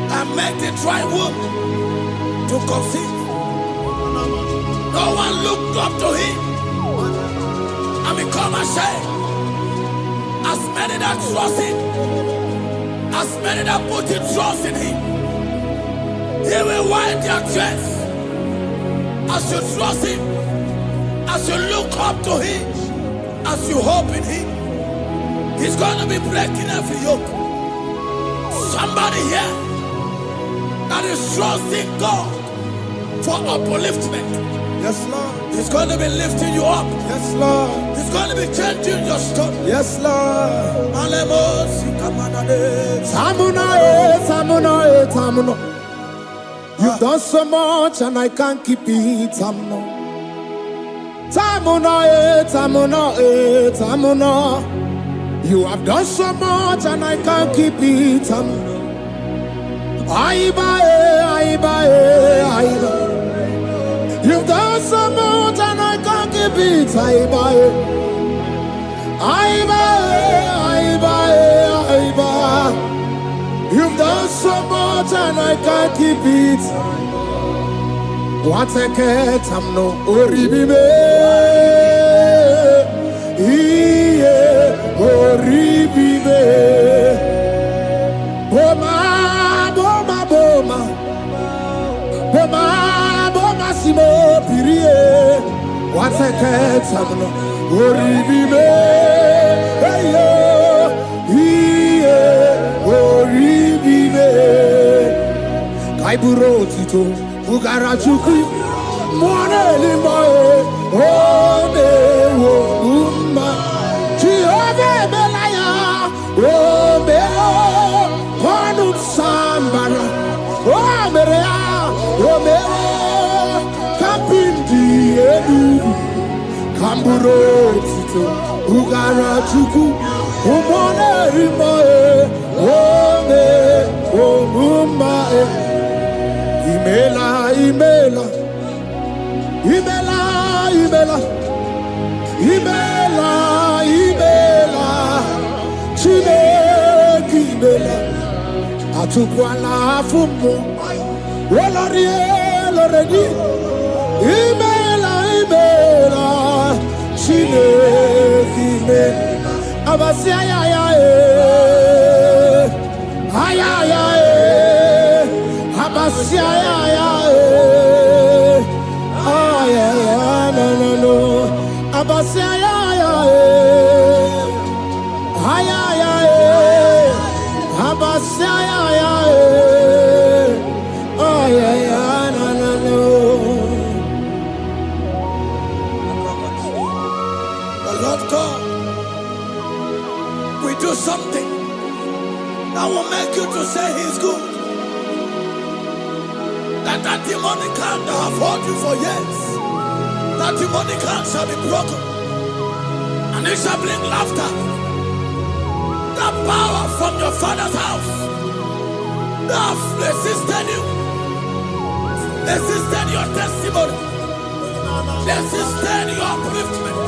that made the dry womb to conceive. No one looked up to him and become ashamed. As many that trust him, as many that put in trust in him, he will wipe their tears. As you trust him, as you look up to him, as you hope in him, he's going to be breaking every yoke. Somebody here that is trusting God for upliftment. Yes, Lord. He's going to be lifting you up. Yes, Lord. He's going to be changing your story. Yes, Lord. Tamuna. You've done so much and I can't keep it. Tamuna. You have done so much and I can't keep it. Tamuna. You've done so much and I can't keep it. You've done so much and I can't keep it. What a cat, I'm no oribibe. Oribibe. Boma. Simo pirie, what's a cat? I'm no oribibe. Hey yo, oribibe. Kaiburo tito, ugarachuku, mwane limbae, ome umma. Chiove belaya, ome konum sambara, omerea, ome. Kamburo tito ugarachuku umone rimae ome omumae imela chimeki imela atukwala fumo loredi imela Chineke Abasia Abasia no Abasia Abasia do something that will make you to say he's good. That demonic hand that have held you for years, that demonic hand shall be broken, and it shall bring laughter. That power from your father's house that have resisted you, resisted your testimony, resisted your upliftment.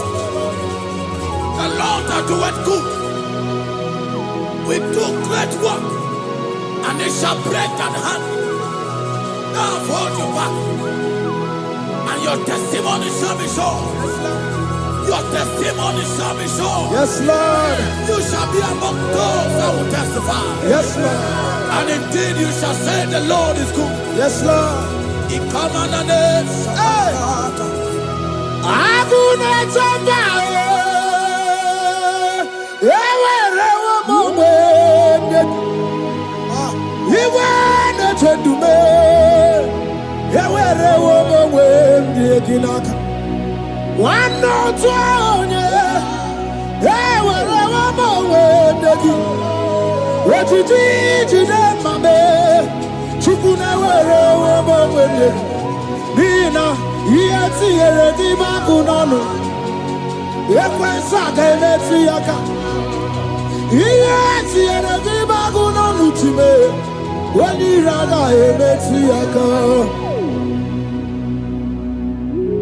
The Lord that doeth good we do great work, and it shall break that hand that have hold you back, and your testimony shall be sure. Your testimony shall be sure. Yes, Lord. You shall be among those that will testify. Yes, Lord. And indeed you shall say the Lord is good. Yes, Lord. He come on the name.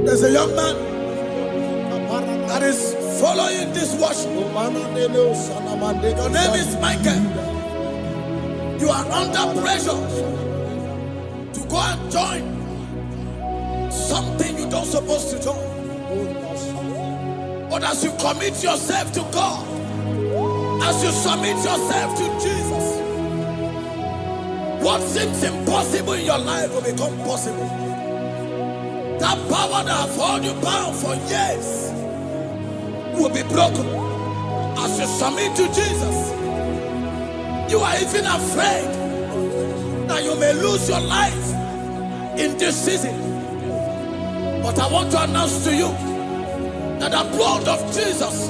There's a young man that is following this worship. Your name is Michael. You are under pressure to go and join something you don't supposed to do. But as you commit yourself to God, as you submit yourself to Jesus, what seems impossible in your life will become possible. That power that has held you bound for years will be broken. As you submit to Jesus, you are even afraid that you may lose your life in this season. But I want to announce to you that the blood of Jesus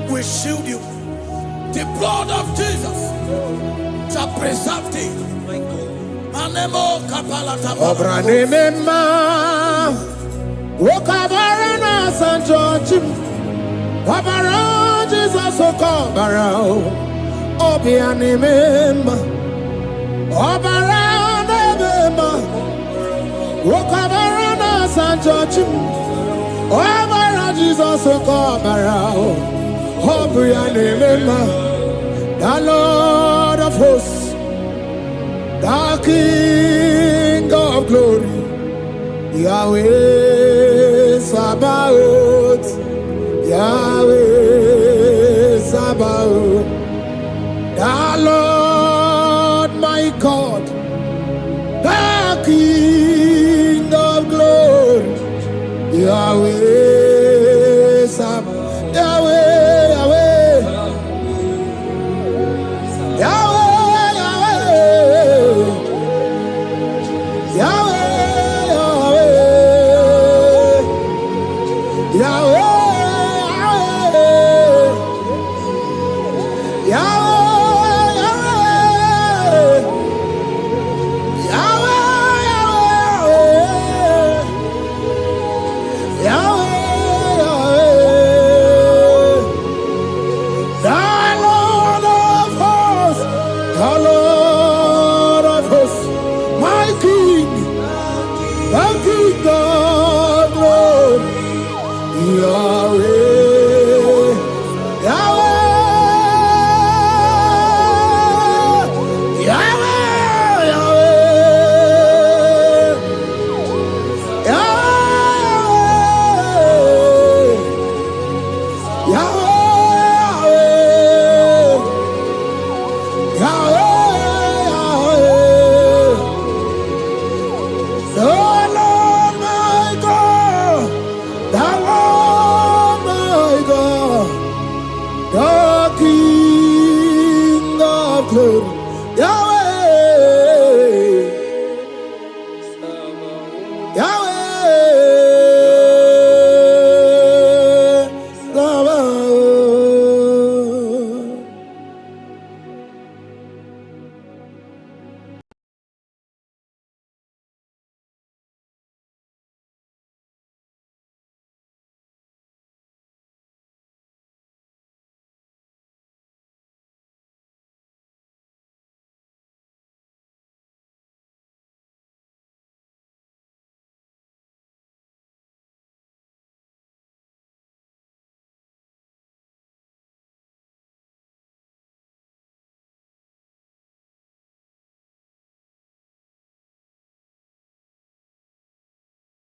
will shield you. The blood of Jesus shall preserve thee. Manemo kapalata Obranema Wokabarana San George Wabara Jesus Okobara Obianimema Obaranema Wokabarana San George Wabara Jesus Okobara Obianimema the Lord of hosts, the King of glory, Yahweh Sabaoth, Yahweh Sabaoth, the Lord my God, the King of glory, Yahweh Sabaoth, Yahweh, Yahweh. King of glory.